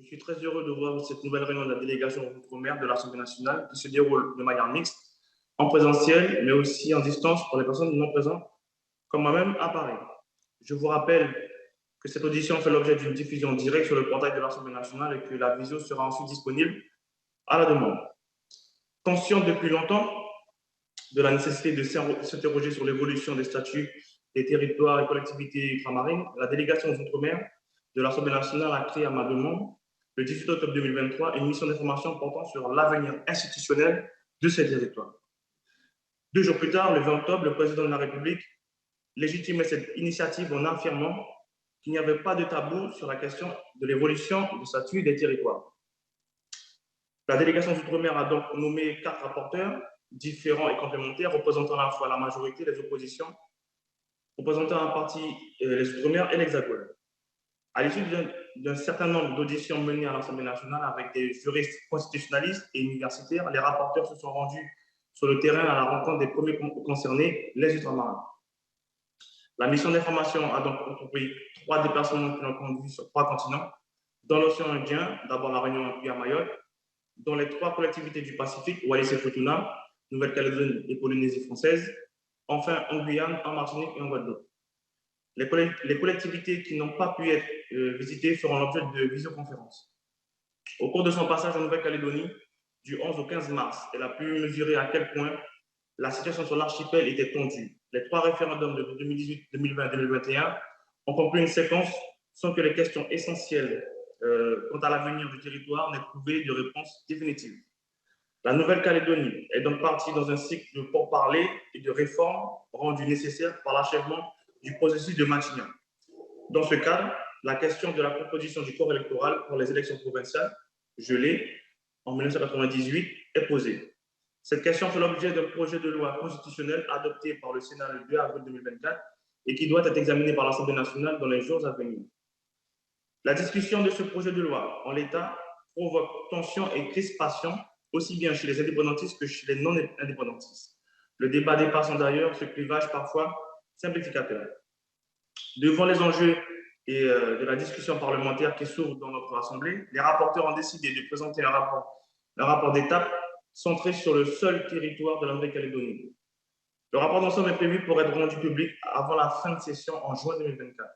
Je suis très heureux de voir cette nouvelle réunion de la délégation aux Outre-mer de l'Assemblée nationale qui se déroule de manière mixte, en présentiel, mais aussi en distance pour les personnes non présentes, comme moi-même à Paris. Je vous rappelle que cette audition fait l'objet d'une diffusion directe sur le portail de l'Assemblée nationale et que la visio sera ensuite disponible à la demande. Conscient depuis longtemps de la nécessité de s'interroger sur l'évolution des statuts des territoires et collectivités ultramarines, la délégation aux Outre-mer de l'Assemblée nationale a créé à ma demande, le 18 octobre 2023, une mission d'information portant sur l'avenir institutionnel de ces territoires. 2 jours plus tard, le 20 octobre, le président de la République légitimait cette initiative en affirmant qu'il n'y avait pas de tabou sur la question de l'évolution du statut des territoires. La délégation aux Outre-mer a donc nommé 4 rapporteurs différents et complémentaires, représentant à la fois la majorité, les oppositions, représentant en partie les Outre-mer et l'Hexagone. À l'issue d'un certain nombre d'auditions menées à l'Assemblée nationale avec des juristes constitutionnalistes et universitaires, les rapporteurs se sont rendus sur le terrain à la rencontre des premiers concernés, les Ultramarins. La mission d'information a donc entrepris 3 déplacements qui l'ont conduit sur 3 continents, dans l'océan Indien, d'abord la Réunion puis à Mayotte, dans les 3 collectivités du Pacifique, Wallis et Futuna, Nouvelle-Calédonie et Polynésie française, enfin en Guyane, en Martinique et en Guadeloupe. Les collectivités qui n'ont pas pu être visitées feront l'objet de visioconférences. Au cours de son passage en Nouvelle-Calédonie, du 11 au 15 mars, elle a pu mesurer à quel point la situation sur l'archipel était tendue. Les 3 référendums de 2018, 2020 et 2021 ont conclu une séquence sans que les questions essentielles quant à l'avenir du territoire n'aient trouvé de réponse définitive. La Nouvelle-Calédonie est donc partie dans un cycle de pourparlers et de réformes rendues nécessaires par l'achèvement du processus de Matignon. Dans ce cadre, la question de la composition du corps électoral pour les élections provinciales, gelées en 1998, est posée. Cette question fait l'objet d'un projet de loi constitutionnelle adopté par le Sénat le 2 avril 2024 et qui doit être examiné par l'Assemblée nationale dans les jours à venir. La discussion de ce projet de loi en l'état provoque tension et crispation aussi bien chez les indépendantistes que chez les non-indépendantistes. Le débat dépassant d'ailleurs ce clivage parfois simplificateur. Devant les enjeux et de la discussion parlementaire qui s'ouvre dans notre Assemblée, les rapporteurs ont décidé de présenter un rapport d'étape centré sur le seul territoire de la Nouvelle-Calédonie. Le rapport d'ensemble est prévu pour être rendu public avant la fin de session en juin 2024.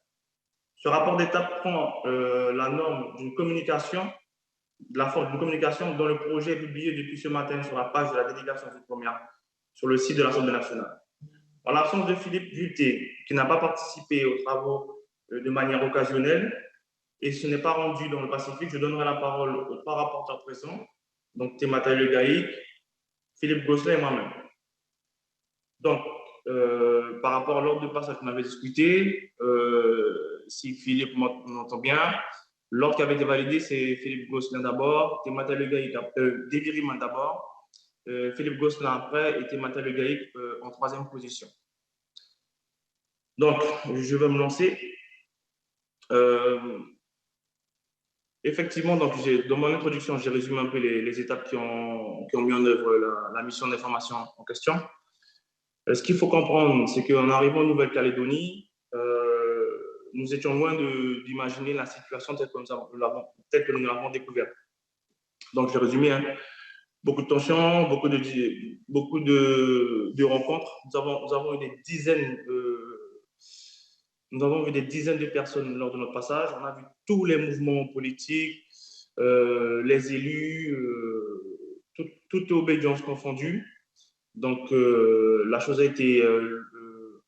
Ce rapport d'étape prend la norme d'une communication, de la forme d'une communication dont le projet est publié depuis ce matin sur la page de la délégation Outre-mer sur le site de l'Assemblée nationale. En l'absence de Philippe Vuité, qui n'a pas participé aux travaux de manière occasionnelle et ce n'est pas rendu dans le Pacifique, je donnerai la parole aux 3 rapporteurs présents, donc Thémata Le Gaïc, Philippe Gosselin et moi-même. Donc, par rapport à l'ordre de passage qu'on avait discuté, si Philippe m'entend bien, l'ordre qui avait été validé, c'est Philippe Gosselin d'abord, Thémata Le Gaïc, Débiriman d'abord, Philippe Gosselin après et Thémata Le Gaïc en 3e position. Donc, je vais me lancer. Effectivement, donc dans mon introduction, j'ai résumé un peu les étapes qui ont mis en œuvre la mission d'information en question. Ce qu'il faut comprendre, c'est qu'en arrivant en Nouvelle-Calédonie, nous étions loin d'imaginer la situation telle que nous l'avons découverte. Donc, j'ai résumé, hein, beaucoup de tensions, beaucoup de rencontres. Nous avons eu des dizaines de personnes lors de notre passage. On a vu tous les mouvements politiques, les élus, toute obédience confondue. Donc, la chose a été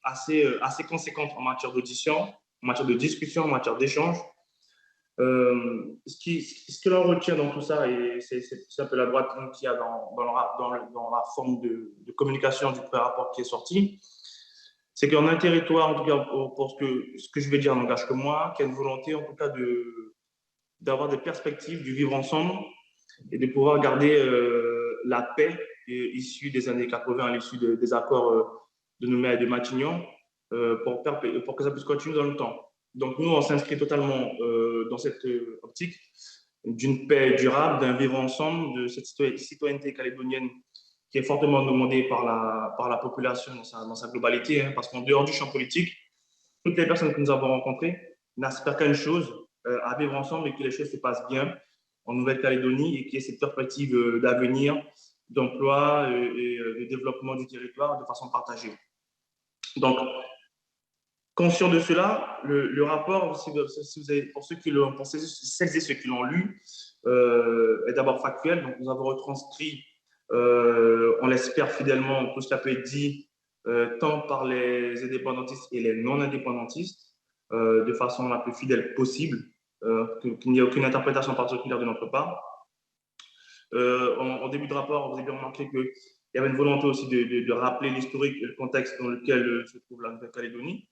assez conséquente en matière d'audition, en matière de discussion, en matière d'échange. Ce que l'on retient dans tout ça, et c'est un peu la droite qu'il y a dans la forme de communication du pré-rapport qui est sorti, c'est qu'on a un territoire, en tout cas pour ce que je vais dire n'engage que moi, qui a une volonté en tout cas d'avoir des perspectives du vivre ensemble et de pouvoir garder la paix issue des années 80 à l'issue des accords de Nouméa et de Matignon pour que ça puisse continuer dans le temps. Donc nous, on s'inscrit totalement dans cette optique d'une paix durable, d'un vivre ensemble, de cette citoyenneté calédonienne qui est fortement demandée par la population dans sa globalité, hein, parce qu'en dehors du champ politique, toutes les personnes que nous avons rencontrées n'aspirent qu'à une chose, à vivre ensemble et que les choses se passent bien en Nouvelle-Calédonie et qu'il y ait cette perspective d'avenir, d'emploi et de développement du territoire de façon partagée. Donc, conscient de cela, le rapport, pour celles et ceux qui l'ont lu, est d'abord factuel. Donc, nous avons retranscrit, on l'espère fidèlement, tout ce qui a pu être dit, tant par les indépendantistes et les non-indépendantistes, de façon la plus fidèle possible, qu'il n'y ait aucune interprétation particulière de notre part. En début de rapport, vous avez bien remarqué qu'il y avait une volonté aussi de rappeler l'historique et le contexte dans lequel se trouve la Nouvelle-Calédonie.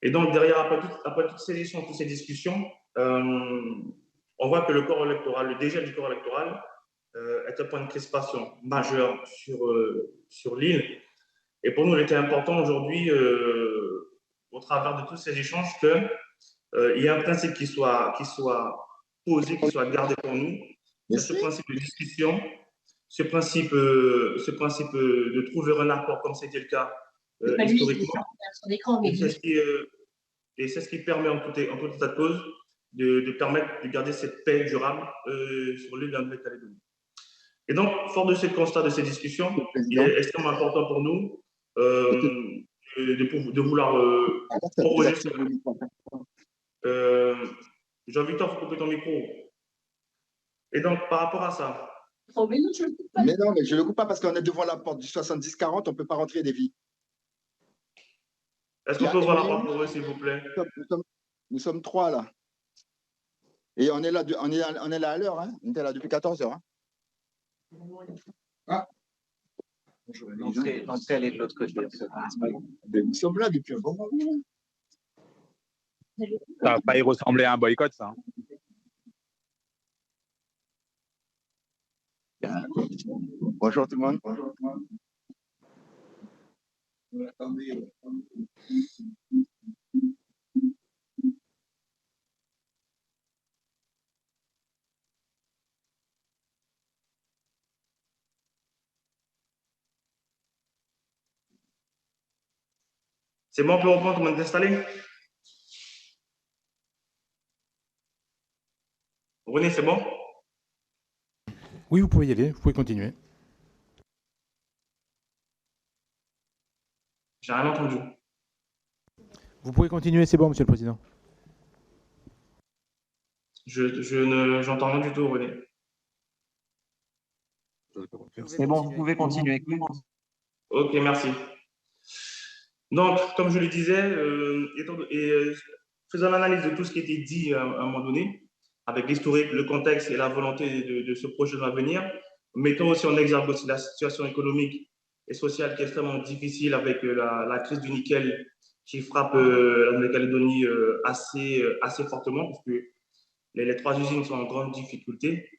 Et donc, derrière, après toutes ces échanges, toutes ces discussions, on voit que le corps électoral, le dégel du corps électoral, est un point de crispation majeur sur l'île. Et pour nous, il était important aujourd'hui, au travers de tous ces échanges, qu'il y ait un principe qui soit posé, qui soit gardé pour nous. C'est ce principe de discussion, ce principe de trouver un accord, comme c'était le cas historiquement. Et c'est ce qui permet, en tout état de cause, de permettre de garder cette paix durable sur l'île de la Nouvelle-Calédonie. Et donc, fort de ce constat, de ces discussions, il est extrêmement important pour nous de vouloir proposer ce. Jean-Victor, il faut couper ton micro. Et donc, par rapport à ça. Mais non, mais je ne le coupe pas parce qu'on est devant la porte du 70-40, on ne peut pas rentrer des vies. Est-ce qu'on peut voir la porte pour eux, s'il vous plaît? Nous sommes 3 là. Et on est là à l'heure, hein. On était là depuis 14 heures. Hein. Ah. L'entrée, elle est de l'autre côté. Nous sommes là depuis un bon moment. Ça va pas y ressembler à un boycott, ça. Bonjour tout le monde. C'est bon, on peut reprendre, tout le monde est installé? René, c'est bon? Oui, vous pouvez y aller, vous pouvez continuer. J'ai rien entendu. Vous pouvez continuer, c'est bon, Monsieur le Président. J'entends rien du tout, René. C'est bon, vous pouvez continuer. Ok, merci. Donc, comme je le disais, faisant l'analyse de tout ce qui a été dit à un moment donné, avec l'historique, le contexte et la volonté de ce projet à venir, mettons aussi en exergue aussi la situation économique et sociale qui est extrêmement difficile avec la crise du nickel qui frappe la Nouvelle-Calédonie assez fortement, puisque les 3 usines sont en grande difficulté.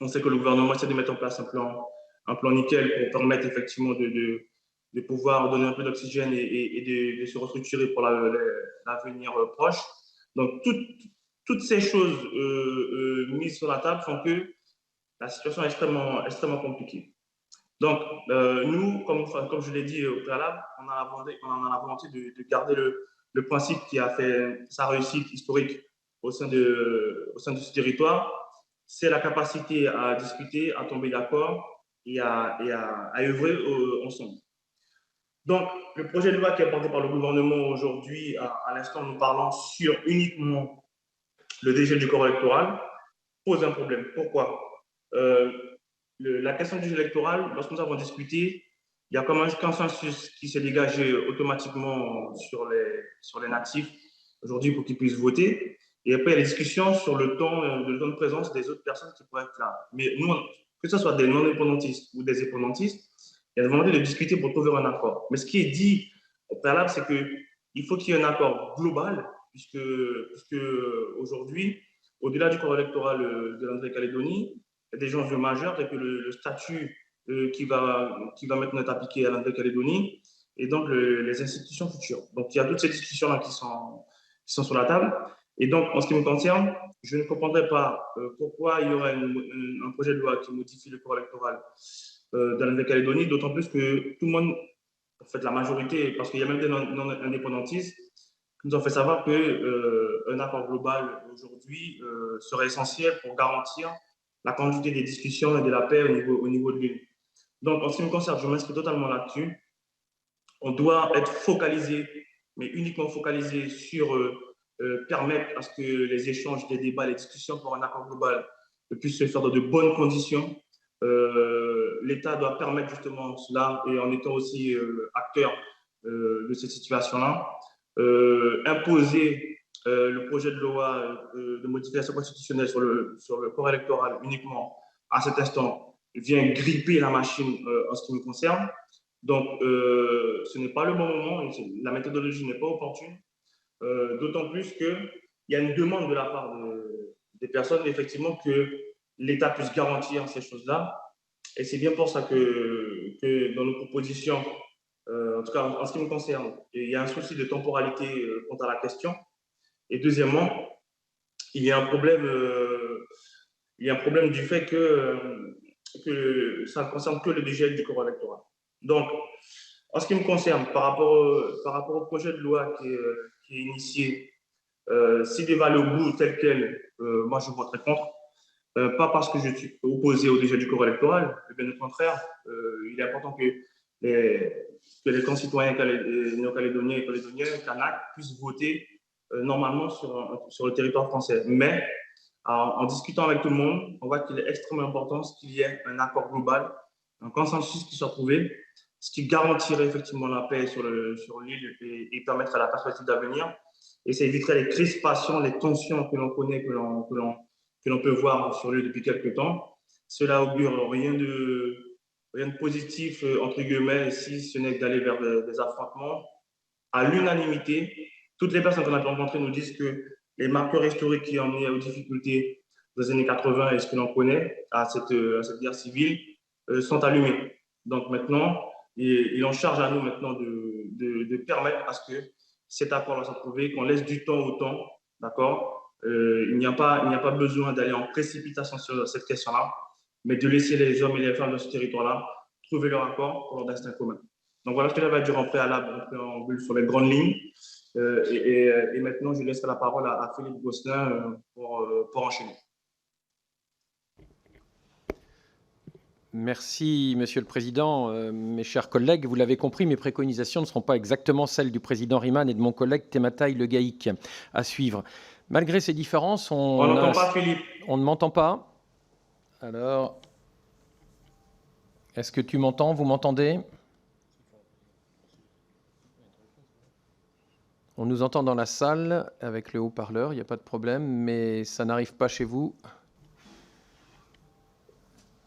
On sait que le gouvernement essaie de mettre en place un plan nickel pour permettre effectivement de pouvoir donner un peu d'oxygène et de se restructurer pour l'avenir proche. Donc, toutes ces choses mises sur la table font que la situation est extrêmement compliquée. Donc, nous, comme je l'ai dit au préalable, on a la volonté de garder le principe qui a fait sa réussite historique au sein de ce territoire, c'est la capacité à discuter, à tomber d'accord et à œuvrer ensemble. Donc, le projet de loi qui est porté par le gouvernement aujourd'hui, à l'instant, nous parlons sur uniquement le dégel du corps électoral, pose un problème. Pourquoi? La question du dégel électoral, lorsque nous avons discuté, il y a comme un consensus qui s'est dégagé automatiquement sur les natifs aujourd'hui pour qu'ils puissent voter. Et après, il y a des discussions sur le temps de présence des autres personnes qui pourraient être là. Mais nous, que ce soit des non-indépendantistes ou des indépendantistes, il y a une volonté de discuter pour trouver un accord. Mais ce qui est dit au préalable, c'est qu'il faut qu'il y ait un accord global, puisque aujourd'hui, au-delà du corps électoral de la Nouvelle-Calédonie, il y a des enjeux majeurs, tels que le statut qui va maintenant être appliqué à la Nouvelle-Calédonie, et donc les institutions futures. Donc, il y a toutes ces discussions-là qui sont sur la table. Et donc, en ce qui me concerne, je ne comprendrais pas pourquoi il y aurait un projet de loi qui modifie le corps électoral de la Nouvelle-Calédonie, d'autant plus que tout le monde, en fait la majorité, parce qu'il y a même des non-indépendantistes, nous ont fait savoir que un accord global aujourd'hui serait essentiel pour garantir la continuité des discussions et de la paix au niveau de l'île. Donc, en ce qui me concerne, je m'inscris totalement là-dessus. On doit être focalisé, mais uniquement focalisé sur permettre à ce que les échanges, les débats, les discussions pour un accord global puissent se faire dans de bonnes conditions. L'État doit permettre justement cela et en étant aussi acteur de cette situation-là. Imposer le projet de loi de modification constitutionnelle sur le corps électoral uniquement à cet instant vient gripper la machine en ce qui me concerne. Donc, ce n'est pas le bon moment, la méthodologie n'est pas opportune, d'autant plus qu'il y a une demande de la part des personnes, effectivement, que l'État puisse garantir ces choses-là. Et c'est bien pour ça que dans nos propositions, en tout cas en ce qui me concerne, il y a un souci de temporalité quant à la question. Et deuxièmement, il y a un problème du fait que ça ne concerne que le dégel du corps électoral. Donc, en ce qui me concerne, par rapport au projet de loi qui est initié, s'il devait aller au bout tel quel, moi je voterai contre. Pas parce que je suis opposé au dégel du corps électoral, mais bien au contraire, il est important que les concitoyens néo-calédoniens et calédoniens, Kanak, puissent voter normalement sur le territoire français. Mais en discutant avec tout le monde, on voit qu'il est extrêmement important qu'il y ait un accord global, un consensus qui soit trouvé, ce qui garantirait effectivement la paix sur l'île et permettrait la perspective d'avenir. Et ça éviterait les crispations, les tensions que l'on connaît, que l'on peut voir sur l'île depuis quelques temps. Cela augure rien de positif, entre guillemets, si ce n'est d'aller vers des affrontements. À l'unanimité, toutes les personnes qu'on a rencontrées nous disent que les marqueurs historiques qui ont mené aux difficultés des années 80 et ce que l'on connaît à cette guerre civile sont allumés. Donc maintenant, il en charge à nous maintenant de permettre à ce que cet accord soit trouvé, qu'on laisse du temps au temps, d'accord. Il n'y a pas besoin d'aller en précipitation sur cette question-là, mais de laisser les hommes et les femmes de ce territoire-là trouver leur accord pour leur destin commun. Donc voilà ce que j'avais à dire en préalable, en préambule sur les grandes lignes. Et maintenant, je laisserai la parole à Philippe Gosselin pour enchaîner. Merci, Monsieur le Président. Mes chers collègues, vous l'avez compris, mes préconisations ne seront pas exactement celles du Président Riemann et de mon collègue Thémataï Le Gaïc à suivre. Malgré ces différences, on n'entend pas Philippe. On ne m'entend pas. Alors, est-ce que tu m'entends? Vous m'entendez? On nous entend dans la salle avec le haut-parleur, il n'y a pas de problème, mais ça n'arrive pas chez vous.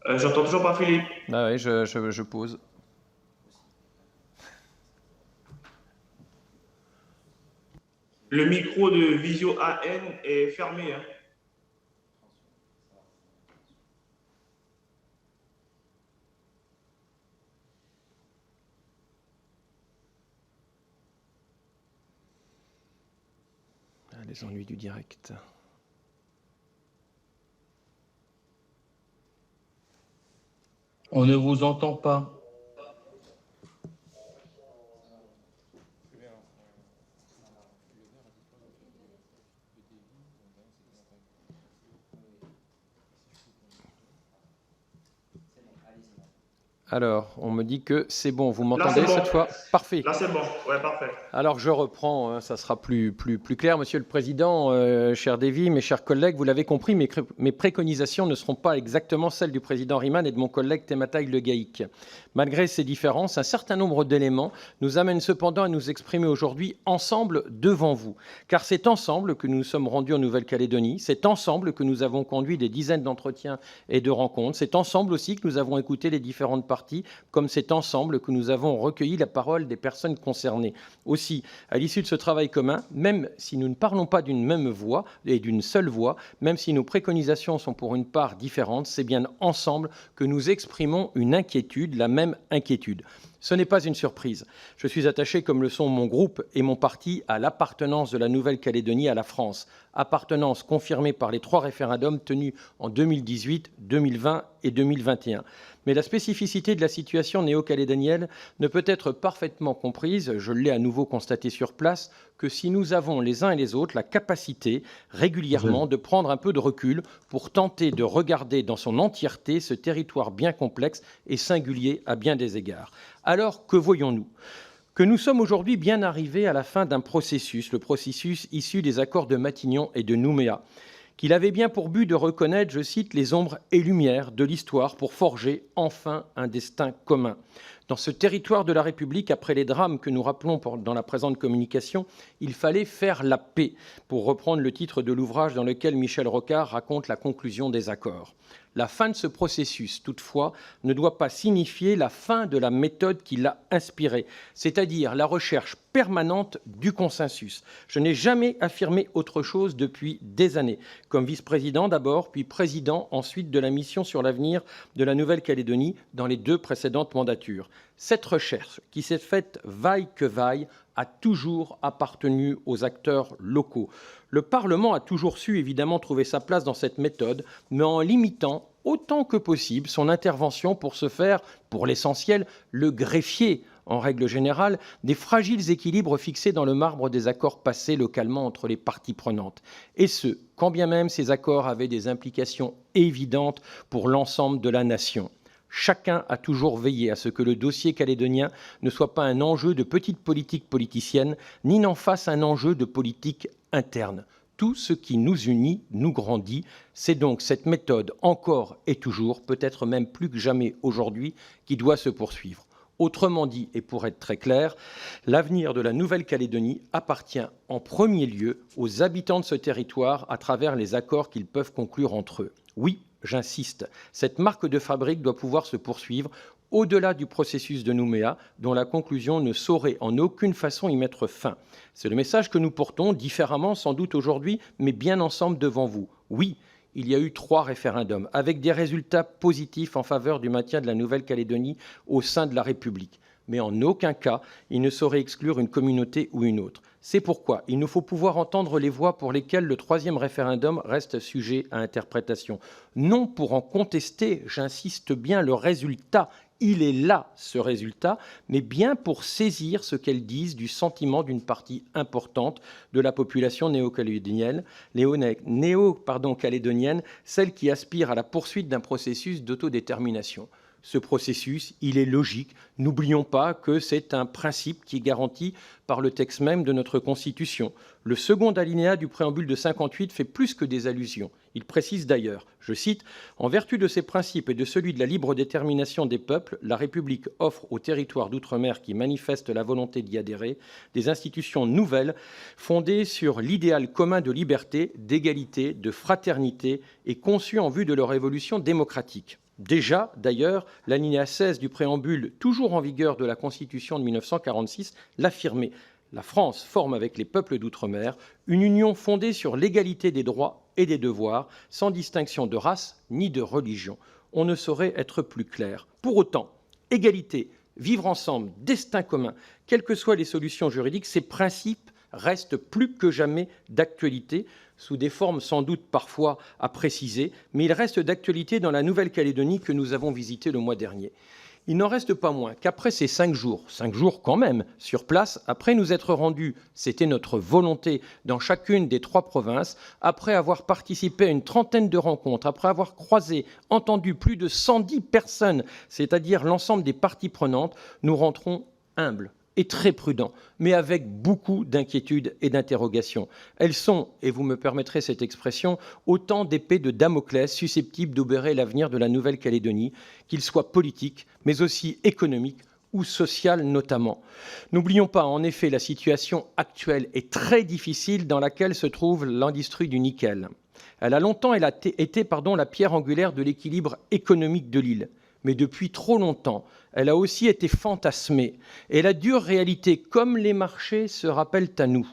J'entends toujours pas Philippe. Ah oui, je pose. Le micro de Visio AN est fermé. Hein. Ah, les ennuis du direct. On ne vous entend pas. Alors, on me dit que c'est bon. Vous m'entendez cette fois? Parfait. Là, c'est bon. Ouais, parfait. Alors, je reprends. Ça sera plus clair. Monsieur le Président, cher Davy, mes chers collègues, vous l'avez compris, mes préconisations ne seront pas exactement celles du Président Riemann et de mon collègue Thémataï Le Gaïc. Malgré ces différences, un certain nombre d'éléments nous amènent cependant à nous exprimer aujourd'hui ensemble devant vous. Car c'est ensemble que nous nous sommes rendus en Nouvelle-Calédonie. C'est ensemble que nous avons conduit des dizaines d'entretiens et de rencontres. C'est ensemble aussi que nous avons écouté les différentes parties, comme c'est ensemble que nous avons recueilli la parole des personnes concernées. Aussi, à l'issue de ce travail commun, même si nous ne parlons pas d'une même voix et d'une seule voix, même si nos préconisations sont pour une part différentes, c'est bien ensemble que nous exprimons une inquiétude, la même inquiétude. Ce n'est pas une surprise. Je suis attaché, comme le sont mon groupe et mon parti, à l'appartenance de la Nouvelle-Calédonie à la France. Appartenance confirmée par les 3 référendums tenus en 2018, 2020 et 2021. Mais la spécificité de la situation néo-calédonienne ne peut être parfaitement comprise, je l'ai à nouveau constaté sur place, que si nous avons les uns et les autres la capacité régulièrement de prendre un peu de recul pour tenter de regarder dans son entièreté ce territoire bien complexe et singulier à bien des égards. Alors, que voyons-nous ? Que nous sommes aujourd'hui bien arrivés à la fin d'un processus, le processus issu des accords de Matignon et de Nouméa, qu'il avait bien pour but de reconnaître, je cite, les ombres et lumières de l'histoire pour forger enfin un destin commun. Dans ce territoire de la République, après les drames que nous rappelons dans la présente communication, il fallait faire la paix, pour reprendre le titre de l'ouvrage dans lequel Michel Rocard raconte la conclusion des accords. La fin de ce processus, toutefois, ne doit pas signifier la fin de la méthode qui l'a inspiré, c'est-à-dire la recherche permanente du consensus. Je n'ai jamais affirmé autre chose depuis des années, comme vice-président d'abord, puis président ensuite de la mission sur l'avenir de la Nouvelle-Calédonie dans les 2 précédentes mandatures. Cette recherche, qui s'est faite vaille que vaille, a toujours appartenu aux acteurs locaux. Le Parlement a toujours su évidemment trouver sa place dans cette méthode, mais en limitant autant que possible son intervention pour se faire, pour l'essentiel, le greffier, en règle générale, des fragiles équilibres fixés dans le marbre des accords passés localement entre les parties prenantes. Et ce, quand bien même ces accords avaient des implications évidentes pour l'ensemble de la nation. Chacun a toujours veillé à ce que le dossier calédonien ne soit pas un enjeu de petite politique politicienne, ni n'en fasse un enjeu de politique interne. Tout ce qui nous unit nous grandit. C'est donc cette méthode, encore et toujours, peut-être même plus que jamais aujourd'hui, qui doit se poursuivre. Autrement dit, et pour être très clair, l'avenir de la Nouvelle-Calédonie appartient en premier lieu aux habitants de ce territoire à travers les accords qu'ils peuvent conclure entre eux. Oui, j'insiste, cette marque de fabrique doit pouvoir se poursuivre au-delà du processus de Nouméa, dont la conclusion ne saurait en aucune façon y mettre fin. C'est le message que nous portons, différemment sans doute aujourd'hui, mais bien ensemble devant vous. Oui, il y a eu 3 référendums, avec des résultats positifs en faveur du maintien de la Nouvelle-Calédonie au sein de la République. Mais en aucun cas, il ne saurait exclure une communauté ou une autre. C'est pourquoi il nous faut pouvoir entendre les voix pour lesquelles le 3e référendum reste sujet à interprétation. Non pour en contester, j'insiste bien, le résultat. Il est là, ce résultat, mais bien pour saisir ce qu'elles disent du sentiment d'une partie importante de la population néo-calédonienne, celle qui aspire à la poursuite d'un processus d'autodétermination. Ce processus, il est logique. N'oublions pas que c'est un principe qui est garanti par le texte même de notre Constitution. Le second alinéa du préambule de 58 fait plus que des allusions. Il précise d'ailleurs, je cite, « En vertu de ces principes et de celui de la libre détermination des peuples, la République offre aux territoires d'outre-mer qui manifestent la volonté d'y adhérer des institutions nouvelles fondées sur l'idéal commun de liberté, d'égalité, de fraternité et conçues en vue de leur évolution démocratique. » Déjà, d'ailleurs, l'alinéa 16 du préambule, toujours en vigueur de la Constitution de 1946, l'affirmait. La France forme avec les peuples d'outre-mer une union fondée sur l'égalité des droits et des devoirs, sans distinction de race ni de religion. On ne saurait être plus clair. Pour autant, égalité, vivre ensemble, destin commun, quelles que soient les solutions juridiques, ces principes restent plus que jamais d'actualité, sous des formes sans doute parfois à préciser, mais ils restent d'actualité dans la Nouvelle-Calédonie que nous avons visitée le mois dernier. Il n'en reste pas moins qu'après ces 5 jours quand même, sur place, après nous être rendus, c'était notre volonté, dans chacune des 3 provinces, après avoir participé à une trentaine de rencontres, après avoir croisé, entendu plus de 110 personnes, c'est-à-dire l'ensemble des parties prenantes, nous rentrons humbles et très prudents, mais avec beaucoup d'inquiétudes et d'interrogations. Elles sont, et vous me permettrez cette expression, autant d'épées de Damoclès susceptibles d'obérer l'avenir de la Nouvelle-Calédonie, qu'il soit politique, mais aussi économique ou social notamment. N'oublions pas, en effet, la situation actuelle est très difficile dans laquelle se trouve l'industrie du nickel. Elle a longtemps été la pierre angulaire de l'équilibre économique de l'île. Mais depuis trop longtemps, elle a aussi été fantasmée. Et la dure réalité, comme les marchés, se rappellent à nous.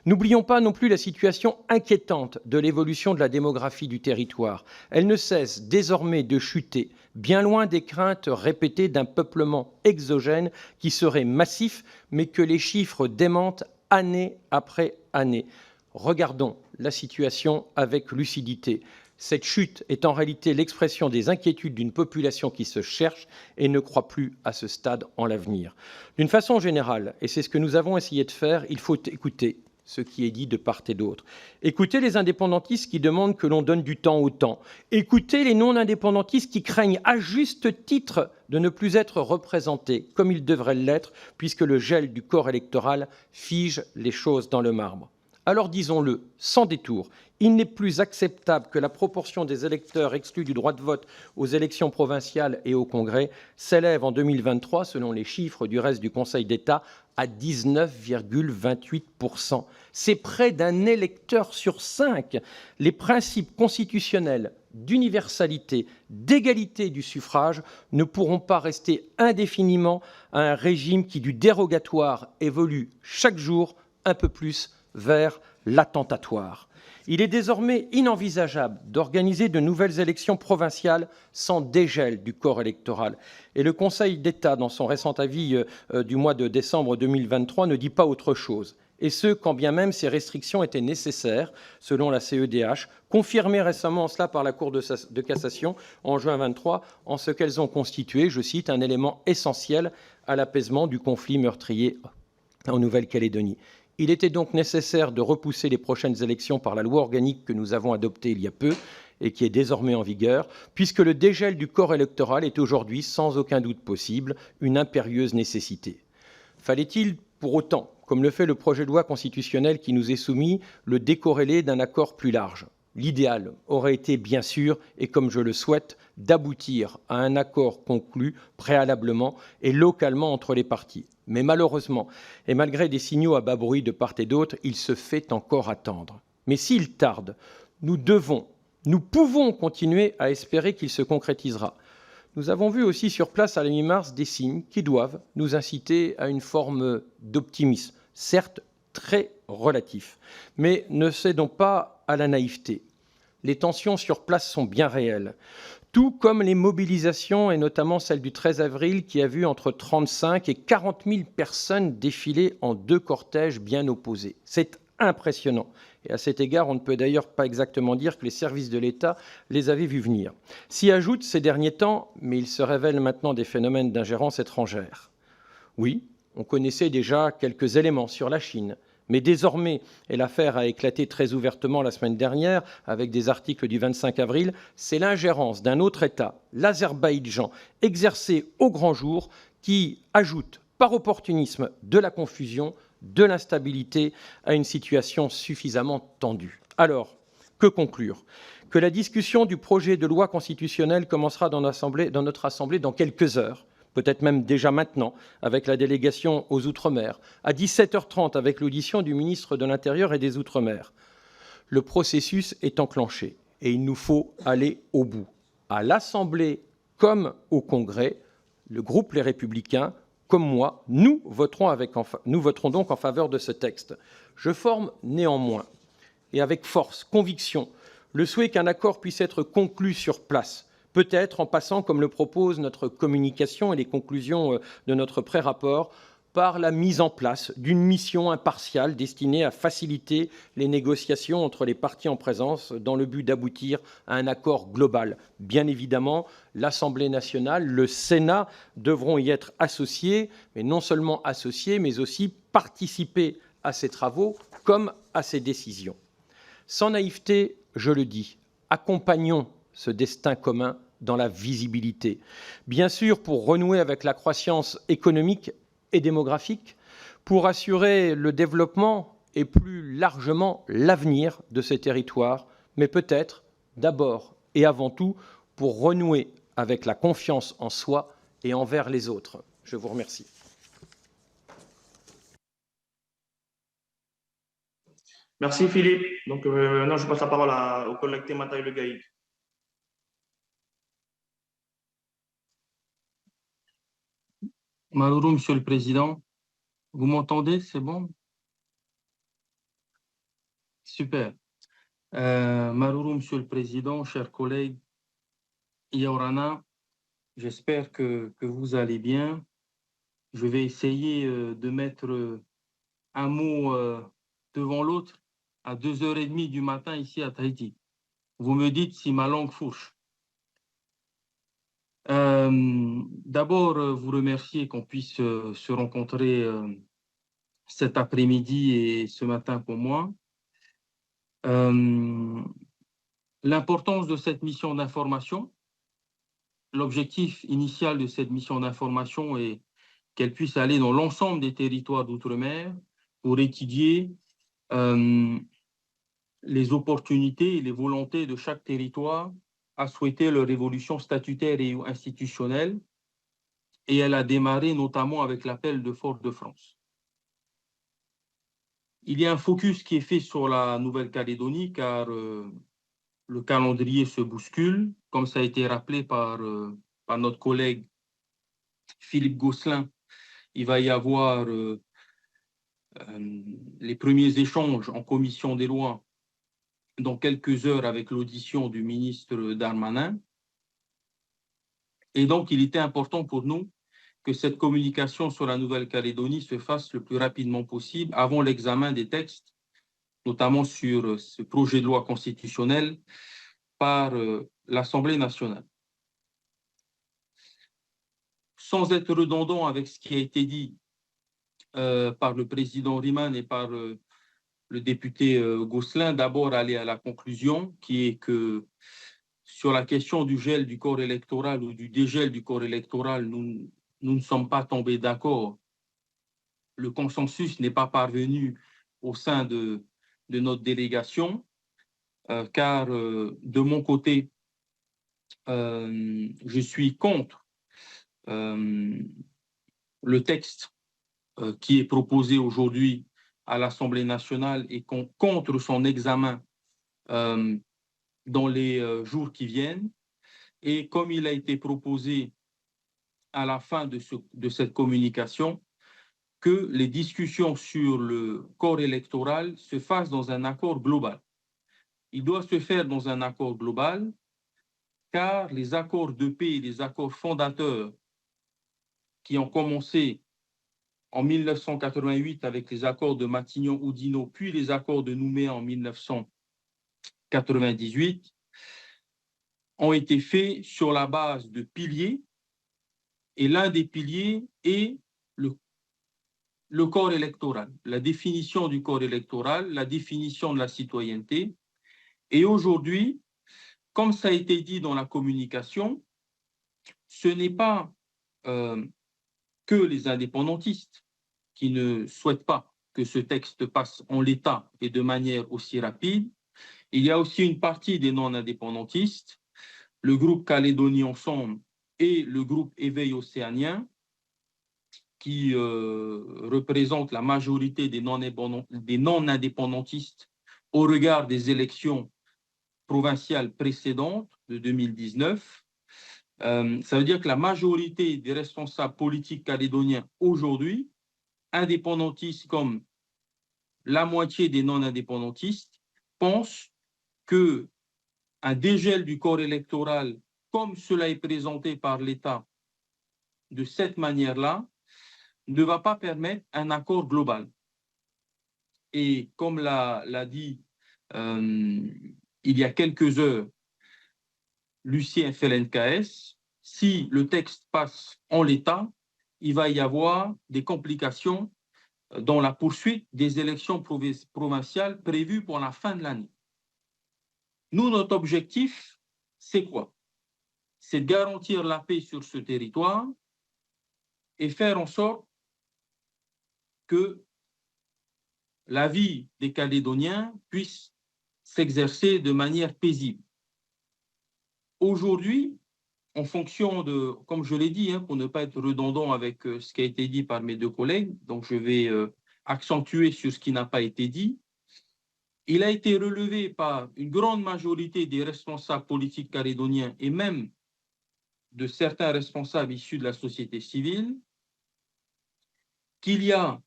N'oublions pas non plus la situation inquiétante de l'évolution de la démographie du territoire. Elle ne cesse désormais de chuter, bien loin des craintes répétées d'un peuplement exogène qui serait massif, mais que les chiffres démentent année après année. Regardons la situation avec lucidité. Cette chute est en réalité l'expression des inquiétudes d'une population qui se cherche et ne croit plus à ce stade en l'avenir. D'une façon générale, et c'est ce que nous avons essayé de faire, il faut écouter ce qui est dit de part et d'autre. Écoutez les indépendantistes qui demandent que l'on donne du temps au temps. Écoutez les non-indépendantistes qui craignent à juste titre de ne plus être représentés comme ils devraient l'être, puisque le gel du corps électoral fige les choses dans le marbre. Alors disons-le, sans détour, il n'est plus acceptable que la proportion des électeurs exclus du droit de vote aux élections provinciales et au Congrès s'élève en 2023, selon les chiffres du reste du Conseil d'État, à 19,28%. C'est près d'un électeur sur 5. Les principes constitutionnels d'universalité, d'égalité du suffrage ne pourront pas rester indéfiniment à un régime qui, du dérogatoire, évolue chaque jour un peu plus vers l'attentatoire. Il est désormais inenvisageable d'organiser de nouvelles élections provinciales sans dégel du corps électoral. Et le Conseil d'État, dans son récent avis du mois de décembre 2023, ne dit pas autre chose. Et ce, quand bien même ces restrictions étaient nécessaires, selon la CEDH, confirmées récemment cela par la Cour de cassation en juin 2023, en ce qu'elles ont constitué, je cite, un élément essentiel à l'apaisement du conflit meurtrier en Nouvelle-Calédonie. Il était donc nécessaire de repousser les prochaines élections par la loi organique que nous avons adoptée il y a peu et qui est désormais en vigueur, puisque le dégel du corps électoral est aujourd'hui, sans aucun doute possible, une impérieuse nécessité. Fallait-il, pour autant, comme le fait le projet de loi constitutionnelle qui nous est soumis, le décorréler d'un accord plus large ? L'idéal aurait été, bien sûr, et comme je le souhaite, d'aboutir à un accord conclu préalablement et localement entre les parties. Mais malheureusement, et malgré des signaux à bas bruit de part et d'autre, il se fait encore attendre. Mais s'il tarde, nous pouvons continuer à espérer qu'il se concrétisera. Nous avons vu aussi sur place à la mi-mars des signes qui doivent nous inciter à une forme d'optimisme, certes très relatif, mais ne cédons pas à la naïveté. Les tensions sur place sont bien réelles, tout comme les mobilisations, et notamment celle du 13 avril, qui a vu entre 35 et 40 000 personnes défiler en 2 cortèges bien opposés. C'est impressionnant. Et à cet égard, on ne peut d'ailleurs pas exactement dire que les services de l'État les avaient vus venir. S'y ajoutent ces derniers temps, mais il se révèle maintenant des phénomènes d'ingérence étrangère. Oui, on connaissait déjà quelques éléments sur la Chine, mais désormais, et l'affaire a éclaté très ouvertement la semaine dernière avec des articles du 25 avril, c'est l'ingérence d'un autre État, l'Azerbaïdjan, exercée au grand jour, qui ajoute par opportunisme de la confusion, de l'instabilité à une situation suffisamment tendue. Alors, que conclure ? Que la discussion du projet de loi constitutionnelle commencera dans notre Assemblée dans quelques heures, peut-être même déjà maintenant, avec la délégation aux Outre-mer, à 17h30 avec l'audition du ministre de l'Intérieur et des Outre-mer. Le processus est enclenché et il nous faut aller au bout. À l'Assemblée comme au Congrès, le groupe Les Républicains, comme moi, nous voterons donc en faveur de ce texte. Je forme néanmoins, et avec force, conviction, le souhait qu'un accord puisse être conclu sur place, peut-être en passant, comme le propose notre communication et les conclusions de notre pré-rapport, par la mise en place d'une mission impartiale destinée à faciliter les négociations entre les parties en présence dans le but d'aboutir à un accord global. Bien évidemment, l'Assemblée nationale, le Sénat devront y être associés, mais non seulement associés, mais aussi participer à ces travaux comme à ces décisions. Sans naïveté, je le dis, accompagnons ce destin commun dans la visibilité. Bien sûr, pour renouer avec la croissance économique et démographique, pour assurer le développement et plus largement l'avenir de ces territoires, mais peut-être d'abord et avant tout pour renouer avec la confiance en soi et envers les autres. Je vous remercie. Merci Philippe. Donc maintenant, je passe la parole au collègue Temataï Le Gaïc. Malheureux, Monsieur le Président, vous m'entendez? C'est bon? Super. Malheureux, Monsieur le Président, chers collègues, Yaorana, j'espère que vous allez bien. Je vais essayer de mettre un mot devant l'autre à 2h30 du matin ici à Tahiti. vous me dites si ma langue fourche. D'abord, vous remercier qu'on puisse se rencontrer cet après-midi et ce matin pour moi. L'importance de cette mission d'information, l'objectif initial de cette mission d'information est qu'elle puisse aller dans l'ensemble des territoires d'outre-mer pour étudier les opportunités et les volontés de chaque territoire à souhaiter leur évolution statutaire et institutionnelle, et elle a démarré notamment avec l'appel de Fort-de-France. Il y a un focus qui est fait sur la Nouvelle-Calédonie car le calendrier se bouscule, comme ça a été rappelé par notre collègue Philippe Gosselin. Il va y avoir les premiers échanges en commission des lois dans quelques heures avec l'audition du ministre Darmanin. Et donc, il était important pour nous que cette communication sur la Nouvelle-Calédonie se fasse le plus rapidement possible avant l'examen des textes, notamment sur ce projet de loi constitutionnel par l'Assemblée nationale. Sans être redondant avec ce qui a été dit par le président Riemann et par le député Gosselin, d'abord aller à la conclusion qui est que sur la question du gel du corps électoral ou du dégel du corps électoral, nous ne sommes pas tombés d'accord. Le consensus n'est pas parvenu au sein de notre délégation, car de mon côté, je suis contre le texte qui est proposé aujourd'hui à l'Assemblée nationale et contre son examen dans les jours qui viennent. Et comme il a été proposé à la fin de cette communication, que les discussions sur le corps électoral se fassent dans un accord global. Il doit se faire dans un accord global, car les accords de paix et les accords fondateurs qui ont commencé en 1988 avec les accords de Matignon-Oudinot, puis les accords de Nouméa en 1998, ont été faits sur la base de piliers, et l'un des piliers est le corps électoral, la définition du corps électoral, la définition de la citoyenneté. Et aujourd'hui, comme ça a été dit dans la communication, ce n'est pas que les indépendantistes qui ne souhaitent pas que ce texte passe en l'état et de manière aussi rapide. Il y a aussi une partie des non-indépendantistes, le groupe Calédonie Ensemble et le groupe Éveil océanien, qui représentent la majorité des non-indépendantistes au regard des élections provinciales précédentes de 2019. Ça veut dire que la majorité des responsables politiques calédoniens aujourd'hui, indépendantistes comme la moitié des non-indépendantistes, pensent qu'un dégel du corps électoral, comme cela est présenté par l'État de cette manière-là, ne va pas permettre un accord global. Et comme l'a dit il y a quelques heures Lucien FLNKS, si le texte passe en l'état, il va y avoir des complications dans la poursuite des élections provinciales prévues pour la fin de l'année. Nous, notre objectif, c'est quoi? C'est de garantir la paix sur ce territoire et faire en sorte que la vie des Calédoniens puisse s'exercer de manière paisible. Aujourd'hui, en fonction de, comme je l'ai dit, pour ne pas être redondant avec ce qui a été dit par mes deux collègues, donc je vais accentuer sur ce qui n'a pas été dit, il a été relevé par une grande majorité des responsables politiques calédoniens et même de certains responsables issus de la société civile qu'il y a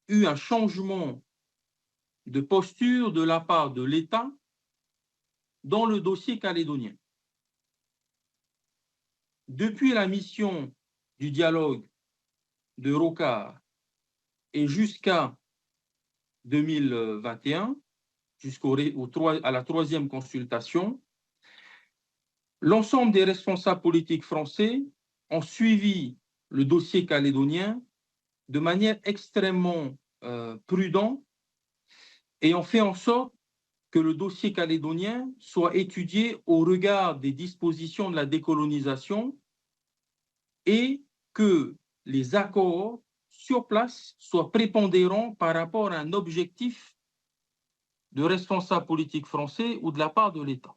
eu un changement de posture de la part de l'État dans le dossier calédonien. Depuis la mission du dialogue de Rocard et jusqu'à 2021, à la troisième consultation, l'ensemble des responsables politiques français ont suivi le dossier calédonien de manière extrêmement prudente et ont fait en sorte que le dossier calédonien soit étudié au regard des dispositions de la décolonisation et que les accords sur place soient prépondérants par rapport à un objectif de responsables politiques français ou de la part de l'État.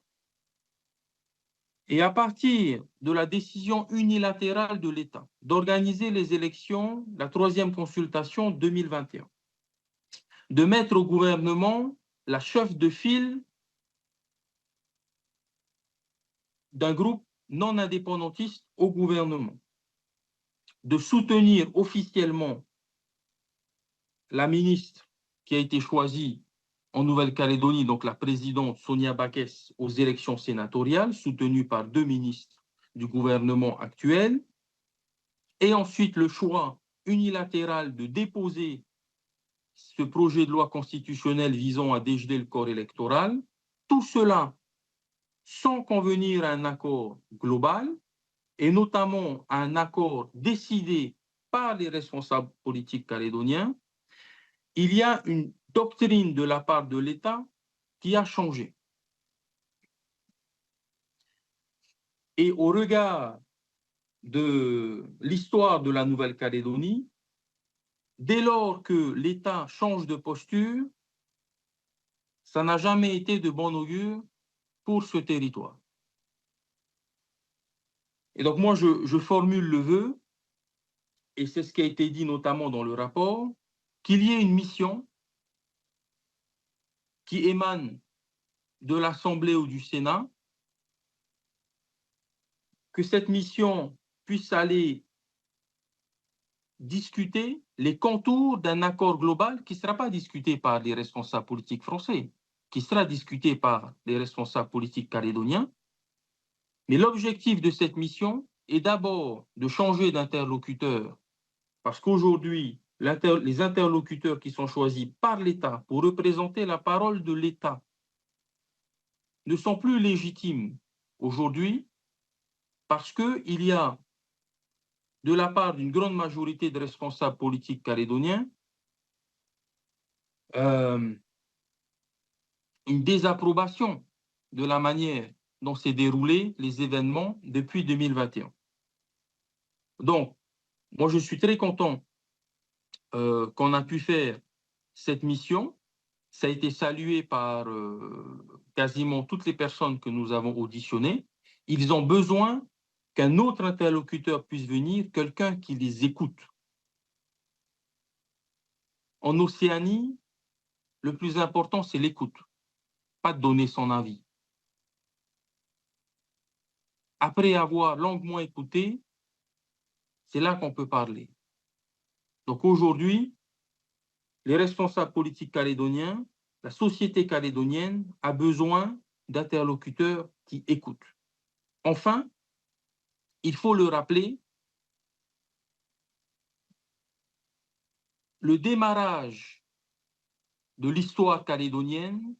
Et à partir de la décision unilatérale de l'État d'organiser les élections, la troisième consultation 2021, de mettre au gouvernement la chef de file d'un groupe non indépendantiste au gouvernement, de soutenir officiellement la ministre qui a été choisie en Nouvelle-Calédonie, donc la présidente Sonia Backes, aux élections sénatoriales, soutenue par 2 ministres du gouvernement actuel, et ensuite le choix unilatéral de déposer ce projet de loi constitutionnelle visant à dégeler le corps électoral, tout cela sans convenir à un accord global, et notamment à un accord décidé par les responsables politiques calédoniens. Il y a une doctrine de la part de l'État qui a changé. Et au regard de l'histoire de la Nouvelle-Calédonie, dès lors que l'État change de posture, ça n'a jamais été de bon augure pour ce territoire. Et donc moi, je formule le vœu, et c'est ce qui a été dit notamment dans le rapport, qu'il y ait une mission qui émane de l'Assemblée ou du Sénat, que cette mission puisse aller discuter les contours d'un accord global qui ne sera pas discuté par les responsables politiques français, qui sera discuté par les responsables politiques calédoniens. Mais l'objectif de cette mission est d'abord de changer d'interlocuteur, parce qu'aujourd'hui, les interlocuteurs qui sont choisis par l'État pour représenter la parole de l'État ne sont plus légitimes aujourd'hui parce qu'il y a, de la part d'une grande majorité de responsables politiques calédoniens, une désapprobation de la manière dont s'est déroulés les événements depuis 2021. Donc, moi, je suis très content qu'on a pu faire cette mission. Ça a été salué par quasiment toutes les personnes que nous avons auditionnées. Ils ont besoin qu'un autre interlocuteur puisse venir, quelqu'un qui les écoute. En Océanie, le plus important, c'est l'écoute, pas de donner son avis. Après avoir longuement écouté, c'est là qu'on peut parler. Donc aujourd'hui, les responsables politiques calédoniens, la société calédonienne a besoin d'interlocuteurs qui écoutent. Enfin, il faut le rappeler, le démarrage de l'histoire calédonienne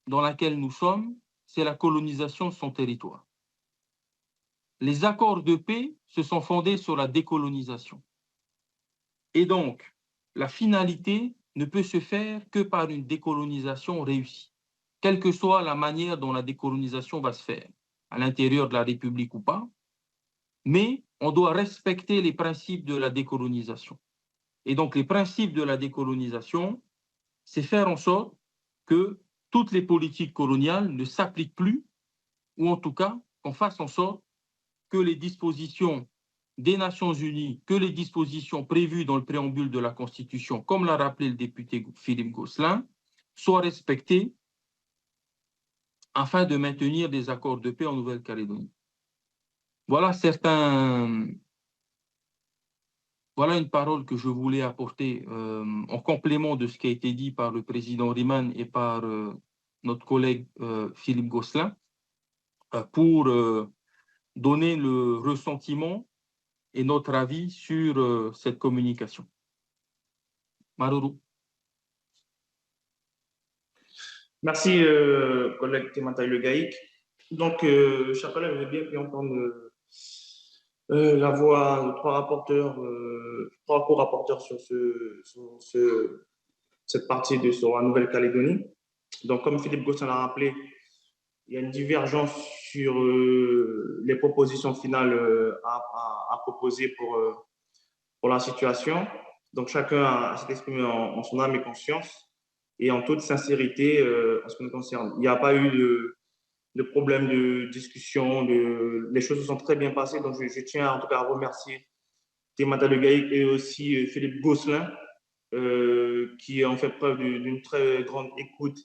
dans laquelle nous sommes, c'est la colonisation de son territoire. Les accords de paix se sont fondés sur la décolonisation. Et donc, la finalité ne peut se faire que par une décolonisation réussie, quelle que soit la manière dont la décolonisation va se faire, à l'intérieur de la République ou pas, mais on doit respecter les principes de la décolonisation. Et donc, les principes de la décolonisation, c'est faire en sorte que toutes les politiques coloniales ne s'appliquent plus, ou en tout cas, qu'on fasse en sorte que les dispositions des Nations Unies, que les dispositions prévues dans le préambule de la Constitution, comme l'a rappelé le député Philippe Gosselin, soient respectées afin de maintenir des accords de paix en Nouvelle-Calédonie. Voilà une parole que je voulais apporter en complément de ce qui a été dit par le président Riemann et par notre collègue Philippe Gosselin pour donner le ressentiment et notre avis sur cette communication. Maruru. Merci, collègue Temataï Le Gaïc. Donc, chers collègues, vous avez bien pu entendre la voix de trois co-rapporteurs sur cette partie sur la Nouvelle-Calédonie. Donc, comme Philippe Gosselin l'a rappelé, il y a une divergence sur les propositions finales à proposer pour la situation. Donc, chacun s'est exprimé en son âme et conscience et en toute sincérité en ce qui nous concerne. Il n'y a pas eu de problème de discussion. Les choses se sont très bien passées. Donc, je tiens en tout cas à remercier Temataï Le Gaïc et aussi Philippe Gosselin qui ont fait preuve d'une très grande écoute.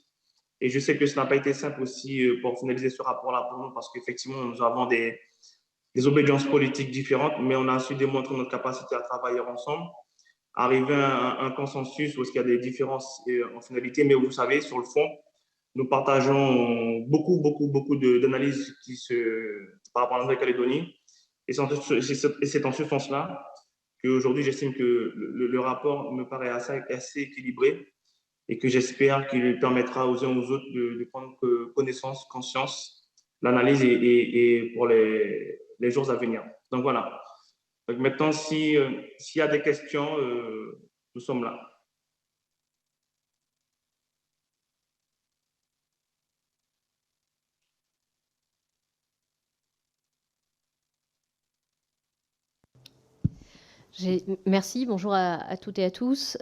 Et je sais que ça n'a pas été simple aussi pour finaliser ce rapport-là pour nous parce qu'effectivement, nous avons des obédiences politiques différentes, mais on a su démontrer notre capacité à travailler ensemble, arriver à un consensus où il y a des différences en finalité, mais vous savez, sur le fond, nous partageons beaucoup d'analyses par rapport à la Nouvelle-Calédonie. Et c'est en ce sens-là qu'aujourd'hui, j'estime que le rapport me paraît assez équilibré et que j'espère qu'il permettra aux uns aux autres de prendre connaissance, conscience, l'analyse et pour les jours à venir. Donc voilà. Donc maintenant, s'il y a des questions, nous sommes là. Merci, bonjour à toutes et à tous.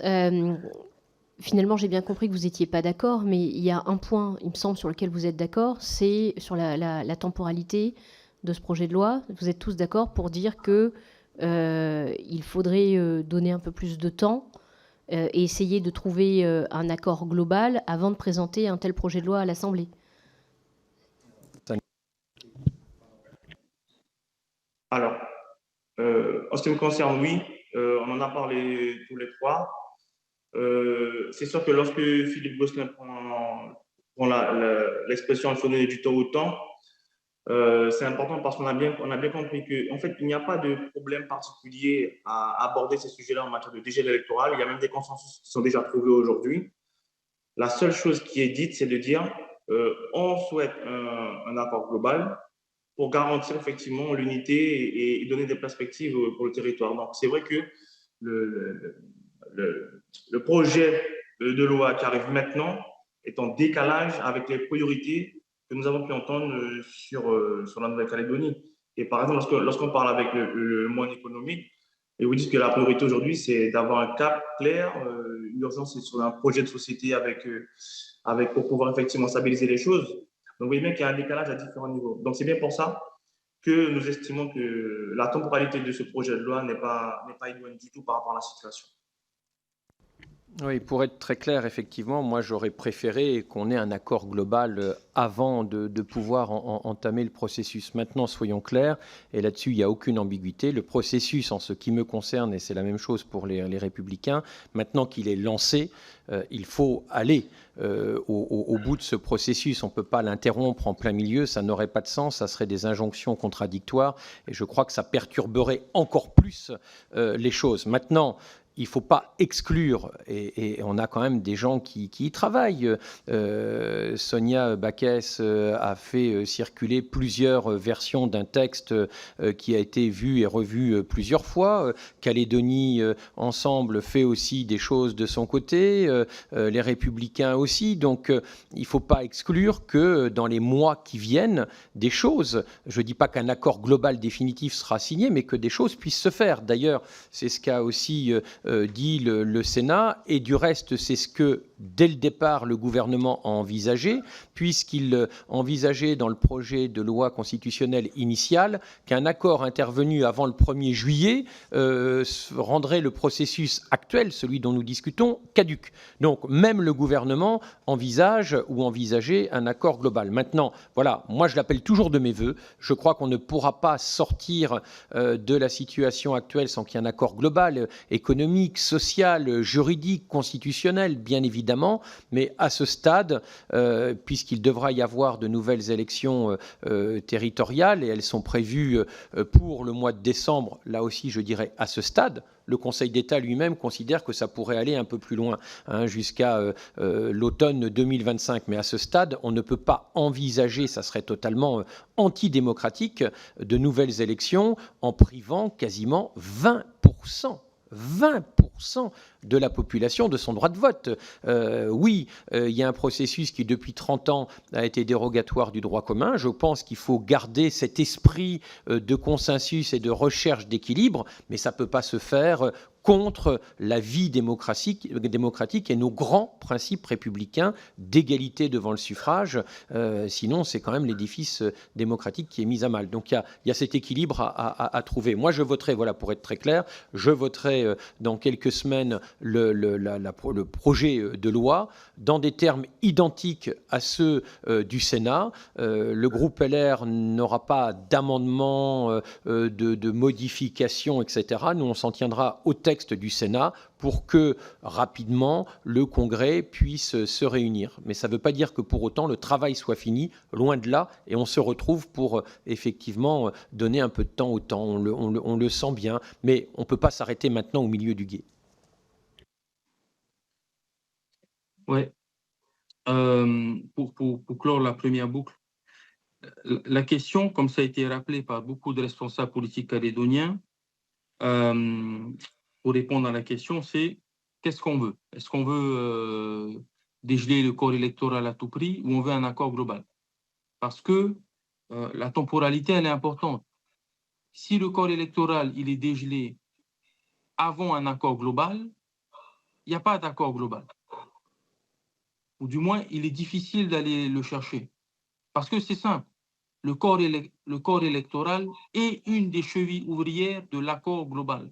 Finalement, j'ai bien compris que vous n'étiez pas d'accord, mais il y a un point, il me semble, sur lequel vous êtes d'accord, c'est sur la temporalité de ce projet de loi. Vous êtes tous d'accord pour dire qu'il faudrait donner un peu plus de temps et essayer de trouver un accord global avant de présenter un tel projet de loi à l'Assemblée. Alors, en ce qui me concerne, oui, on en a parlé tous les trois. C'est sûr que lorsque Philippe Gosselin prend l'expression « il faut donner du temps au temps », c'est important parce qu'on a bien compris qu'en fait, il n'y a pas de problème particulier à aborder ces sujets-là en matière de dégel électoral. Il y a même des consensus qui sont déjà trouvés aujourd'hui. La seule chose qui est dite, c'est de dire on souhaite un accord global pour garantir effectivement l'unité et donner des perspectives pour le territoire. Donc, c'est vrai que le projet de loi qui arrive maintenant est en décalage avec les priorités que nous avons pu entendre sur la Nouvelle-Calédonie. Et par exemple, lorsqu'on parle avec le monde économique, et vous dites que la priorité aujourd'hui, c'est d'avoir un cap clair. L'urgence, c'est sur un projet de société pour pouvoir effectivement stabiliser les choses. Donc, vous voyez bien qu'il y a un décalage à différents niveaux. Donc, c'est bien pour ça que nous estimons que la temporalité de ce projet de loi n'est pas éloignée du tout par rapport à la situation. Oui, pour être très clair, effectivement, moi j'aurais préféré qu'on ait un accord global avant de pouvoir entamer le processus. Maintenant, soyons clairs, et là-dessus il n'y a aucune ambiguïté, le processus en ce qui me concerne, et c'est la même chose pour les Républicains, maintenant qu'il est lancé, il faut aller au bout de ce processus. On ne peut pas l'interrompre en plein milieu, ça n'aurait pas de sens, ça serait des injonctions contradictoires, et je crois que ça perturberait encore plus les choses. Maintenant, il ne faut pas exclure, et on a quand même des gens qui y travaillent. Sonia Backès a fait circuler plusieurs versions d'un texte qui a été vu et revu plusieurs fois. Calédonie Ensemble fait aussi des choses de son côté, les Républicains aussi. Donc il ne faut pas exclure que dans les mois qui viennent, des choses, je ne dis pas qu'un accord global définitif sera signé, mais que des choses puissent se faire. D'ailleurs, c'est ce qu'a aussi dit le Sénat, et du reste, c'est ce que, dès le départ, le gouvernement a envisagé, puisqu'il envisageait dans le projet de loi constitutionnelle initial qu'un accord intervenu avant le 1er juillet rendrait le processus actuel, celui dont nous discutons, caduc. Donc, même le gouvernement envisageait un accord global. Maintenant, voilà, moi je l'appelle toujours de mes voeux. Je crois qu'on ne pourra pas sortir de la situation actuelle sans qu'il y ait un accord global, économique, social, juridique, constitutionnel, bien évidemment, mais à ce stade, puisqu'il devra y avoir de nouvelles élections territoriales, et elles sont prévues pour le mois de décembre, là aussi je dirais à ce stade, le Conseil d'État lui-même considère que ça pourrait aller un peu plus loin, jusqu'à l'automne 2025. Mais à ce stade, on ne peut pas envisager, ça serait totalement antidémocratique, de nouvelles élections en privant quasiment 20% de la population de son droit de vote. Oui, il y a un processus qui, depuis 30 ans, a été dérogatoire du droit commun. Je pense qu'il faut garder cet esprit de consensus et de recherche d'équilibre, mais ça ne peut pas se faire contre la vie démocratique et nos grands principes républicains d'égalité devant le suffrage. Sinon, c'est quand même l'édifice démocratique qui est mis à mal. Donc, il y a cet équilibre à trouver. Moi, je voterai, voilà, pour être très clair, je voterai dans quelques semaines le projet de loi dans des termes identiques à ceux du Sénat. Le groupe LR n'aura pas d'amendement, de modification, etc. Nous, on s'en tiendra au texte du Sénat pour que rapidement le Congrès puisse se réunir. Mais ça ne veut pas dire que pour autant le travail soit fini, loin de là, et on se retrouve pour effectivement donner un peu de temps au temps. On le sent bien, mais on ne peut pas s'arrêter maintenant au milieu du gué. Ouais. Pour clore la première boucle, la question, comme ça a été rappelé par beaucoup de responsables politiques calédoniens, pour répondre à la question, c'est qu'est-ce qu'on veut? Est-ce qu'on veut dégeler le corps électoral à tout prix ou on veut un accord global? Parce que la temporalité, elle est importante. Si le corps électoral il est dégelé avant un accord global, il n'y a pas d'accord global. Ou du moins, il est difficile d'aller le chercher. Parce que c'est simple, le corps électoral est une des chevilles ouvrières de l'accord global.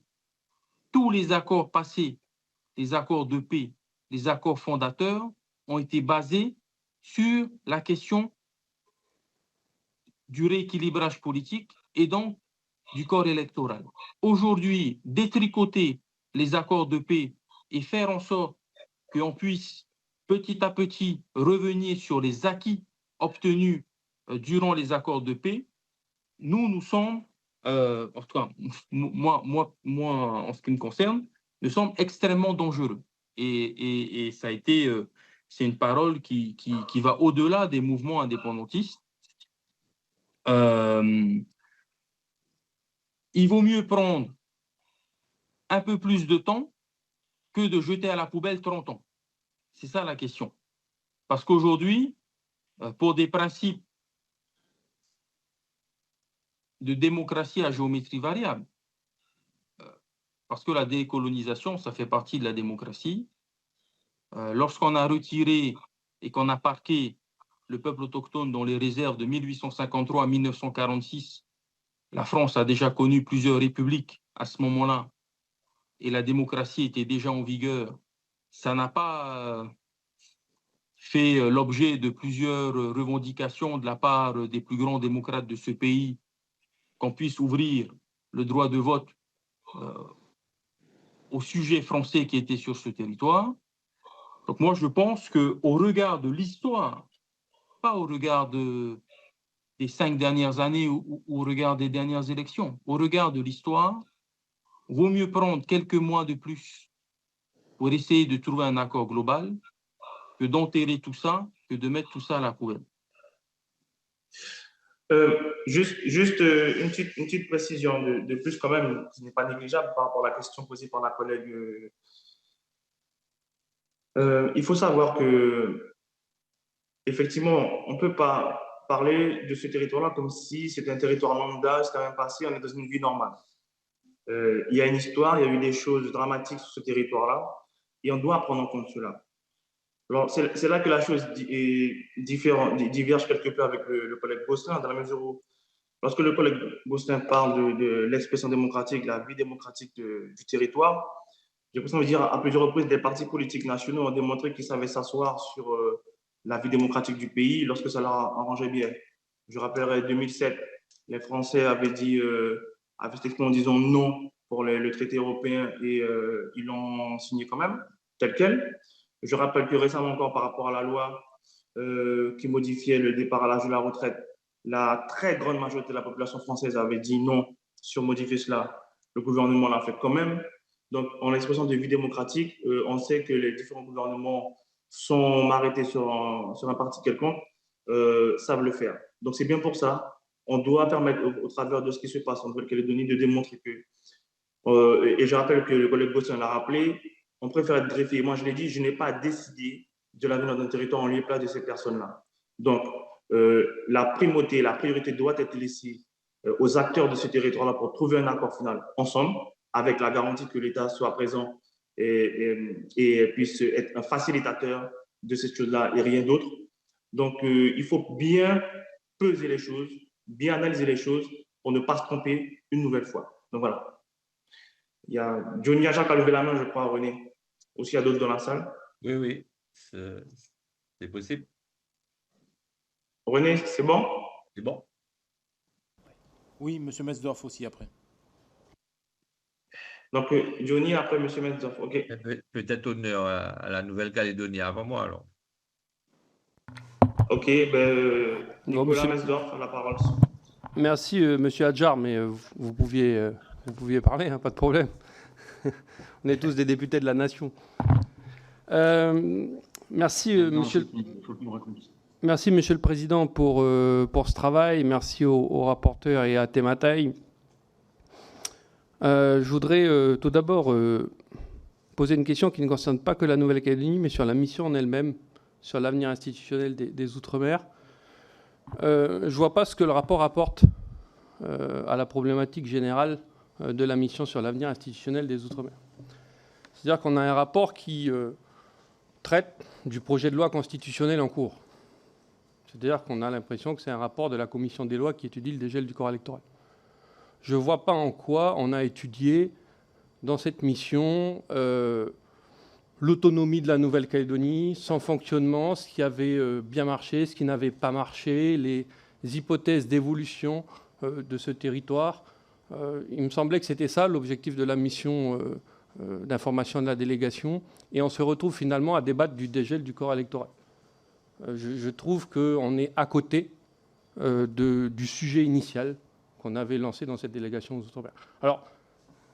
Tous les accords passés, les accords de paix, les accords fondateurs, ont été basés sur la question du rééquilibrage politique et donc du corps électoral. Aujourd'hui, détricoter les accords de paix et faire en sorte qu'on puisse petit à petit revenir sur les acquis obtenus durant les accords de paix, nous sommes, en tout cas, moi, en ce qui me concerne, nous sommes extrêmement dangereux. Et ça a été, c'est une parole qui va au-delà des mouvements indépendantistes. Il vaut mieux prendre un peu plus de temps que de jeter à la poubelle 30 ans. C'est ça la question. Parce qu'aujourd'hui, pour des principes de démocratie à géométrie variable, parce que la décolonisation, ça fait partie de la démocratie, lorsqu'on a retiré et qu'on a parqué le peuple autochtone dans les réserves de 1853 à 1946, la France a déjà connu plusieurs républiques à ce moment-là, et la démocratie était déjà en vigueur. Ça n'a pas fait l'objet de plusieurs revendications de la part des plus grands démocrates de ce pays, qu'on puisse ouvrir le droit de vote aux sujets français qui étaient sur ce territoire. Donc moi, je pense qu'au regard de l'histoire, pas au regard des 5 dernières années ou au regard des dernières élections, au regard de l'histoire, vaut mieux prendre quelques mois de plus pour essayer de trouver un accord global que d'enterrer tout ça, que de mettre tout ça à la poubelle. Juste une petite précision de plus quand même, qui n'est pas négligeable par rapport à la question posée par la collègue. Il faut savoir que effectivement, on ne peut pas parler de ce territoire-là comme si c'était un territoire lambda, c'était un passé, on est dans une vie normale. Il y a une histoire, il y a eu des choses dramatiques sur ce territoire-là, et on doit prendre en compte cela. Alors, c'est là que la chose diverge quelque peu avec le collègue Gosselin, dans la mesure où, lorsque le collègue Gosselin parle de l'expression démocratique, la vie démocratique du territoire, j'ai l'impression de dire à plusieurs reprises, des partis politiques nationaux ont démontré qu'ils savaient s'asseoir sur la vie démocratique du pays lorsque ça leur arrangeait bien. Je rappellerai 2007, les Français avaient dit, disons non pour le traité européen et ils l'ont signé quand même, tel quel. Je rappelle que récemment encore, par rapport à la loi qui modifiait le départ à l'âge de la retraite, la très grande majorité de la population française avait dit non sur modifier cela. Le gouvernement l'a fait quand même. Donc, en l'expression de vie démocratique, on sait que les différents gouvernements sont arrêtés sur un parti quelconque, savent le faire. Donc, c'est bien pour ça. On doit permettre, au travers de ce qui se passe en Nouvelle-Calédonie, de démontrer que, et je rappelle que le collègue Bosson l'a rappelé, on préfère être greffier. Moi, je l'ai dit, je n'ai pas décidé de l'avenir d'un territoire en lieu et place de ces personnes-là. Donc, la primauté, la priorité doit être laissée aux acteurs de ce territoire-là pour trouver un accord final ensemble, avec la garantie que l'État soit présent et puisse être un facilitateur de ces choses-là et rien d'autre. Donc, il faut bien peser les choses, bien analyser les choses pour ne pas se tromper une nouvelle fois. Donc, voilà. Il y a Johnny Jacques a levé la main, je crois, René. Aussi, il y a d'autres dans la salle. Oui, c'est possible. René, c'est bon? C'est bon. Oui, M. Metzdorf aussi après. Donc, Johnny, après M. Metzdorf. OK. Peut-être honneur à la Nouvelle-Calédonie avant moi, alors. OK, ben, Nicolas Metzdorf a la parole. Merci, Monsieur Adjar, mais vous pouviez parler, hein, pas de problème. On est tous des députés de la nation. Merci, Merci, Monsieur le Président, pour ce travail. Merci au rapporteur et à Tematai. Je voudrais tout d'abord poser une question qui ne concerne pas que la Nouvelle-Calédonie, mais sur la mission en elle-même, sur l'avenir institutionnel des Outre-mer. Je ne vois pas ce que le rapport apporte à la problématique générale de la mission sur l'avenir institutionnel des Outre-mer. C'est-à-dire qu'on a un rapport qui traite du projet de loi constitutionnel en cours. C'est-à-dire qu'on a l'impression que c'est un rapport de la commission des lois qui étudie le dégel du corps électoral. Je ne vois pas en quoi on a étudié dans cette mission l'autonomie de la Nouvelle-Calédonie, son fonctionnement, ce qui avait bien marché, ce qui n'avait pas marché, les hypothèses d'évolution de ce territoire. Il me semblait que c'était ça l'objectif de la mission d'information de la délégation. Et on se retrouve finalement à débattre du dégel du corps électoral. Je trouve qu'on est à côté du sujet initial qu'on avait lancé dans cette délégation aux Outre-mer. Alors,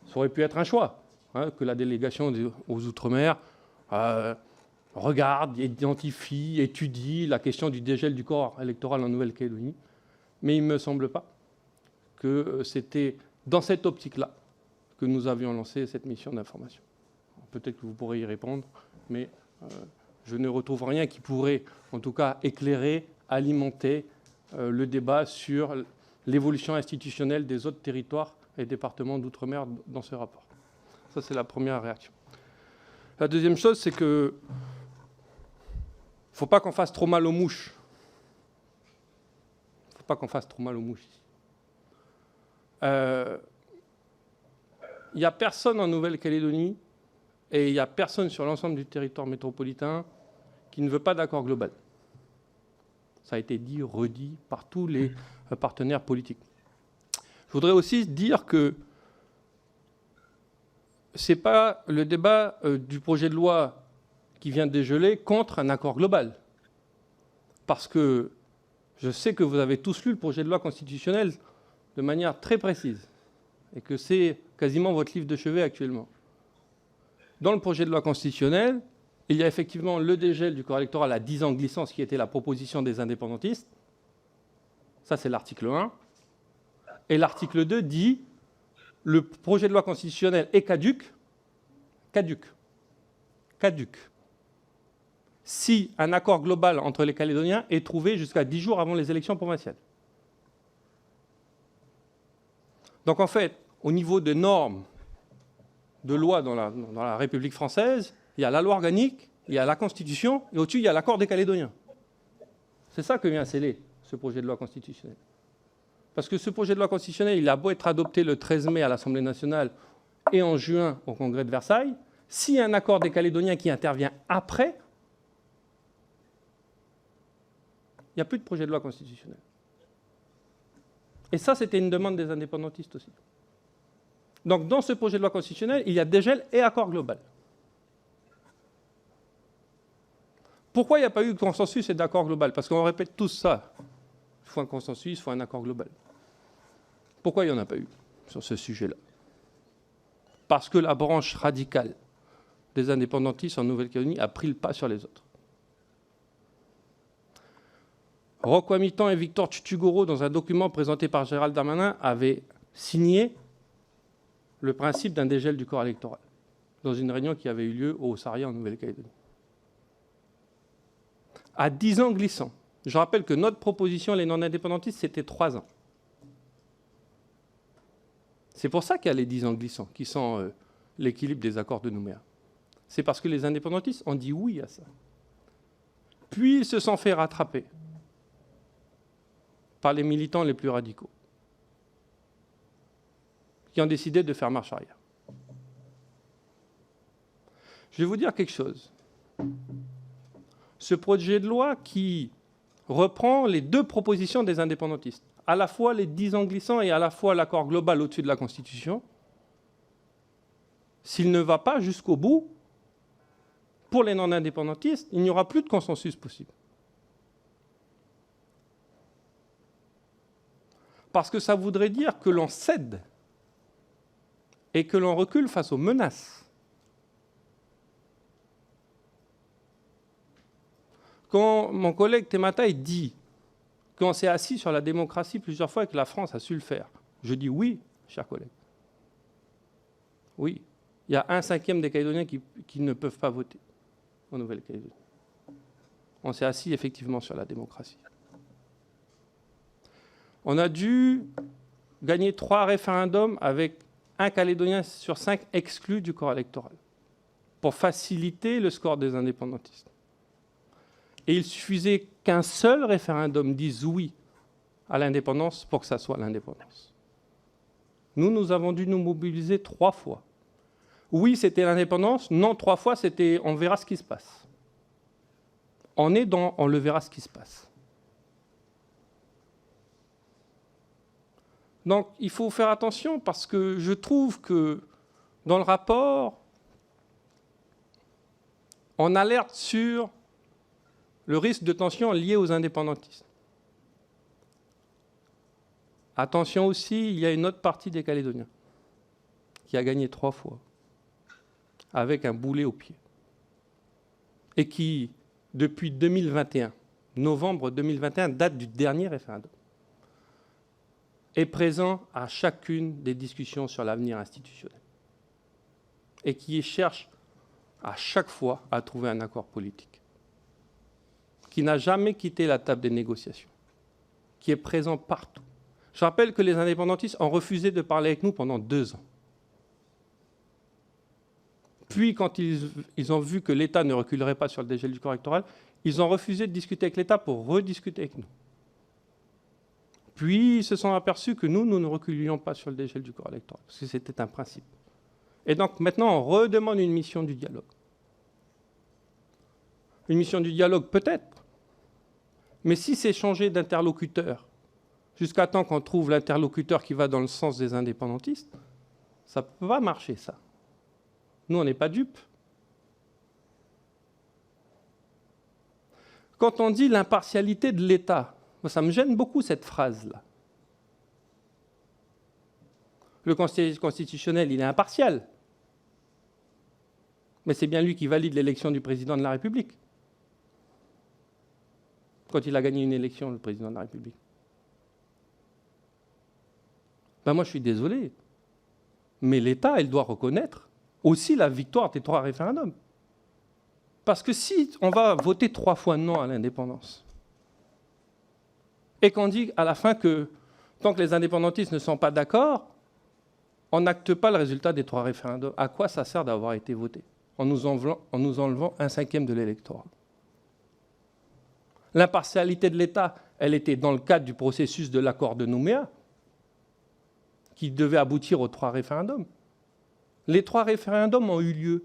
ça aurait pu être un choix, hein, que la délégation aux Outre-mer regarde, identifie, étudie la question du dégel du corps électoral en Nouvelle-Calédonie. Mais il ne me semble pas que c'était dans cette optique-là que nous avions lancé cette mission d'information. Peut-être que vous pourrez y répondre, mais je ne retrouve rien qui pourrait, en tout cas, éclairer, alimenter le débat sur l'évolution institutionnelle des autres territoires et départements d'outre-mer dans ce rapport. Ça, c'est la première réaction. La deuxième chose, c'est que il ne faut pas qu'on fasse trop mal aux mouches. Il ne faut pas qu'on fasse trop mal aux mouches ici. Il n'y a personne en Nouvelle-Calédonie et il n'y a personne sur l'ensemble du territoire métropolitain qui ne veut pas d'accord global. Ça a été dit, redit par tous les partenaires politiques. Je voudrais aussi dire que ce n'est pas le débat du projet de loi qui vient dégeler contre un accord global. Parce que je sais que vous avez tous lu le projet de loi constitutionnel de manière très précise et que c'est quasiment votre livre de chevet actuellement. Dans le projet de loi constitutionnel, il y a effectivement le dégel du corps électoral à 10 ans glissant, ce qui était la proposition des indépendantistes. Ça, c'est l'article 1. Et l'article 2 dit le projet de loi constitutionnel est caduc si un accord global entre les Calédoniens est trouvé jusqu'à 10 jours avant les élections provinciales. Donc en fait, au niveau des normes de loi dans la République française, il y a la loi organique, il y a la Constitution, et au-dessus, il y a l'accord des Calédoniens. C'est ça que vient sceller ce projet de loi constitutionnel. Parce que ce projet de loi constitutionnel, il a beau être adopté le 13 mai à l'Assemblée nationale et en juin au Congrès de Versailles, s'il y a un accord des Calédoniens qui intervient après, il n'y a plus de projet de loi constitutionnel. Et ça, c'était une demande des indépendantistes aussi. Donc, dans ce projet de loi constitutionnel, il y a dégel et accord global. Pourquoi il n'y a pas eu de consensus et d'accord global? Parce qu'on répète tous ça. Il faut un consensus, il faut un accord global. Pourquoi il n'y en a pas eu sur ce sujet-là? parce que la branche radicale des indépendantistes en Nouvelle-Calédonie a pris le pas sur les autres. Rocco Amitan et Victor Tutugoro, dans un document présenté par Gérald Darmanin, avaient signé le principe d'un dégel du corps électoral dans une réunion qui avait eu lieu au Saria en Nouvelle-Calédonie. À 10 ans glissants. Je rappelle que notre proposition, les non-indépendantistes, c'était 3 ans. C'est pour ça qu'il y a les 10 ans glissants, qui sont l'équilibre des accords de Nouméa. C'est parce que les indépendantistes ont dit oui à ça. Puis ils se sont fait rattraper par les militants les plus radicaux, qui ont décidé de faire marche arrière. Je vais vous dire quelque chose. Ce projet de loi qui reprend les 2 propositions des indépendantistes, à la fois les 10 ans glissants et à la fois l'accord global au-dessus de la Constitution, s'il ne va pas jusqu'au bout, pour les non-indépendantistes, il n'y aura plus de consensus possible. Parce que ça voudrait dire que l'on cède et que l'on recule face aux menaces. Quand mon collègue Temataï dit qu'on s'est assis sur la démocratie plusieurs fois et que la France a su le faire, je dis oui, chers collègues. Oui, il y a 1/5 des Calédoniens qui ne peuvent pas voter en Nouvelle-Calédonie. On s'est assis effectivement sur la démocratie. On a dû gagner 3 référendums avec 1 Calédonien sur 5 exclus du corps électoral pour faciliter le score des indépendantistes. Et il suffisait qu'un seul référendum dise oui à l'indépendance pour que ça soit l'indépendance. Nous avons dû nous mobiliser 3 fois. Oui, c'était l'indépendance. Non, 3 fois, c'était on verra ce qui se passe. On est dans on le verra ce qui se passe. Donc, il faut faire attention parce que je trouve que dans le rapport, on alerte sur le risque de tension lié aux indépendantistes. Attention aussi, il y a une autre partie des Calédoniens qui a gagné 3 fois avec un boulet au pied et qui, depuis 2021, novembre 2021, date du dernier référendum, est présent à chacune des discussions sur l'avenir institutionnel et qui cherche à chaque fois à trouver un accord politique, qui n'a jamais quitté la table des négociations, qui est présent partout. Je rappelle que les indépendantistes ont refusé de parler avec nous pendant 2 ans. Puis, quand ils ont vu que l'État ne reculerait pas sur le dégel du corps électoral, ils ont refusé de discuter avec l'État pour rediscuter avec nous. Puis, ils se sont aperçus que nous ne reculions pas sur le dégel du corps électoral, parce que c'était un principe. Et donc, maintenant, on redemande une mission du dialogue. Une mission du dialogue, peut-être, mais si c'est changer d'interlocuteur jusqu'à temps qu'on trouve l'interlocuteur qui va dans le sens des indépendantistes, ça ne peut pas marcher, ça. Nous, on n'est pas dupes. Quand on dit l'impartialité de l'État, ça me gêne beaucoup cette phrase-là. Le Conseil constitutionnel, il est impartial. Mais c'est bien lui qui valide l'élection du président de la République. Quand il a gagné une élection, le président de la République. Ben moi, je suis désolé. Mais l'État, il doit reconnaître aussi la victoire des 3 référendums. Parce que si on va voter 3 fois non à l'indépendance, et qu'on dit à la fin que tant que les indépendantistes ne sont pas d'accord, on n'acte pas le résultat des 3 référendums, à quoi ça sert d'avoir été voté en nous enlevant 1/5 de l'électorat? L'impartialité de l'État, elle était dans le cadre du processus de l'accord de Nouméa, qui devait aboutir aux 3 référendums. Les 3 référendums ont eu lieu.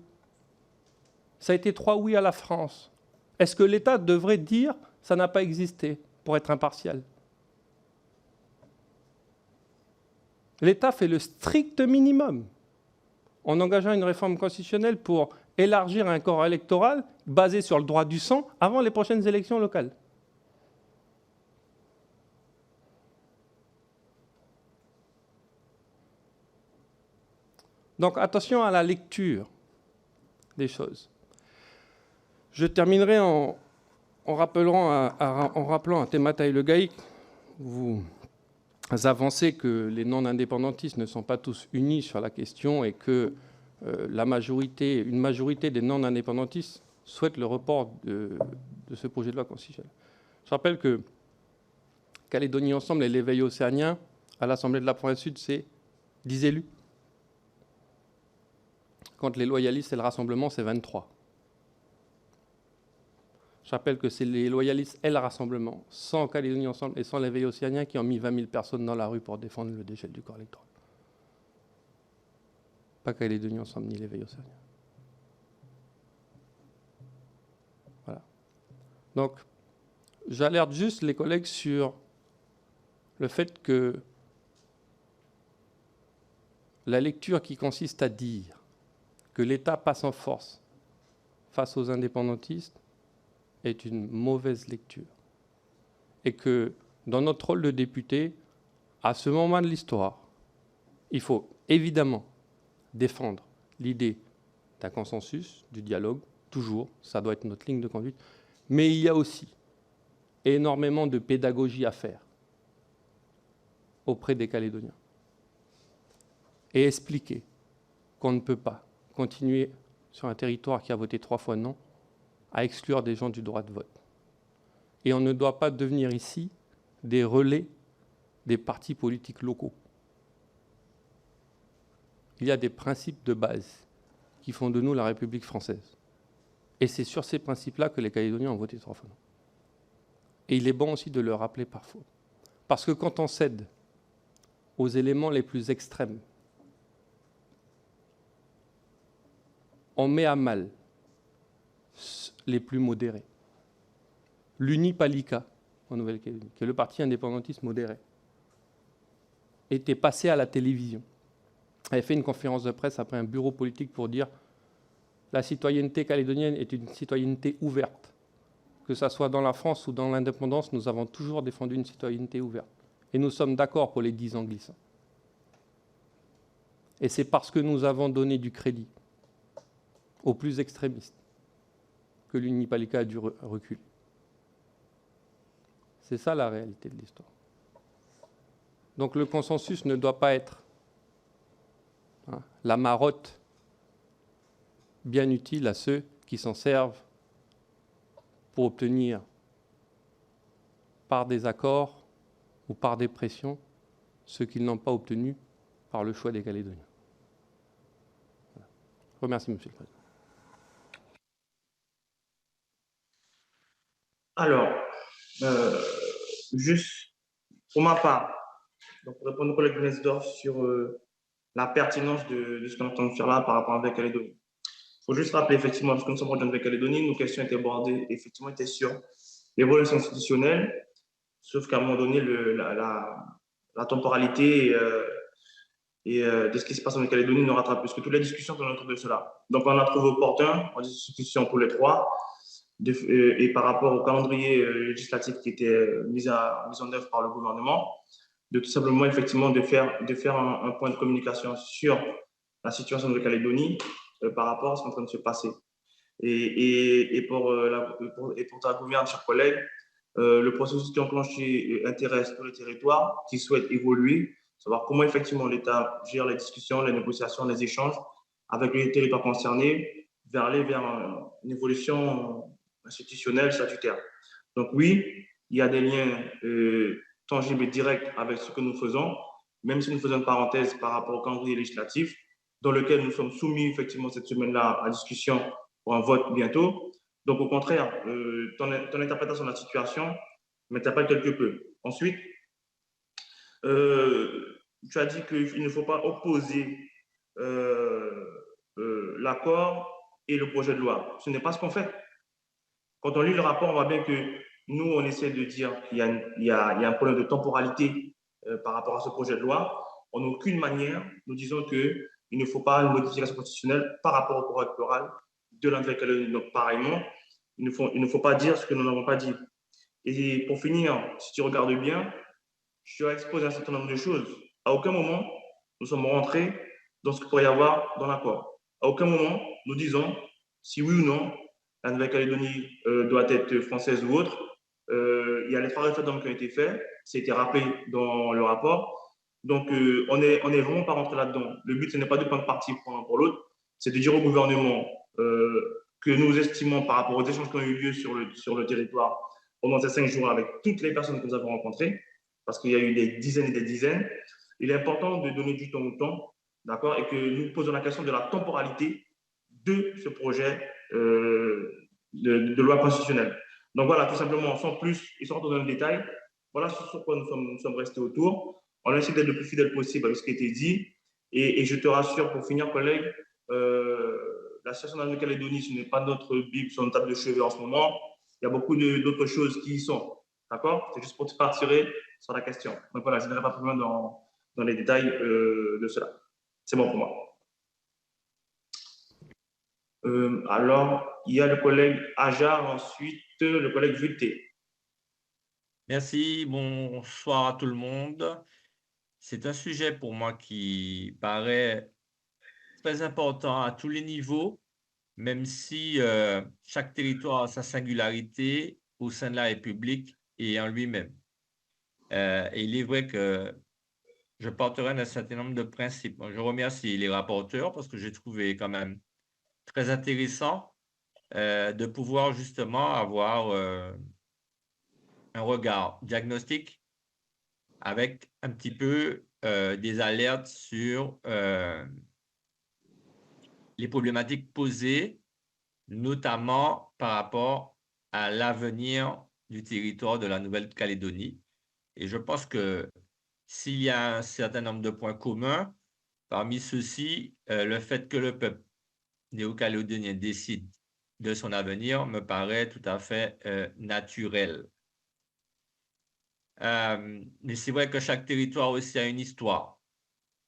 Ça a été 3 oui à la France. Est-ce que l'État devrait dire ça n'a pas existé pour être impartial? L'État fait le strict minimum en engageant une réforme constitutionnelle pour élargir un corps électoral basé sur le droit du sang avant les prochaines élections locales. Donc attention à la lecture des choses. Je terminerai en rappelant à Temataï Le Gaïc, vous avancez que les non-indépendantistes ne sont pas tous unis sur la question et que une majorité des non-indépendantistes souhaitent le report de ce projet de loi constitutionnelle. Je rappelle que Calédonie Ensemble et l'éveil océanien, à l'Assemblée de la province sud, c'est 10 élus. Quand les loyalistes et le Rassemblement, c'est 23. Je rappelle que c'est les loyalistes et le Rassemblement, sans Calédonie Ensemble et sans l'éveil océanien, qui ont mis 20 000 personnes dans la rue pour défendre le dégel du corps électoral. Pas Calédonie Ensemble ni l'éveil océanien. Voilà. Donc, j'alerte juste les collègues sur le fait que la lecture qui consiste à dire que l'État passe en force face aux indépendantistes est une mauvaise lecture. Et que dans notre rôle de député, à ce moment de l'histoire, il faut évidemment défendre l'idée d'un consensus, du dialogue, toujours, ça doit être notre ligne de conduite, mais il y a aussi énormément de pédagogie à faire auprès des Calédoniens et expliquer qu'on ne peut pas continuer sur un territoire qui a voté 3 fois non à exclure des gens du droit de vote. Et on ne doit pas devenir ici des relais des partis politiques locaux. Il y a des principes de base qui font de nous la République française. Et c'est sur ces principes-là que les Calédoniens ont voté 3 fois non. Et il est bon aussi de le rappeler parfois. Parce que quand on cède aux éléments les plus extrêmes, on met à mal les plus modérés. L'Unipalika, en Nouvelle-Calédonie, qui est le parti indépendantiste modéré, était passé à la télévision. Elle avait fait une conférence de presse après un bureau politique pour dire la citoyenneté calédonienne est une citoyenneté ouverte. Que ce soit dans la France ou dans l'indépendance, nous avons toujours défendu une citoyenneté ouverte. Et nous sommes d'accord pour les 10 ans glissants. Et c'est parce que nous avons donné du crédit aux plus extrémistes que l'Unipalika a dû reculer. C'est ça la réalité de l'histoire. Donc le consensus ne doit pas être la marotte bien utile à ceux qui s'en servent pour obtenir par des accords ou par des pressions ce qu'ils n'ont pas obtenu par le choix des Calédoniens. Voilà. Je remercie, Monsieur le Président. Alors, juste pour ma part, donc pour répondre au collègue Nesdorf sur la pertinence de ce qu'on est en train de faire là par rapport à la Nouvelle-Calédonie. Il faut juste rappeler, effectivement, parce que nous sommes en Nouvelle-Calédonie, nos questions étaient abordées, effectivement, étaient sur l'évolution institutionnelle, sauf qu'à un moment donné, la temporalité de ce qui se passe en Nouvelle-Calédonie nous rattrape, puisque toutes les discussions tournent autour de cela. Donc, on a trouvé opportun, en discussion tous les trois, et par rapport au calendrier législatif qui était mis en œuvre par le gouvernement, de tout simplement, effectivement, de faire un point de communication sur la situation de Calédonie par rapport à ce qui est en train de se passer. Et pour ta gouverne, chers collègues, le processus qui est enclenché intéresse tous les territoires qui souhaitent évoluer, savoir comment effectivement l'État gère les discussions, les négociations, les échanges avec les territoires concernés vers aller vers une évolution institutionnelle, statutaire. Donc oui, il y a des liens tangibles et directs avec ce que nous faisons, même si nous faisons une parenthèse par rapport au calendrier législatif, dans lequel nous sommes soumis effectivement cette semaine-là à discussion pour un vote bientôt. Donc au contraire, ton interprétation de la situation m'interpelle quelque peu. Ensuite, tu as dit qu'il ne faut pas opposer l'accord et le projet de loi. Ce n'est pas ce qu'on fait. Quand on lit le rapport, on voit bien que nous, on essaie de dire qu'il y a un problème de temporalité par rapport à ce projet de loi. En aucune manière, nous disons qu'il ne faut pas une modification constitutionnelle par rapport au corps électoral de la Nouvelle-Calédonie. Donc, pareillement, il ne faut pas dire ce que nous n'avons pas dit. Et pour finir, si tu regardes bien, je vais exposer un certain nombre de choses. À aucun moment, nous sommes rentrés dans ce qu'il pourrait y avoir dans l'accord. À aucun moment, nous disons si oui ou non la Nouvelle-Calédonie doit être française ou autre. Il y a les 3 référendums qui ont été faits, c'était rappelé dans le rapport. Donc, on est vraiment pas rentré là-dedans. Le but, ce n'est pas de prendre parti pour l'un pour l'autre, c'est de dire au gouvernement que nous estimons par rapport aux échanges qui ont eu lieu sur le territoire pendant ces 5 jours avec toutes les personnes que nous avons rencontrées, parce qu'il y a eu des dizaines et des dizaines. Il est important de donner du temps au temps, d'accord, et que nous posons la question de la temporalité de ce projet de loi constitutionnelle. Donc voilà, tout simplement, sans plus, ils sont rentrés dans le détail. Voilà sur quoi nous sommes restés autour. On a essayé d'être le plus fidèle possible avec ce qui a été dit. Et je te rassure, pour finir, collègue, la situation de la Nouvelle-Calédonie, ce n'est pas notre Bible sur une table de chevet en ce moment. Il y a beaucoup d'autres choses qui y sont. D'accord? C'est juste pour te rassurer sur la question. Donc voilà, je n'irai pas plus loin dans les détails de cela. C'est bon pour moi. Alors, il y a le collègue Ajar, ensuite le collègue Vulté. Merci, bonsoir à tout le monde. C'est un sujet pour moi qui paraît très important à tous les niveaux, même si chaque territoire a sa singularité au sein de la République et en lui-même. Et il est vrai que je porterai un certain nombre de principes. Je remercie les rapporteurs parce que j'ai trouvé quand même très intéressant de pouvoir justement avoir un regard diagnostique avec un petit peu des alertes sur les problématiques posées, notamment par rapport à l'avenir du territoire de la Nouvelle-Calédonie. Et je pense que s'il y a un certain nombre de points communs, parmi ceux-ci, le fait que le peuple néo-calédonien décide de son avenir me paraît tout à fait naturel. Mais c'est vrai que chaque territoire aussi a une histoire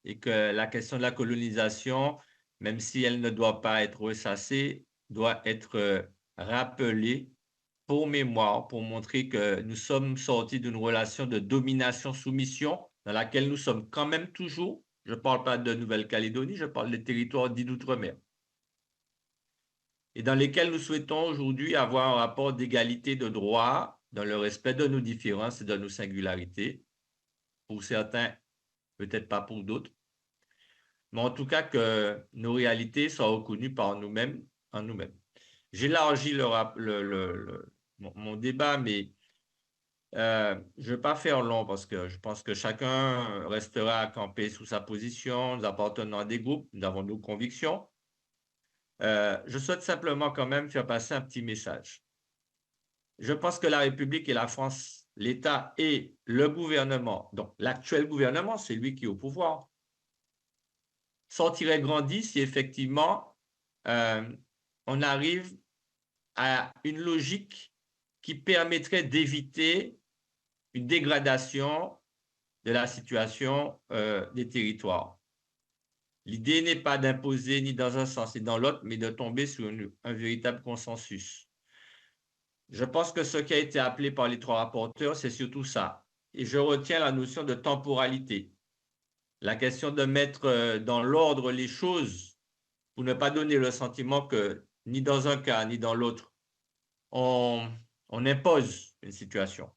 et que la question de la colonisation, même si elle ne doit pas être ressassée, doit être rappelée pour mémoire, pour montrer que nous sommes sortis d'une relation de domination-soumission dans laquelle nous sommes quand même toujours. Je ne parle pas de Nouvelle-Calédonie, je parle des territoires dits d'outre-mer. Et dans lesquels nous souhaitons aujourd'hui avoir un rapport d'égalité de droits dans le respect de nos différences et de nos singularités. Pour certains, peut-être pas pour d'autres. Mais en tout cas, que nos réalités soient reconnues par nous-mêmes, en nous-mêmes. J'élargis mon débat, mais je ne vais pas faire long parce que je pense que chacun restera à camper sous sa position, nous appartenons à des groupes, nous avons nos convictions. Je souhaite simplement quand même faire passer un petit message. Je pense que la République et la France, l'État et le gouvernement, donc l'actuel gouvernement, c'est lui qui est au pouvoir, sortirait grandi si effectivement on arrive à une logique qui permettrait d'éviter une dégradation de la situation des territoires. L'idée n'est pas d'imposer ni dans un sens ni dans l'autre, mais de tomber sur un véritable consensus. Je pense que ce qui a été appelé par les 3 rapporteurs, c'est surtout ça. Et je retiens la notion de temporalité. La question de mettre dans l'ordre les choses pour ne pas donner le sentiment que ni dans un cas ni dans l'autre, on impose une situation.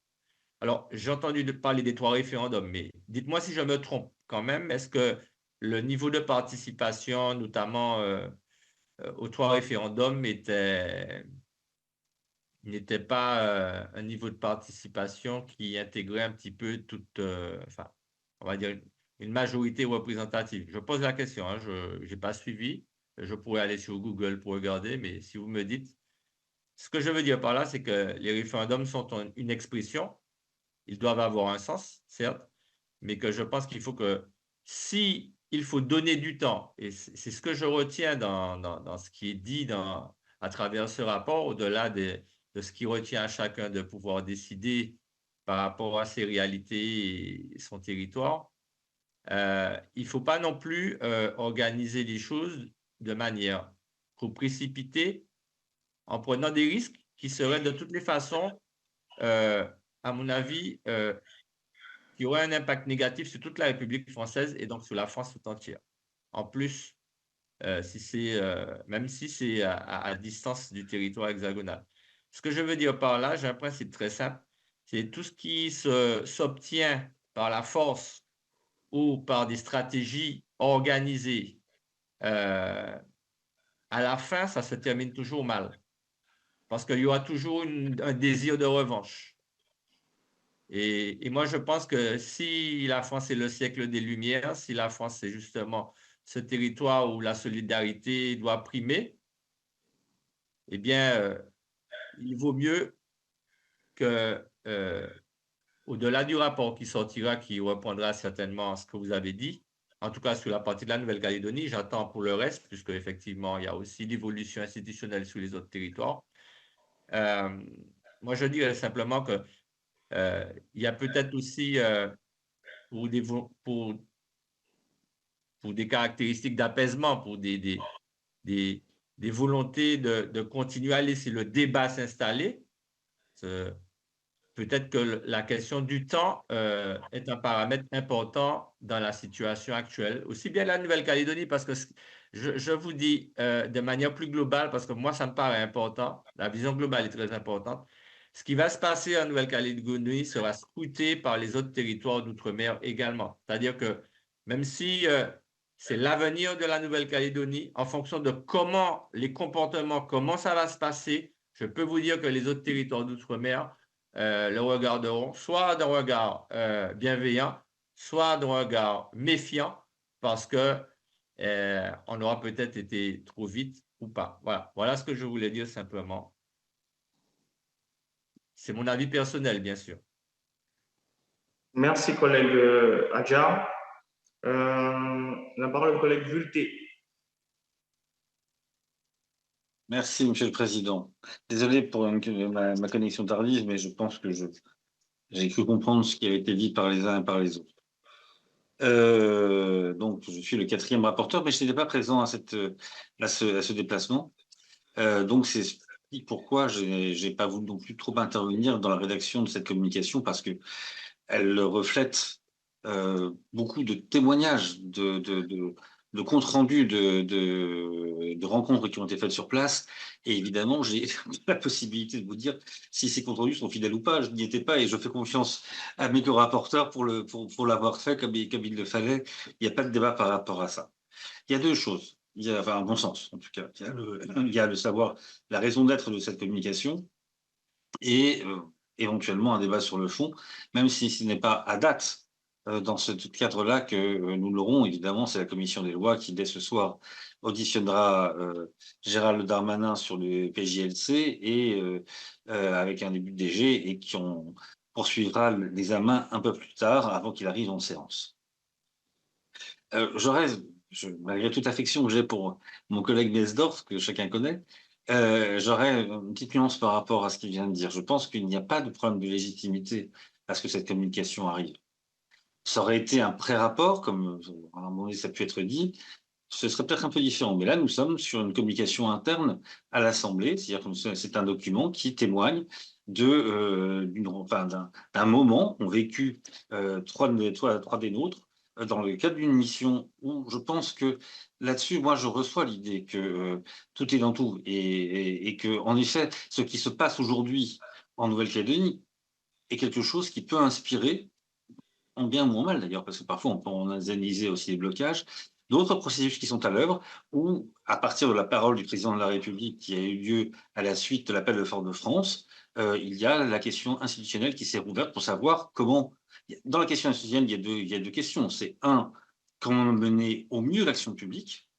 Alors, j'ai entendu parler des 3 référendums, mais dites-moi si je me trompe quand même. Est-ce que le niveau de participation, notamment aux 3 référendums, n'était pas un niveau de participation qui intégrait un petit peu toute, on va dire, une majorité représentative? Je pose la question, hein, je n'ai pas suivi. Je pourrais aller sur Google pour regarder, mais si vous me dites, ce que je veux dire par là, c'est que les référendums sont une expression. Ils doivent avoir un sens, certes, mais que je pense qu'il faut que, si il faut donner du temps, et c'est ce que je retiens dans ce qui est dit à travers ce rapport, au-delà de ce qui retient à chacun de pouvoir décider par rapport à ses réalités et son territoire, il ne faut pas non plus organiser les choses de manière trop précipitée, en prenant des risques qui seraient de toutes les façons, à mon avis, qui auraient un impact négatif sur toute la République française et donc sur la France tout entière. en plus, même si c'est à distance du territoire hexagonal. Ce que je veux dire par là, j'ai un principe très simple, c'est tout ce qui s'obtient par la force ou par des stratégies organisées, à la fin, ça se termine toujours mal. Parce qu'il y aura toujours un désir de revanche. Et moi, je pense que si la France est le siècle des Lumières, si la France est justement ce territoire où la solidarité doit primer, eh bien, il vaut mieux que, au-delà du rapport qui sortira, qui reprendra certainement ce que vous avez dit, en tout cas sur la partie de la Nouvelle-Calédonie, j'attends pour le reste, puisque effectivement, il y a aussi l'évolution institutionnelle sur les autres territoires. Moi, je dirais simplement que il y a peut-être aussi, pour des caractéristiques d'apaisement, pour des volontés de continuer à laisser le débat s'installer, peut-être que la question du temps est un paramètre important dans la situation actuelle, aussi bien la Nouvelle-Calédonie, parce que je vous dis de manière plus globale, parce que moi, ça me paraît important, la vision globale est très importante. Ce qui va se passer en Nouvelle-Calédonie sera scruté par les autres territoires d'outre-mer également. C'est-à-dire que même si c'est l'avenir de la Nouvelle-Calédonie, en fonction de comment les comportements, comment ça va se passer, je peux vous dire que les autres territoires d'outre-mer le regarderont soit d'un regard bienveillant, soit d'un regard méfiant, parce que on aura peut-être été trop vite ou pas. Voilà ce que je voulais dire simplement. C'est mon avis personnel, bien sûr. Merci, collègue Adjar. La parole est au collègue Vulté. Merci, Monsieur le Président. Désolé pour ma connexion tardive, mais je pense que j'ai cru comprendre ce qui a été dit par les uns et par les autres. Donc, je suis le 4e rapporteur, mais je n'étais pas présent à ce déplacement. Donc, c'est pourquoi je n'ai pas voulu non plus trop intervenir dans la rédaction de cette communication, parce qu'elle reflète beaucoup de témoignages, de comptes rendus de rencontres qui ont été faites sur place. Et évidemment, j'ai la possibilité de vous dire si ces comptes rendus sont fidèles ou pas. Je n'y étais pas et je fais confiance à mes co-rapporteurs pour l'avoir fait comme il le fallait. Il n'y a pas de débat par rapport à ça. Il y a deux choses. Il y a un bon sens, en tout cas. Il y a le savoir, la raison d'être de cette communication et éventuellement un débat sur le fond, même si ce n'est pas à date dans ce cadre-là que nous l'aurons. Évidemment, c'est la commission des lois qui, dès ce soir, auditionnera Gérald Darmanin sur le PJLC et avec un début de DG et qui poursuivra l'examen un peu plus tard avant qu'il arrive en séance. Malgré toute affection que j'ai pour mon collègue Mesdorf, que chacun connaît, j'aurais une petite nuance par rapport à ce qu'il vient de dire. Je pense qu'il n'y a pas de problème de légitimité à ce que cette communication arrive. Ça aurait été un pré-rapport, comme à un moment donné ça a pu être dit, ce serait peut-être un peu différent. Mais là, nous sommes sur une communication interne à l'Assemblée, c'est-à-dire que c'est un document qui témoigne d'un moment qu'ont vécu trois des nôtres dans le cadre d'une mission où je pense que là-dessus, moi, je reçois l'idée que tout est dans tout et que, en effet, ce qui se passe aujourd'hui en Nouvelle-Calédonie est quelque chose qui peut inspirer, en bien ou en mal d'ailleurs, parce que parfois on peut en analyser aussi les blocages, d'autres processus qui sont à l'œuvre, où, à partir de la parole du président de la République qui a eu lieu à la suite de l'appel de Fort-de-France, il y a la question institutionnelle qui s'est rouverte pour savoir comment. Dans la question institutionnelle, il y a deux questions. C'est comment mener au mieux l'action publique,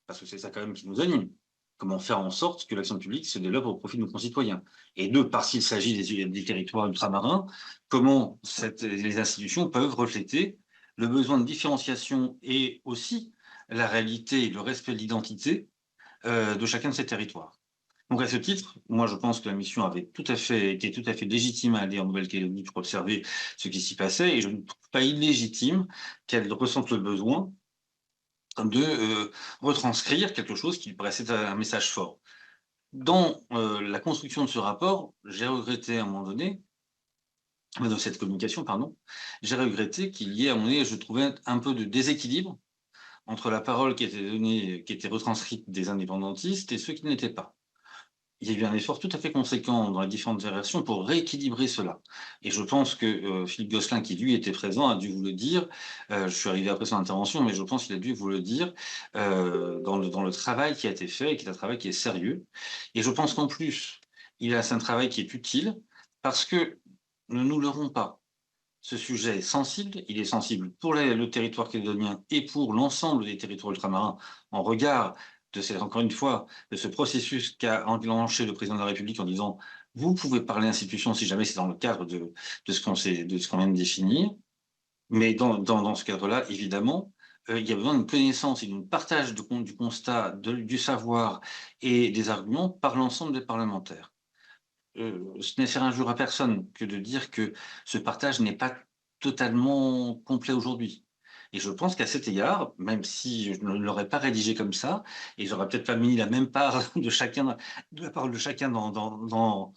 parce que c'est ça quand même qui nous anime. Comment faire en sorte que l'action publique se développe au profit de nos concitoyens. Et deux, parce qu'il s'agit des territoires ultramarins, comment les institutions peuvent refléter le besoin de différenciation et aussi la réalité et le respect de l'identité de chacun de ces territoires. Donc à ce titre, moi je pense que la mission avait été tout à fait légitime à aller en Nouvelle-Calédonie pour observer ce qui s'y passait, et je ne trouve pas illégitime qu'elle ressente le besoin de retranscrire quelque chose qui paraissait un message fort. Dans la construction de ce rapport, j'ai regretté à un moment donné, dans cette communication, pardon, j'ai regretté qu'il y ait à un moment donné, je trouvais un peu de déséquilibre entre la parole qui était donnée, qui était retranscrite des indépendantistes et ceux qui ne l'étaient pas. Il y a eu un effort tout à fait conséquent dans les différentes versions pour rééquilibrer cela. Et je pense que Philippe Gosselin, qui lui était présent, a dû vous le dire. Je suis arrivé après son intervention, mais je pense qu'il a dû vous le dire dans le travail qui a été fait, et qui est un travail qui est sérieux. Et je pense qu'en plus, c'est un travail qui est utile parce que, ne nous leurrons pas, ce sujet est sensible. Il est sensible pour le territoire calédonien et pour l'ensemble des territoires ultramarins en regard encore une fois, de ce processus qu'a enclenché le président de la République en disant « vous pouvez parler institution si jamais c'est dans le cadre de ce qu'on vient de définir ». Mais dans ce cadre-là, évidemment, il y a besoin d'une connaissance et d'un partage du constat, du savoir et des arguments par l'ensemble des parlementaires. Ce n'est faire injure à personne que de dire que ce partage n'est pas totalement complet aujourd'hui. Et je pense qu'à cet égard, même si je ne l'aurais pas rédigé comme ça, et j'aurais peut-être pas mis la même part de la parole de chacun dans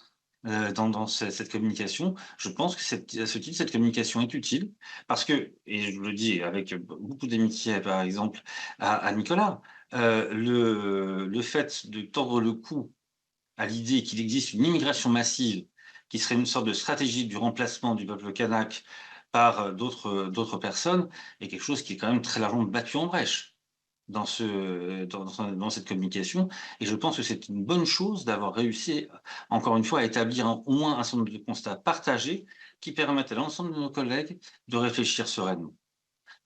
cette communication, je pense que à ce titre, cette communication est utile parce que, et je le dis avec beaucoup d'amitié, par exemple, à Nicolas, le fait de tordre le cou à l'idée qu'il existe une immigration massive qui serait une sorte de stratégie du remplacement du peuple kanak par d'autres personnes est quelque chose qui est quand même très largement battu en brèche dans cette communication. Et je pense que c'est une bonne chose d'avoir réussi, encore une fois, à établir au moins un certain nombre de constats partagés qui permettent à l'ensemble de nos collègues de réfléchir sereinement.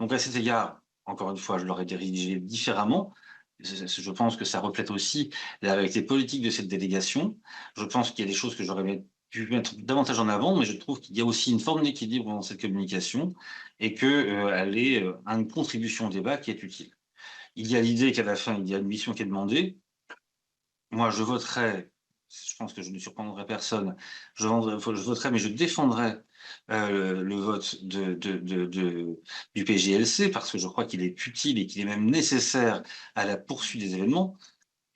Donc à cet égard, encore une fois, je l'aurais dirigé différemment. Je pense que ça reflète aussi la réalité politique de cette délégation. Je pense qu'il y a des choses que j'aurais pu mettre davantage en avant, mais je trouve qu'il y a aussi une forme d'équilibre dans cette communication et qu'elle est une contribution au débat qui est utile. Il y a l'idée qu'à la fin, il y a une mission qui est demandée. Moi, je voterai, je pense que je ne surprendrai personne, je voterai, mais je défendrai le vote du PGLC parce que je crois qu'il est utile et qu'il est même nécessaire à la poursuite des événements.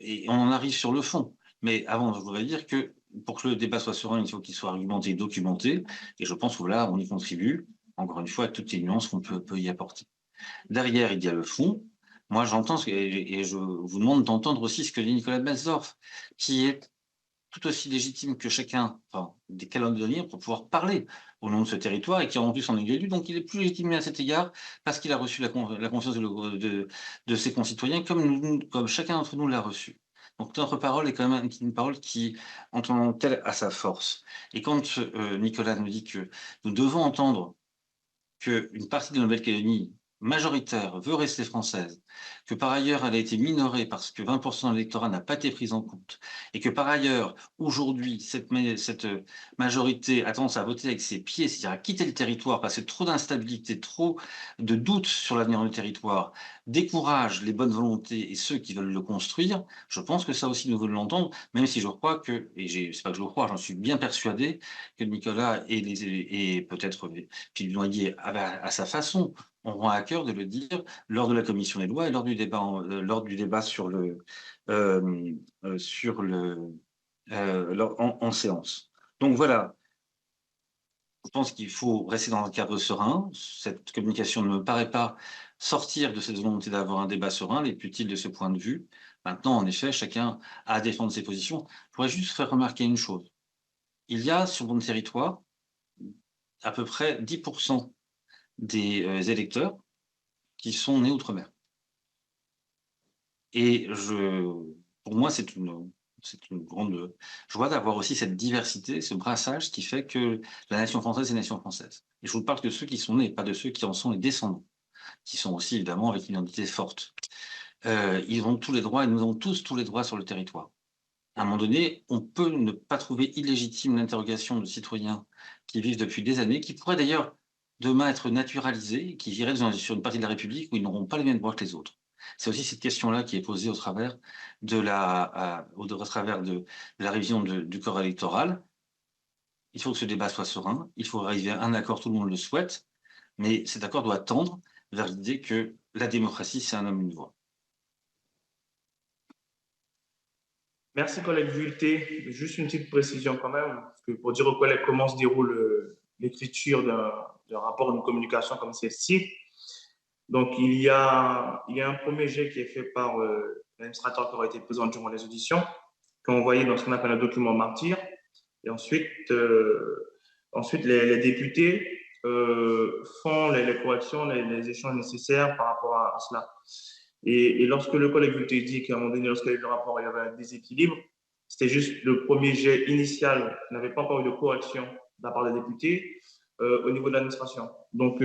Et on en arrive sur le fond. Mais avant, je voudrais dire que pour que le débat soit serein, il faut qu'il soit argumenté et documenté. Et je pense que là, on y contribue, encore une fois, à toutes les nuances qu'on peut y apporter. Derrière, il y a le fond. Moi, j'entends, et je vous demande d'entendre aussi ce que dit Nicolas Bensdorf, qui est tout aussi légitime que chacun, des Calédoniens, pour pouvoir parler au nom de ce territoire et qui a rendu son élu. Donc, il est plus légitimé à cet égard parce qu'il a reçu la confiance de ses concitoyens comme chacun d'entre nous l'a reçu. Donc, notre parole est quand même une parole qui, en tant que telle, a sa force. Et quand Nicolas nous dit que nous devons entendre qu'une partie de la Nouvelle-Calédonie majoritaire veut rester française, que par ailleurs elle a été minorée parce que 20% de l'électorat n'a pas été pris en compte, et que par ailleurs, aujourd'hui, cette majorité a tendance à voter avec ses pieds, c'est-à-dire à quitter le territoire parce que trop d'instabilité, trop de doutes sur l'avenir du territoire décourage les bonnes volontés et ceux qui veulent le construire. Je pense que ça aussi nous voulons l'entendre, même si je crois que, et c'est pas que je le crois, j'en suis bien persuadé, que Nicolas et peut-être Philippe Noyer à sa façon auront à cœur de le dire lors de la commission des lois et lors du débat en séance. Donc voilà, je pense qu'il faut rester dans un cadre serein. Cette communication ne me paraît pas sortir de cette volonté d'avoir un débat serein, elle est utile de ce point de vue. Maintenant, en effet, chacun a à défendre ses positions. Je voudrais juste faire remarquer une chose. Il y a sur mon territoire à peu près 10% des électeurs qui sont nés outre-mer. Et pour moi, c'est une grande joie d'avoir aussi cette diversité, ce brassage qui fait que la nation française est nation française. Et je vous parle de ceux qui sont nés, pas de ceux qui en sont les descendants, qui sont aussi évidemment avec une identité forte. Ils ont tous les droits et nous avons tous tous les droits sur le territoire. À un moment donné, on peut ne pas trouver illégitime l'interrogation de citoyens qui vivent depuis des années, qui pourraient d'ailleurs demain être naturalisés, qui vivraient sur une partie de la République où ils n'auront pas les mêmes droits que les autres. C'est aussi cette question-là qui est posée au travers de la révision du corps électoral. Il faut que ce débat soit serein, il faut arriver à un accord, tout le monde le souhaite, mais cet accord doit tendre vers l'idée que la démocratie, c'est un homme, une voix. Merci, collègue Vuilletet. Juste une petite précision quand même, parce que pour dire aux collègues comment se déroule l'écriture d'un rapport, d'une communication comme celle-ci, Donc, il y a un premier jet qui est fait par l'administrateur qui aura été présent durant les auditions, qu'on voyait dans ce qu'on appelle un document martyr. Et ensuite, les députés font les corrections, les échanges nécessaires par rapport à cela. Et lorsque le collègue Vuilletet dit qu'à un moment donné, lorsqu'il y a eu le rapport, il y avait un déséquilibre, c'était juste le premier jet initial qui n'avait pas encore eu de correction de la part des députés au niveau de l'administration. Donc,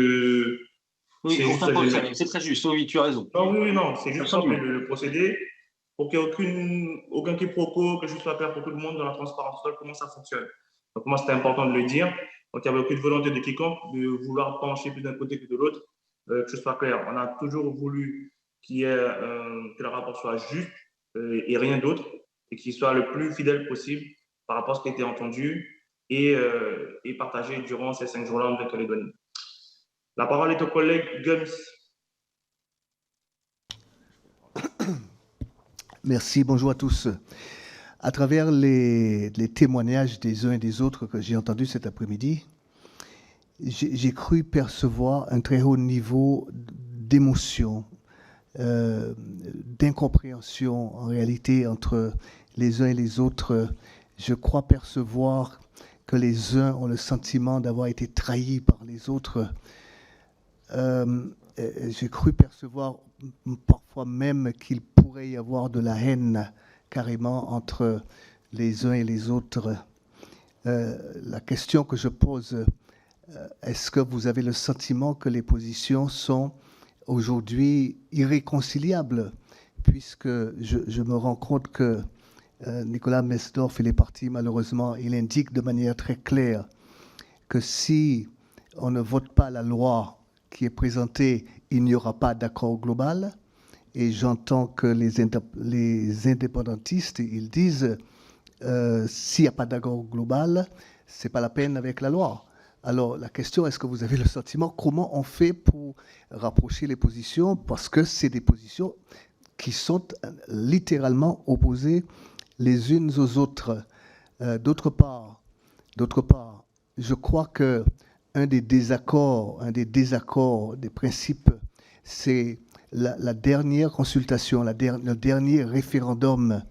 oui, c'est très juste. Oui, tu as raison. Non, oui, non, c'est juste le procédé pour qu'il n'y ait aucun quiproquo, que je sois clair pour tout le monde dans la transparence totale, comment ça fonctionne. Donc, moi, c'était important de le dire. Donc, il n'y avait aucune volonté de quiconque de vouloir pencher plus d'un côté que de l'autre, que ce soit clair. On a toujours voulu que le rapport soit juste et rien d'autre, et qu'il soit le plus fidèle possible par rapport à ce qui a été entendu et partagé durant ces 5 jours-là en Nouvelle-Calédonie. La parole est au collègue Gums. Merci, bonjour à tous. À travers les témoignages des uns et des autres que j'ai entendus cet après-midi, j'ai cru percevoir un très haut niveau d'émotion, d'incompréhension en réalité entre les uns et les autres. Je crois percevoir que les uns ont le sentiment d'avoir été trahis par les autres. J'ai cru percevoir parfois même qu'il pourrait y avoir de la haine carrément entre les uns et les autres. La question que je pose, est-ce que vous avez le sentiment que les positions sont aujourd'hui irréconciliables, puisque je me rends compte que Nicolas Mesdorf et les partis, malheureusement, il indique de manière très claire que si on ne vote pas la loi qui est présentée, il n'y aura pas d'accord global. Et j'entends que les indépendantistes, ils disent s'il n'y a pas d'accord global, ce n'est pas la peine avec la loi. Alors la question, est-ce que vous avez le sentiment, comment on fait pour rapprocher les positions, parce que c'est des positions qui sont littéralement opposées les unes aux autres. D'autre part, je crois que un des désaccords, des principes, c'est la dernière consultation, le dernier référendum.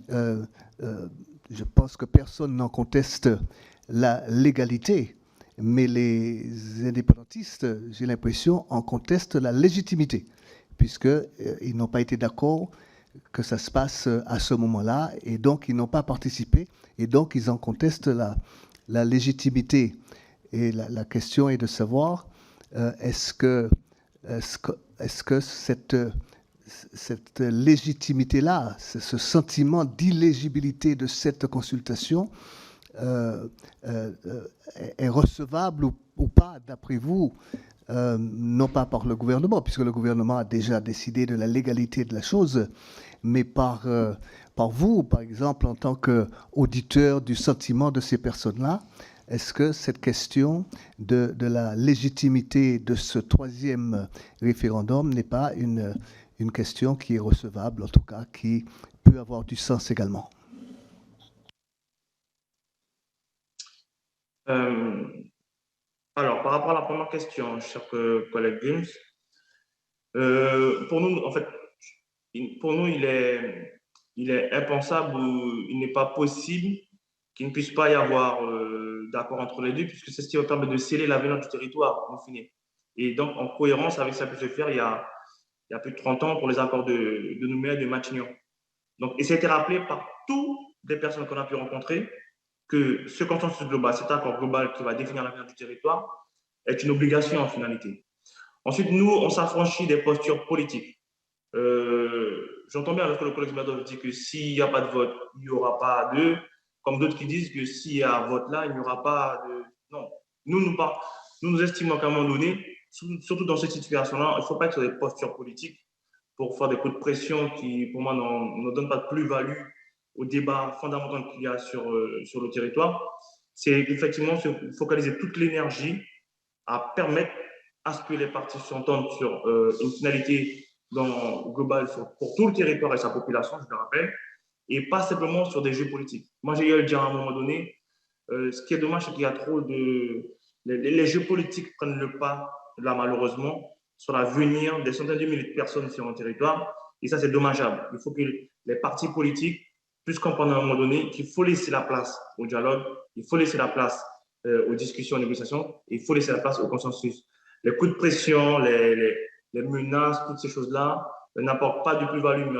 Je pense que personne n'en conteste la légalité, mais les indépendantistes, j'ai l'impression, en contestent la légitimité, puisqu'ils n'ont pas été d'accord que ça se passe à ce moment-là, et donc ils n'ont pas participé, et donc ils en contestent la légitimité. Et la question est de savoir, est-ce que cette légitimité-là, ce sentiment d'illégibilité de cette consultation est recevable ou pas, d'après vous, non pas par le gouvernement, puisque le gouvernement a déjà décidé de la légalité de la chose, mais par vous, par exemple, en tant qu'auditeur du sentiment de ces personnes-là. Est-ce que cette question de la légitimité de ce troisième référendum n'est pas une question qui est recevable, en tout cas, qui peut avoir du sens également? Alors, par rapport à la première question, cher collègue Gims, pour nous, en fait, il est impensable ou il n'est pas possible qu'il ne puisse pas y avoir d'accord entre les deux, puisque c'est ce qui va permettre de sceller l'avenir du territoire, en fin. Et donc, en cohérence avec ça, peut se faire il y a plus de 30 ans pour les accords de Nouméa et de Matignon. Donc, et ça a été rappelé par toutes les personnes qu'on a pu rencontrer que ce consensus global, cet accord global qui va définir l'avenir du territoire, est une obligation en finalité. Ensuite, nous, on s'affranchit des postures politiques. J'entends bien lorsque le collègue Madov dit que s'il n'y a pas de vote, il n'y aura pas de... Comme d'autres qui disent que s'il y a un vote là, il n'y aura pas de... Non. Nous estimons qu'à un moment donné, surtout dans cette situation-là, il ne faut pas être sur des postures politiques pour faire des coups de pression qui, pour moi, ne donnent pas de plus-value au débat fondamental qu'il y a sur le territoire. C'est effectivement se focaliser toute l'énergie à permettre à ce que les partis s'entendent sur une finalité globale pour tout le territoire et sa population, je le rappelle, et pas simplement sur des jeux politiques. Moi, j'ai eu à le dire à un moment donné, ce qui est dommage, c'est qu'il y a trop de... Les jeux politiques prennent le pas, là, malheureusement, sur l'avenir des centaines de milliers de personnes sur un territoire. Et ça, c'est dommageable. Il faut que les partis politiques puissent comprendre à un moment donné qu'il faut laisser la place au dialogue, il faut laisser la place aux discussions, aux négociations, et il faut laisser la place au consensus. Les coups de pression, les menaces, toutes ces choses-là n'apportent pas de plus-value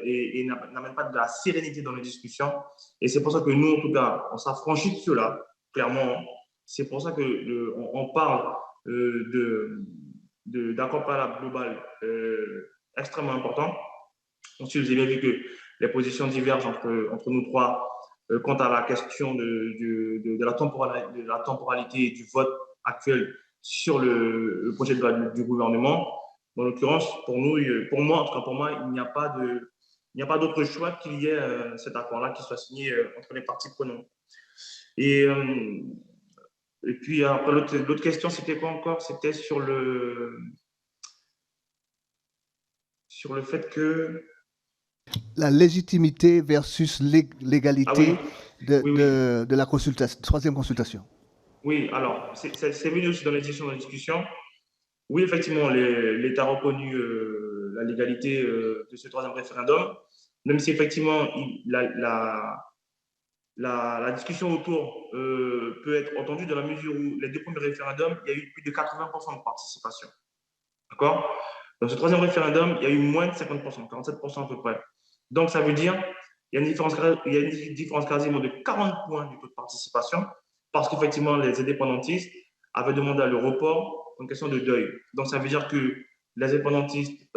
et n'amènent pas de la sérénité dans les discussions. Et c'est pour ça que nous, en tout cas, on s'affranchit de cela, clairement. C'est pour ça qu'on parle d'accord préalable global extrêmement important. Ensuite, vous avez bien vu que les positions divergent entre nous trois quant à la question de la temporalité du vote actuel sur le projet de loi du gouvernement. En l'occurrence, pour moi, il n'y a pas d'autre choix qu'il y ait cet accord-là qui soit signé entre les parties prenantes. Et puis, après, l'autre question, c'était quoi encore? C'était sur le fait que... La légitimité versus l'égalité de la consultation, troisième consultation. Oui, alors, c'est venu aussi dans les discussions. Oui, effectivement, l'État a reconnu la légalité de ce troisième référendum, même si effectivement, la discussion autour peut être entendue dans la mesure où les deux premiers référendums, il y a eu plus de 80% de participation. D'accord? Dans ce troisième référendum, il y a eu moins de 50%, 47% à peu près. Donc, ça veut dire qu'il y a une différence quasiment de 40 points du taux de participation, parce qu'effectivement, les indépendantistes avaient demandé à le report en question de deuil. Donc, ça veut dire que les indépendantistes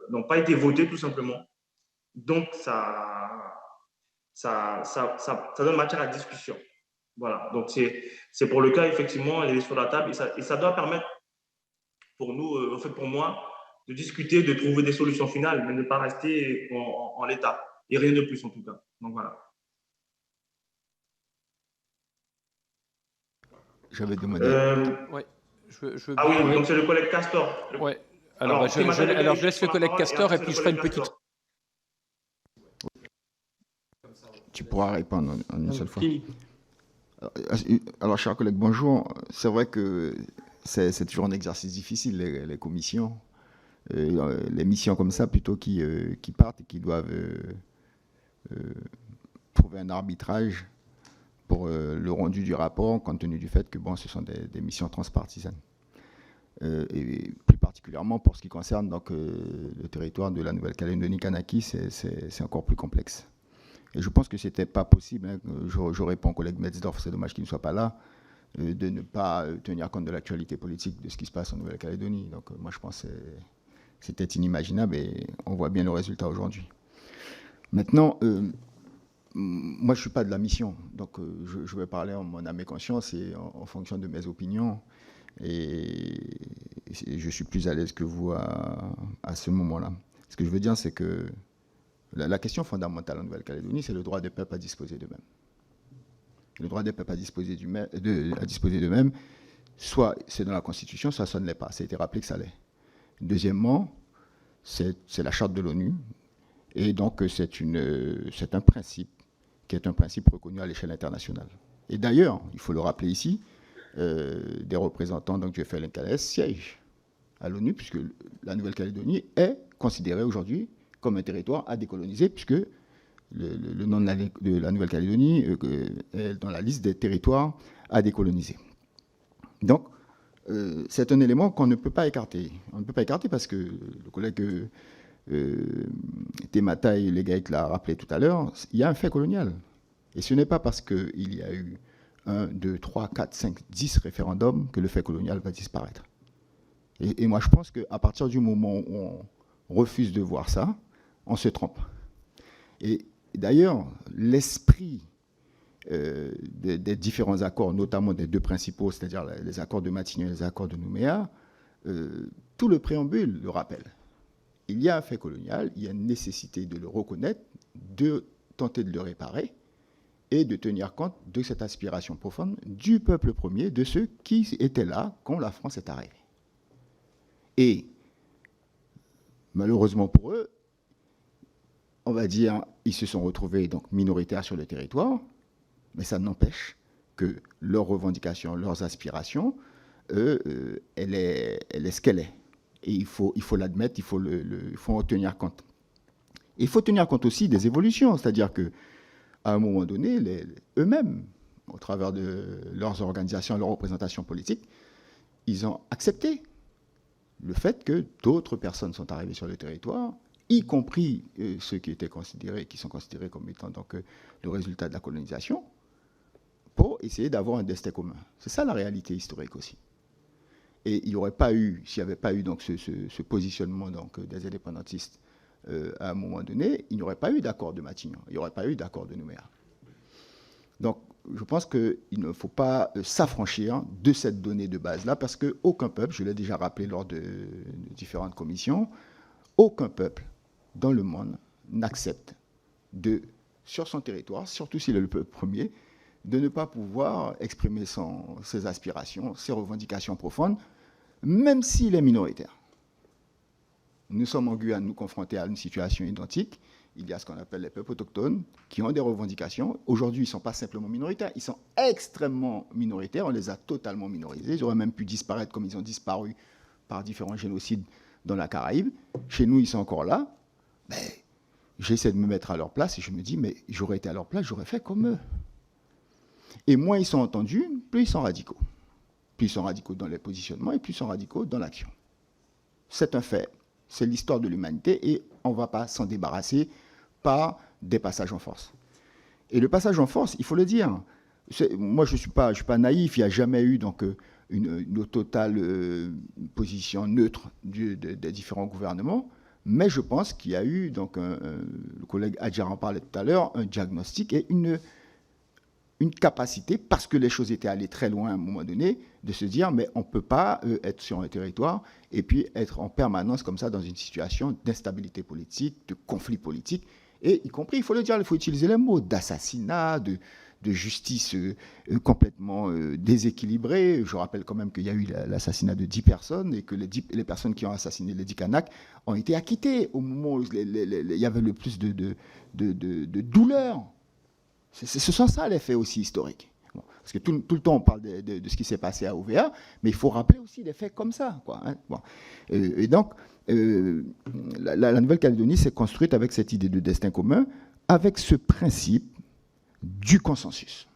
n'ont pas été votés, tout simplement. Donc, ça donne matière à discussion. Voilà. Donc, c'est pour le cas, effectivement, elle est sur la table et ça doit permettre pour nous, en fait, pour moi, de discuter, de trouver des solutions finales, mais ne pas rester en l'état. Et rien de plus, en tout cas. Donc, voilà. J'avais demandé. Ouais, ah oui, donc c'est le collègue Castor. Ouais. Alors, je laisse le collègue Castor et puis je ferai une petite... Tu pourras répondre en une seule fois. Alors, chers collègues, bonjour. C'est vrai que c'est toujours un exercice difficile, les commissions. Les missions comme ça, plutôt qui partent et qui doivent trouver un arbitrage pour le rendu du rapport, compte tenu du fait que bon, ce sont des missions transpartisanes. Et plus particulièrement pour ce qui concerne donc, le territoire de la Nouvelle-Calédonie, Kanaki, c'est encore plus complexe. Et je pense que ce n'était pas possible, hein, je réponds au collègue Metzdorf, c'est dommage qu'il ne soit pas là, de ne pas tenir compte de l'actualité politique de ce qui se passe en Nouvelle-Calédonie. Donc moi je pense que c'était inimaginable et on voit bien le résultat aujourd'hui. Maintenant, moi je ne suis pas de la mission, donc je vais parler en mon âme et conscience et en fonction de mes opinions. Et je suis plus à l'aise que vous à ce moment-là. Ce que je veux dire, c'est que la question fondamentale en Nouvelle-Calédonie, c'est le droit des peuples à disposer d'eux-mêmes. Le droit des peuples à disposer d'eux-mêmes, soit c'est dans la Constitution, soit ça ne l'est pas. Ça a été rappelé que ça l'est. Deuxièmement, c'est la charte de l'ONU. Et donc, c'est un principe qui est un principe reconnu à l'échelle internationale. Et d'ailleurs, il faut le rappeler ici, des représentants donc, du FLNKS siègent à l'ONU, puisque la Nouvelle-Calédonie est considérée aujourd'hui comme un territoire à décoloniser, puisque le nom de la Nouvelle-Calédonie est dans la liste des territoires à décoloniser. Donc, c'est un élément qu'on ne peut pas écarter. On ne peut pas écarter parce que le collègue Temataï Legaïk l'a rappelé tout à l'heure, il y a un fait colonial. Et ce n'est pas parce qu'il y a eu 1, 2, 3, 4, 5, 10 référendums que le fait colonial va disparaître. Et moi, je pense qu'à partir du moment où on refuse de voir ça, on se trompe. Et d'ailleurs, l'esprit des différents accords, notamment des deux principaux, c'est-à-dire les accords de Matignon et les accords de Nouméa, tout le préambule le rappelle. Il y a un fait colonial, il y a une nécessité de le reconnaître, de tenter de le réparer et de tenir compte de cette aspiration profonde du peuple premier, de ceux qui étaient là quand la France est arrivée. Et malheureusement pour eux, on va dire, ils se sont retrouvés donc minoritaires sur le territoire, mais ça n'empêche que leurs revendications, leurs aspirations, elle est ce qu'elle est. Et il faut l'admettre, il faut en tenir compte. Et il faut tenir compte aussi des évolutions, c'est-à-dire qu'à un moment donné, eux-mêmes, au travers de leurs organisations, leurs représentations politiques, ils ont accepté le fait que d'autres personnes sont arrivées sur le territoire, y compris ceux qui sont considérés comme étant donc, le résultat de la colonisation, pour essayer d'avoir un destin commun. C'est ça la réalité historique aussi. Et il n'y aurait pas eu, s'il n'y avait pas eu donc, ce positionnement donc, des indépendantistes à un moment donné, il n'y aurait pas eu d'accord de Matignon, il n'y aurait pas eu d'accord de Nouméa. Donc, je pense qu'il ne faut pas s'affranchir de cette donnée de base-là, parce qu'aucun peuple, je l'ai déjà rappelé lors de différentes commissions, aucun peuple dans le monde n'accepte sur son territoire, surtout s'il est le peuple premier, de ne pas pouvoir exprimer ses aspirations, ses revendications profondes, même s'il est minoritaire. Nous sommes en Guyane, nous confrontés à une situation identique. Il y a ce qu'on appelle les peuples autochtones qui ont des revendications. Aujourd'hui, ils ne sont pas simplement minoritaires, ils sont extrêmement minoritaires. On les a totalement minorisés. Ils auraient même pu disparaître comme ils ont disparu par différents génocides dans la Caraïbe. Chez nous, ils sont encore là. Mais j'essaie de me mettre à leur place et je me dis, mais j'aurais été à leur place, j'aurais fait comme eux. Et moins ils sont entendus, plus ils sont radicaux. Plus ils sont radicaux dans les positionnements et plus ils sont radicaux dans l'action. C'est un fait. C'est l'histoire de l'humanité et on ne va pas s'en débarrasser par des passages en force. Et le passage en force, il faut le dire, moi je ne suis pas naïf, il n'y a jamais eu donc, une totale position neutre des différents gouvernements, mais je pense qu'il y a eu, donc, le collègue Adjar en parlait tout à l'heure, un diagnostic et une capacité, parce que les choses étaient allées très loin à un moment donné, de se dire, mais on ne peut pas être sur un territoire et puis être en permanence comme ça dans une situation d'instabilité politique, de conflit politique, et y compris, il faut le dire, il faut utiliser les mots d'assassinat, de justice complètement déséquilibrée. Je rappelle quand même qu'il y a eu l'assassinat de 10 personnes et que les personnes qui ont assassiné les 10 Kanaks ont été acquittées au moment où il y avait le plus de douleur. Ce sont ça les faits aussi historiques. Bon, parce que tout le temps on parle de ce qui s'est passé à OVA, mais il faut rappeler aussi des faits comme ça. Quoi, hein. Bon. Et donc, la Nouvelle-Calédonie s'est construite avec cette idée de destin commun, avec ce principe du consensus.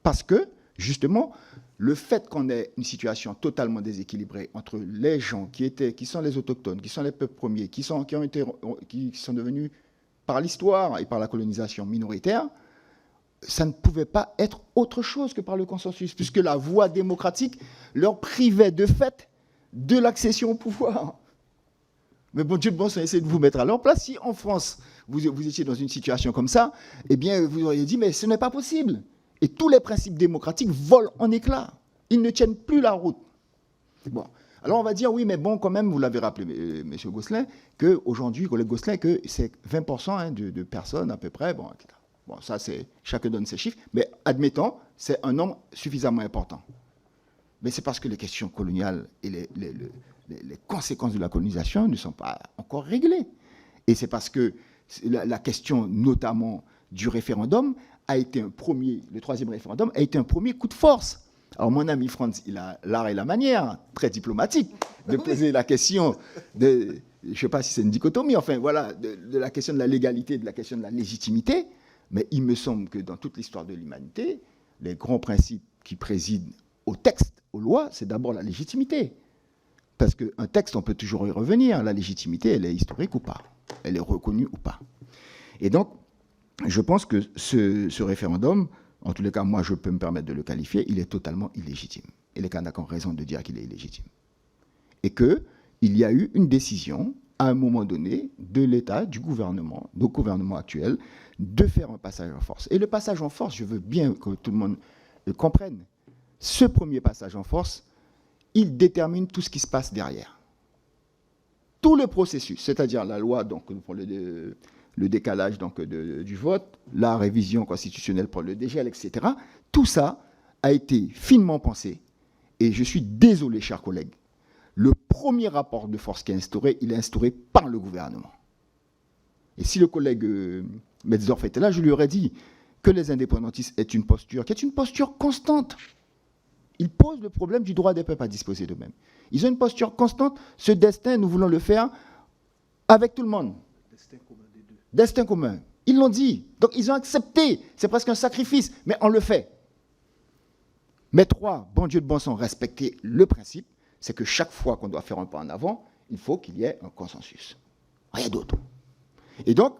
Parce que, justement, le fait qu'on ait une situation totalement déséquilibrée entre les gens qui sont les autochtones, qui sont les peuples premiers, qui sont devenus par l'histoire et par la colonisation minoritaire, ça ne pouvait pas être autre chose que par le consensus, puisque la voie démocratique leur privait de fait de l'accession au pouvoir. Mais bon Dieu, bon sang, essayez de vous mettre à leur place. Si en France, vous étiez dans une situation comme ça, eh bien, vous auriez dit, mais ce n'est pas possible. Et tous les principes démocratiques volent en éclats. Ils ne tiennent plus la route. Bon. Alors on va dire, oui, mais bon, quand même, vous l'avez rappelé, M. Gosselin, qu'aujourd'hui, collègue Gosselin, que c'est 20% de personnes à peu près, bon, etc. Bon, ça, chacun donne ses chiffres, mais admettons, c'est un nombre suffisamment important. Mais c'est parce que les questions coloniales et les conséquences de la colonisation ne sont pas encore réglées. Et c'est parce que la question, notamment, du référendum, a été le troisième référendum, a été un premier coup de force. Alors, mon ami Franz, il a l'art et la manière, très diplomatique, de poser la question je ne sais pas si c'est une dichotomie, enfin, voilà, de la question de la légalité, de la question de la légitimité. Mais il me semble que dans toute l'histoire de l'humanité, les grands principes qui président au texte, aux lois, c'est d'abord la légitimité. Parce qu'un texte, on peut toujours y revenir. La légitimité, elle est historique ou pas. Elle est reconnue ou pas. Et donc, je pense que ce référendum, en tous les cas, moi, je peux me permettre de le qualifier, il est totalement illégitime. Et les Kanaks ont raison de dire qu'il est illégitime. Et qu'il y a eu une décision, à un moment donné, de l'État, du gouvernement, du gouvernement actuel, de faire un passage en force. Et le passage en force, je veux bien que tout le monde le comprenne, ce premier passage en force, il détermine tout ce qui se passe derrière. Tout le processus, c'est-à-dire la loi donc, pour le décalage donc, du vote, la révision constitutionnelle pour le dégel, etc., tout ça a été finement pensé. Et je suis désolé, chers collègues, le premier rapport de force qui est instauré, il est instauré par le gouvernement. Et si le collègue Metzdorf était là, je lui aurais dit que les indépendantistes aient une posture qui est une posture constante. Ils posent le problème du droit des peuples à disposer d'eux-mêmes. Ils ont une posture constante. Ce destin, nous voulons le faire avec tout le monde. Destin commun des deux. Destin commun. Ils l'ont dit. Donc, ils ont accepté. C'est presque un sacrifice, mais on le fait. Mais 3, bon Dieu de bon sens, respecter le principe, c'est que chaque fois qu'on doit faire un pas en avant, il faut qu'il y ait un consensus. Rien d'autre. Et donc,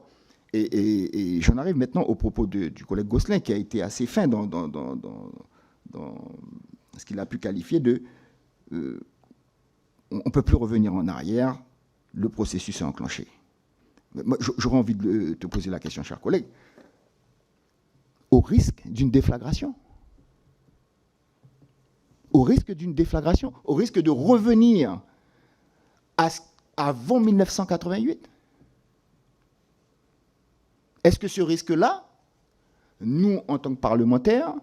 et j'en arrive maintenant au propos du collègue Gosselin, qui a été assez fin dans ce qu'il a pu qualifier de on ne peut plus revenir en arrière, le processus est enclenché. J'aurais envie de te poser la question, cher collègue, au risque d'une déflagration. Au risque d'une déflagration, au risque de revenir avant 1988. Est-ce que ce risque-là, nous, en tant que parlementaires,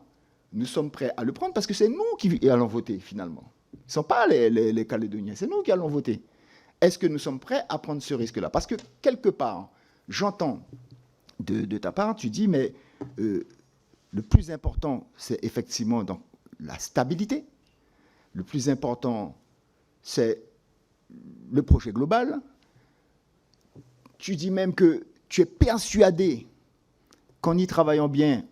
nous sommes prêts à le prendre parce que c'est nous qui allons voter, finalement. Ce ne sont pas les Calédoniens, c'est nous qui allons voter. Est-ce que nous sommes prêts à prendre ce risque-là? Parce que, quelque part, j'entends de ta part, tu dis, mais le plus important, c'est effectivement donc, la stabilité. Le plus important, c'est le projet global. Tu dis même que tu es persuadé qu'en y travaillant bien,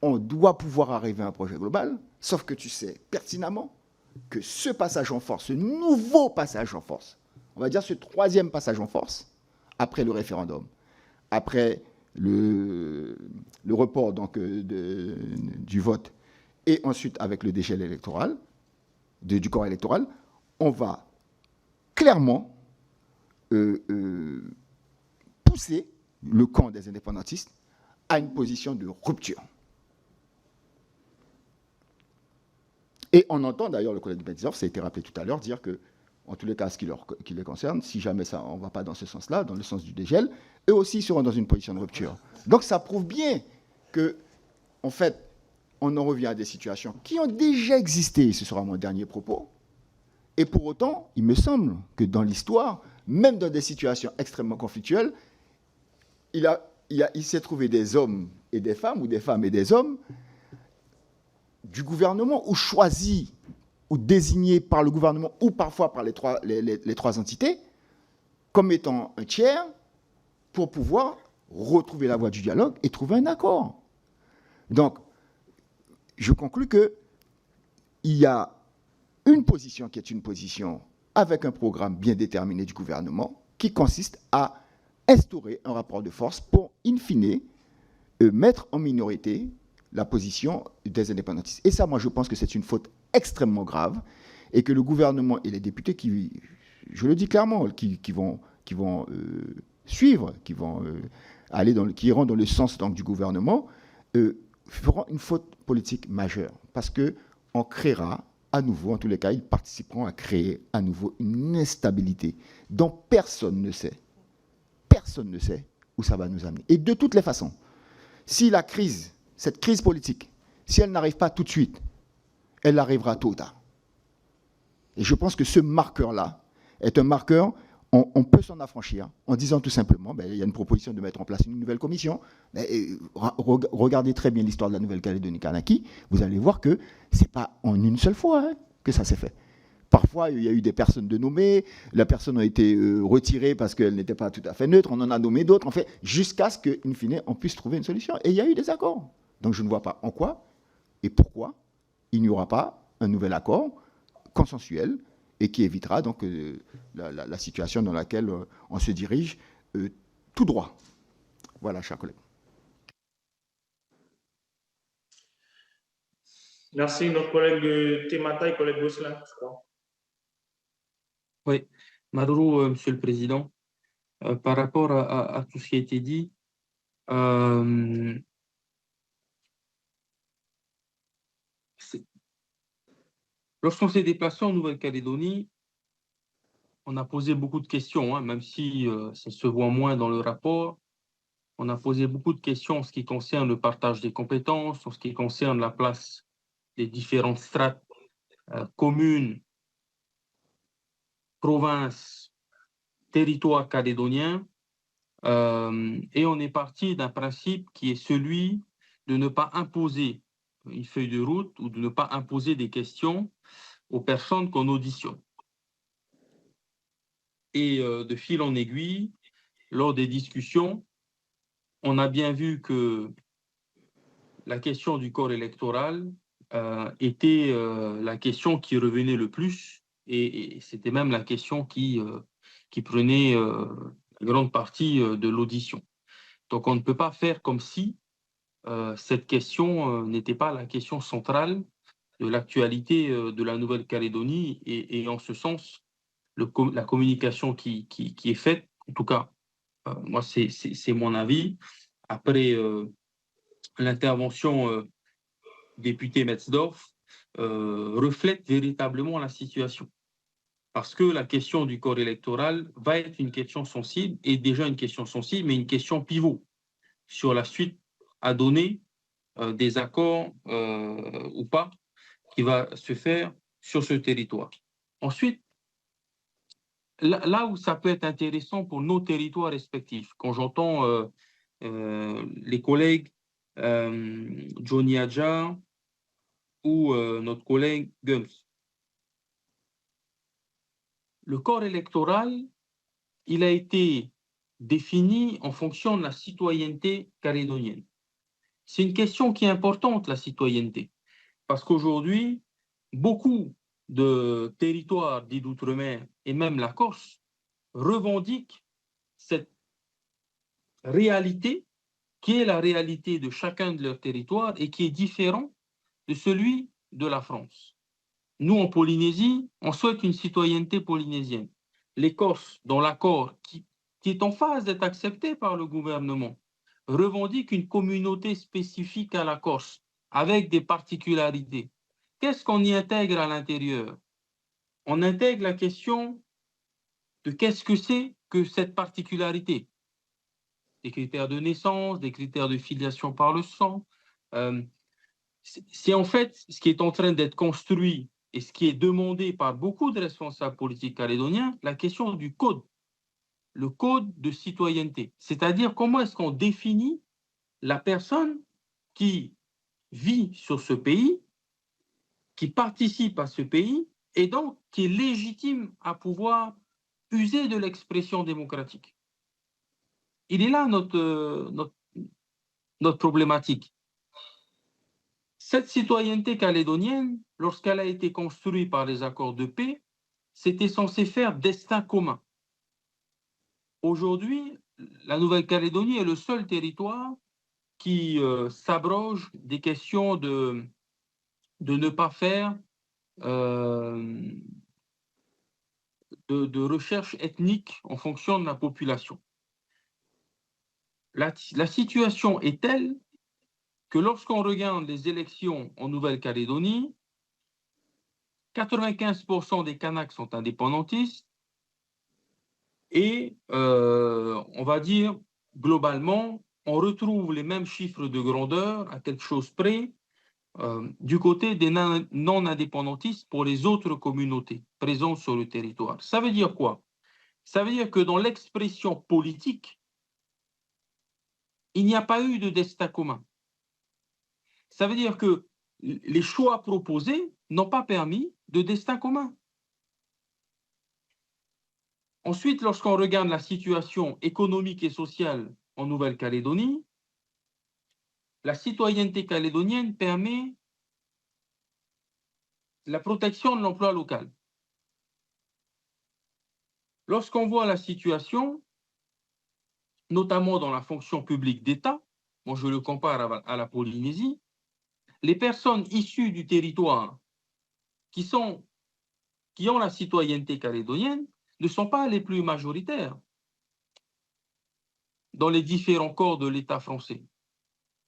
on doit pouvoir arriver à un projet global, sauf que tu sais pertinemment que ce passage en force, ce nouveau passage en force, on va dire ce 3e passage en force, après le référendum, après le report donc, du vote, et ensuite avec le dégel électoral, du corps électoral, on va clairement pousser le camp des indépendantistes à une position de rupture. Et on entend d'ailleurs le collègue Betzorf, ça a été rappelé tout à l'heure, dire que, en tous les cas, ce qui les concerne, si jamais ça, on ne va pas dans ce sens-là, dans le sens du dégel, eux aussi seront dans une position de rupture. Donc ça prouve bien que, en fait, on en revient à des situations qui ont déjà existé, ce sera mon dernier propos, et pour autant, il me semble que dans l'histoire, même dans des situations extrêmement conflictuelles, il s'est trouvé des hommes et des femmes, ou des femmes et des hommes, du gouvernement, ou choisis, ou désignés par le gouvernement, ou parfois par les trois entités, comme étant un tiers, pour pouvoir retrouver la voie du dialogue et trouver un accord. Donc, je conclus qu'il y a une position qui est une position avec un programme bien déterminé du gouvernement, qui consiste à instaurer un rapport de force pour, in fine, mettre en minorité la position des indépendantistes. Et ça, moi, je pense que c'est une faute extrêmement grave et que le gouvernement et les députés qui, je le dis clairement, qui vont suivre, qui vont qui iront dans le sens donc, du gouvernement, feront une faute politique majeure parce qu'on créera à nouveau, en tous les cas, ils participeront à créer à nouveau une instabilité dont personne ne sait où ça va nous amener. Et de toutes les façons, si la crise, cette crise politique, si elle n'arrive pas tout de suite, elle arrivera tôt ou tard. Et je pense que ce marqueur-là est un marqueur, on peut s'en affranchir en disant tout simplement, il y a une proposition de mettre en place une nouvelle commission. Regardez très bien l'histoire de la Nouvelle-Calédonie-Kanaki, vous allez voir que ce n'est pas en une seule fois que ça s'est fait. Parfois, il y a eu des personnes de nommées, la personne a été retirée parce qu'elle n'était pas tout à fait neutre, on en a nommé d'autres, en fait, jusqu'à ce qu'in fine, on puisse trouver une solution. Et il y a eu des accords. Donc je ne vois pas en quoi et pourquoi il n'y aura pas un nouvel accord consensuel et qui évitera donc la situation dans laquelle on se dirige tout droit. Voilà, chers collègues. Merci, notre collègue Temata et collègue Gosselin, je crois. Oui, Maduro, Monsieur le Président, par rapport à tout ce qui a été dit, lorsqu'on s'est déplacé en Nouvelle-Calédonie, on a posé beaucoup de questions, même si ça se voit moins dans le rapport. On a posé beaucoup de questions en ce qui concerne le partage des compétences, en ce qui concerne la place des différentes strates communes, provinces, territoires calédoniens. Et on est parti d'un principe qui est celui de ne pas imposer une feuille de route ou de ne pas imposer des questions aux personnes qu'on auditionne. Et de fil en aiguille, lors des discussions, on a bien vu que la question du corps électoral était la question qui revenait le plus, et c'était même la question qui prenait une grande partie de l'audition. Donc on ne peut pas faire comme si cette question n'était pas la question centrale de l'actualité de la Nouvelle-Calédonie, et en ce sens, la communication qui est faite, en tout cas, moi c'est mon avis, après l'intervention du député Metzdorf, reflète véritablement la situation. Parce que la question du corps électoral va être une question sensible, et déjà une question sensible, mais une question pivot sur la suite à donner des accords ou pas qui va se faire sur ce territoire. Ensuite, là où ça peut être intéressant pour nos territoires respectifs, quand j'entends les collègues Johnny Adja ou notre collègue Gums, le corps électoral, il a été défini en fonction de la citoyenneté calédonienne. C'est une question qui est importante, la citoyenneté, parce qu'aujourd'hui, beaucoup de territoires dits d'outre-mer, et même la Corse, revendiquent cette réalité qui est la réalité de chacun de leurs territoires et qui est différent de celui de la France. Nous, en Polynésie, on souhaite une citoyenneté polynésienne. Les Corses, dans l'accord qui est en phase d'être accepté par le gouvernement, revendiquent une communauté spécifique à la Corse, avec des particularités. Qu'est-ce qu'on y intègre à l'intérieur? On intègre la question de qu'est-ce que c'est que cette particularité? Des critères de naissance, des critères de filiation par le sang. C'est en fait ce qui est en train d'être construit et ce qui est demandé par beaucoup de responsables politiques calédoniens, la question du code, le code de citoyenneté. C'est-à-dire comment est-ce qu'on définit la personne qui vit sur ce pays, qui participe à ce pays et donc qui est légitime à pouvoir user de l'expression démocratique. Il est là notre problématique. Cette citoyenneté calédonienne, lorsqu'elle a été construite par les accords de paix, c'était censé faire destin commun. Aujourd'hui, la Nouvelle-Calédonie est le seul territoire qui s'abroge des questions de ne pas faire de recherche ethnique en fonction de la population. La situation est telle que lorsqu'on regarde les élections en Nouvelle-Calédonie, 95% des Kanaks sont indépendantistes et on va dire globalement, on retrouve les mêmes chiffres de grandeur à quelque chose près du côté des non-indépendantistes pour les autres communautés présentes sur le territoire. Ça veut dire quoi? Ça veut dire que dans l'expression politique, il n'y a pas eu de destin commun. Ça veut dire que les choix proposés n'ont pas permis de destin commun. Ensuite, lorsqu'on regarde la situation économique et sociale en Nouvelle-Calédonie, la citoyenneté calédonienne permet la protection de l'emploi local. Lorsqu'on voit la situation, notamment dans la fonction publique d'État, moi je le compare à la Polynésie, les personnes issues du territoire qui ont la citoyenneté calédonienne ne sont pas les plus majoritaires dans les différents corps de l'État français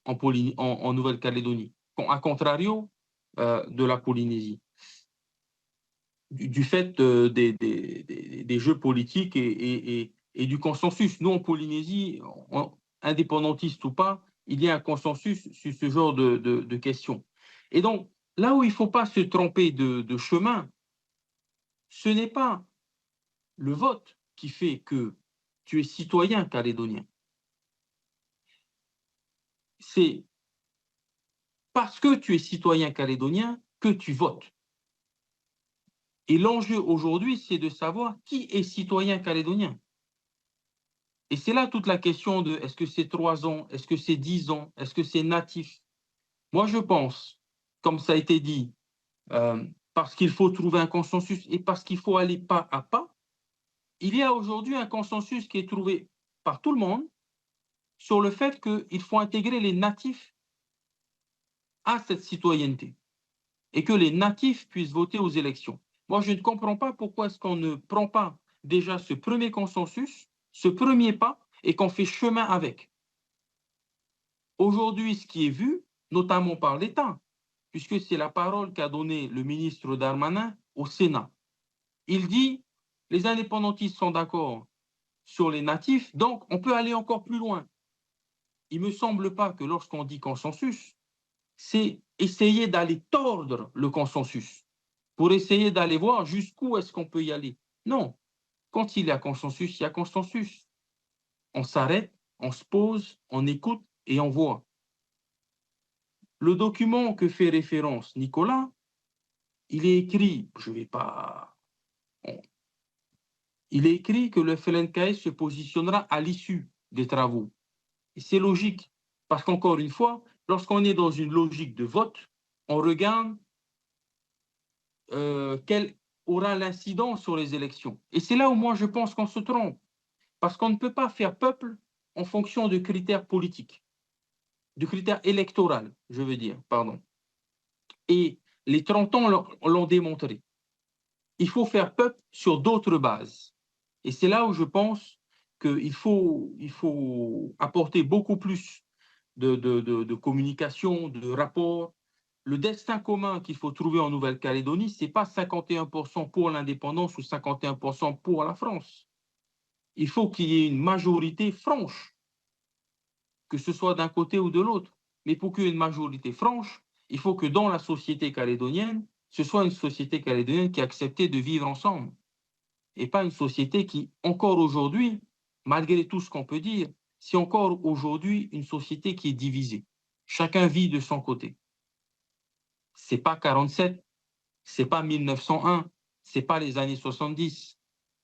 en Nouvelle-Calédonie, à contrario de la Polynésie, du fait des jeux politiques et du consensus. Nous, en Polynésie, indépendantistes ou pas, il y a un consensus sur ce genre de questions. Et donc, là où il ne faut pas se tromper de chemin, ce n'est pas le vote qui fait que tu es citoyen calédonien. C'est parce que tu es citoyen calédonien que tu votes. Et l'enjeu aujourd'hui, c'est de savoir qui est citoyen calédonien. Et c'est là toute la question de est-ce que c'est 3 ans, est-ce que c'est 10 ans, est-ce que c'est natif. Moi, je pense, comme ça a été dit, parce qu'il faut trouver un consensus et parce qu'il faut aller pas à pas, il y a aujourd'hui un consensus qui est trouvé par tout le monde sur le fait qu'il faut intégrer les natifs à cette citoyenneté et que les natifs puissent voter aux élections. Moi, je ne comprends pas pourquoi est-ce qu'on ne prend pas déjà ce premier consensus, ce premier pas, et qu'on fait chemin avec. Aujourd'hui, ce qui est vu, notamment par l'État, puisque c'est la parole qu'a donnée le ministre Darmanin au Sénat, il dit « les indépendantistes sont d'accord sur les natifs, donc on peut aller encore plus loin ». Il ne me semble pas que lorsqu'on dit consensus, c'est essayer d'aller tordre le consensus pour essayer d'aller voir jusqu'où est-ce qu'on peut y aller. Non, quand il y a consensus, il y a consensus. On s'arrête, on se pose, on écoute et on voit. Le document que fait référence Nicolas, il est écrit, il est écrit que le FLNKS se positionnera à l'issue des travaux. Et c'est logique, parce qu'encore une fois, lorsqu'on est dans une logique de vote, on regarde quelle aura l'incidence sur les élections. Et c'est là où moi je pense qu'on se trompe, parce qu'on ne peut pas faire peuple en fonction de critères politiques, de critères électoraux, je veux dire, pardon. Et les 30 ans l'ont démontré. Il faut faire peuple sur d'autres bases. Et c'est là où je pense qu'il faut apporter beaucoup plus de communication, de rapports. Le destin commun qu'il faut trouver en Nouvelle-Calédonie, ce n'est pas 51% pour l'indépendance ou 51% pour la France. Il faut qu'il y ait une majorité franche, que ce soit d'un côté ou de l'autre. Mais pour qu'il y ait une majorité franche, il faut que dans la société calédonienne, ce soit une société calédonienne qui a accepté de vivre ensemble. Et pas une société qui, encore aujourd'hui, malgré tout ce qu'on peut dire, c'est encore aujourd'hui une société qui est divisée. Chacun vit de son côté. Ce n'est pas 47, ce n'est pas 1901, ce n'est pas les années 70.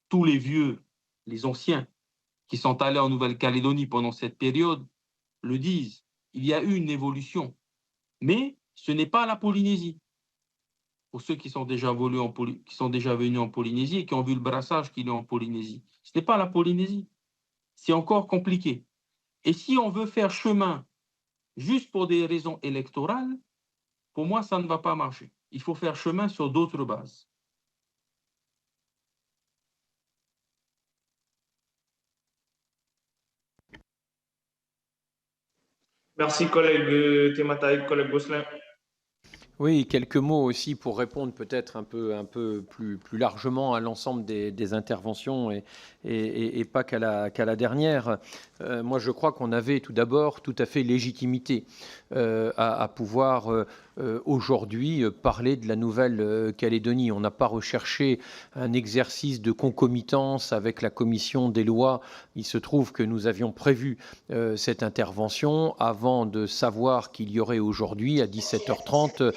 Tous les vieux, les anciens, qui sont allés en Nouvelle-Calédonie pendant cette période, le disent. Il y a eu une évolution. Mais ce n'est pas la Polynésie. Pour ceux qui sont déjà venus en Polynésie et qui ont vu le brassage qu'il y a en Polynésie. Ce n'est pas la Polynésie. C'est encore compliqué. Et si on veut faire chemin juste pour des raisons électorales, pour moi, ça ne va pas marcher. Il faut faire chemin sur d'autres bases. Merci, collègue Temataï, collègue Gosselin. Oui, quelques mots aussi pour répondre peut-être un peu plus largement à l'ensemble des interventions et pas qu'à la dernière. Moi, je crois qu'on avait tout d'abord tout à fait légitimité à pouvoir aujourd'hui parler de la Nouvelle-Calédonie. On n'a pas recherché un exercice de concomitance avec la commission des lois. Il se trouve que nous avions prévu cette intervention avant de savoir qu'il y aurait aujourd'hui à 17h30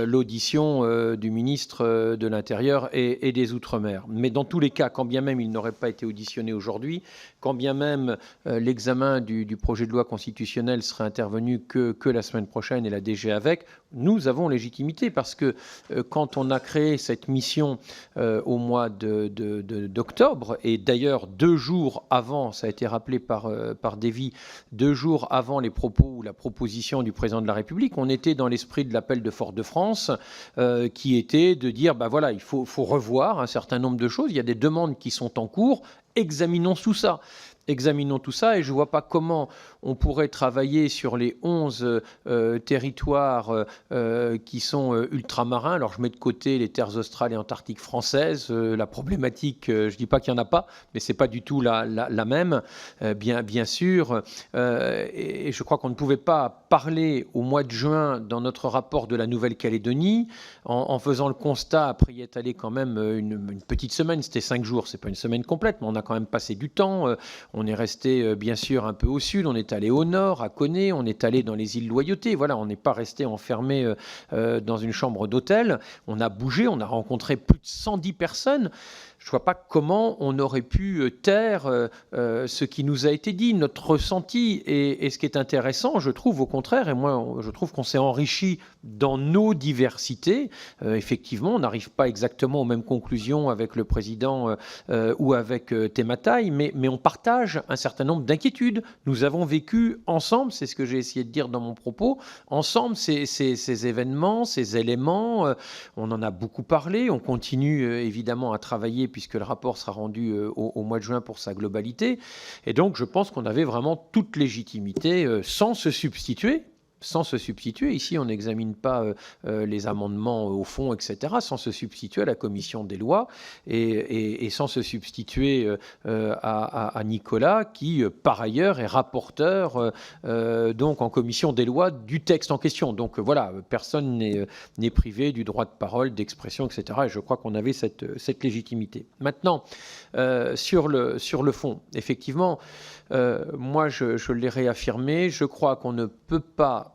l'audition du ministre de l'Intérieur et des Outre-mer. Mais dans tous les cas, quand bien même il n'aurait pas été auditionné aujourd'hui, quand bien même l'examen du projet de loi constitutionnelle serait intervenu que la semaine prochaine et la DG avec, nous avons légitimité parce que quand on a créé cette mission au mois d'octobre, et d'ailleurs 2 jours avant, ça a été rappelé par Davy, 2 jours avant les propos ou la proposition du président de la République, on était dans l'esprit de l'appel de Fort-de-France qui était de dire, ben voilà, il faut revoir un certain nombre de choses, il y a des demandes qui sont en cours, examinons tout ça. Examinons tout ça et je ne vois pas comment on pourrait travailler sur les 11 territoires qui sont ultramarins. Alors je mets de côté les terres australes et antarctiques françaises. La problématique, je ne dis pas qu'il n'y en a pas, mais ce n'est pas du tout la même, bien sûr. Et je crois qu'on ne pouvait pas parler au mois de juin dans notre rapport de la Nouvelle-Calédonie en faisant le constat, après y être allé quand même une petite semaine, c'était 5 jours, ce n'est pas une semaine complète, mais on a quand même passé du temps. On est resté bien sûr un peu au sud, on est allé au nord, à Koné, on est allé dans les îles Loyauté. Voilà, on n'est pas resté enfermé dans une chambre d'hôtel. On a bougé, on a rencontré plus de 110 personnes. Je ne vois pas comment on aurait pu taire ce qui nous a été dit, notre ressenti. Et ce qui est intéressant, je trouve au contraire, et moi je trouve qu'on s'est enrichi dans nos diversités. Effectivement, on n'arrive pas exactement aux mêmes conclusions avec le président ou avec Tematai, mais on partage un certain nombre d'inquiétudes. Nous avons vécu ensemble, c'est ce que j'ai essayé de dire dans mon propos, ensemble ces événements, ces éléments. On en a beaucoup parlé, on continue évidemment à travailler puisque le rapport sera rendu au mois de juin pour sa globalité. Et donc, je pense qu'on avait vraiment toute légitimité sans se substituer. Ici, on n'examine pas les amendements au fond, etc., sans se substituer à la commission des lois et sans se substituer à Nicolas, qui, par ailleurs, est rapporteur donc en commission des lois du texte en question. Donc voilà, personne n'est privé du droit de parole, d'expression, etc. Et je crois qu'on avait cette légitimité. Maintenant, sur le fond, effectivement, moi, je l'ai réaffirmé, je crois qu'on ne peut pas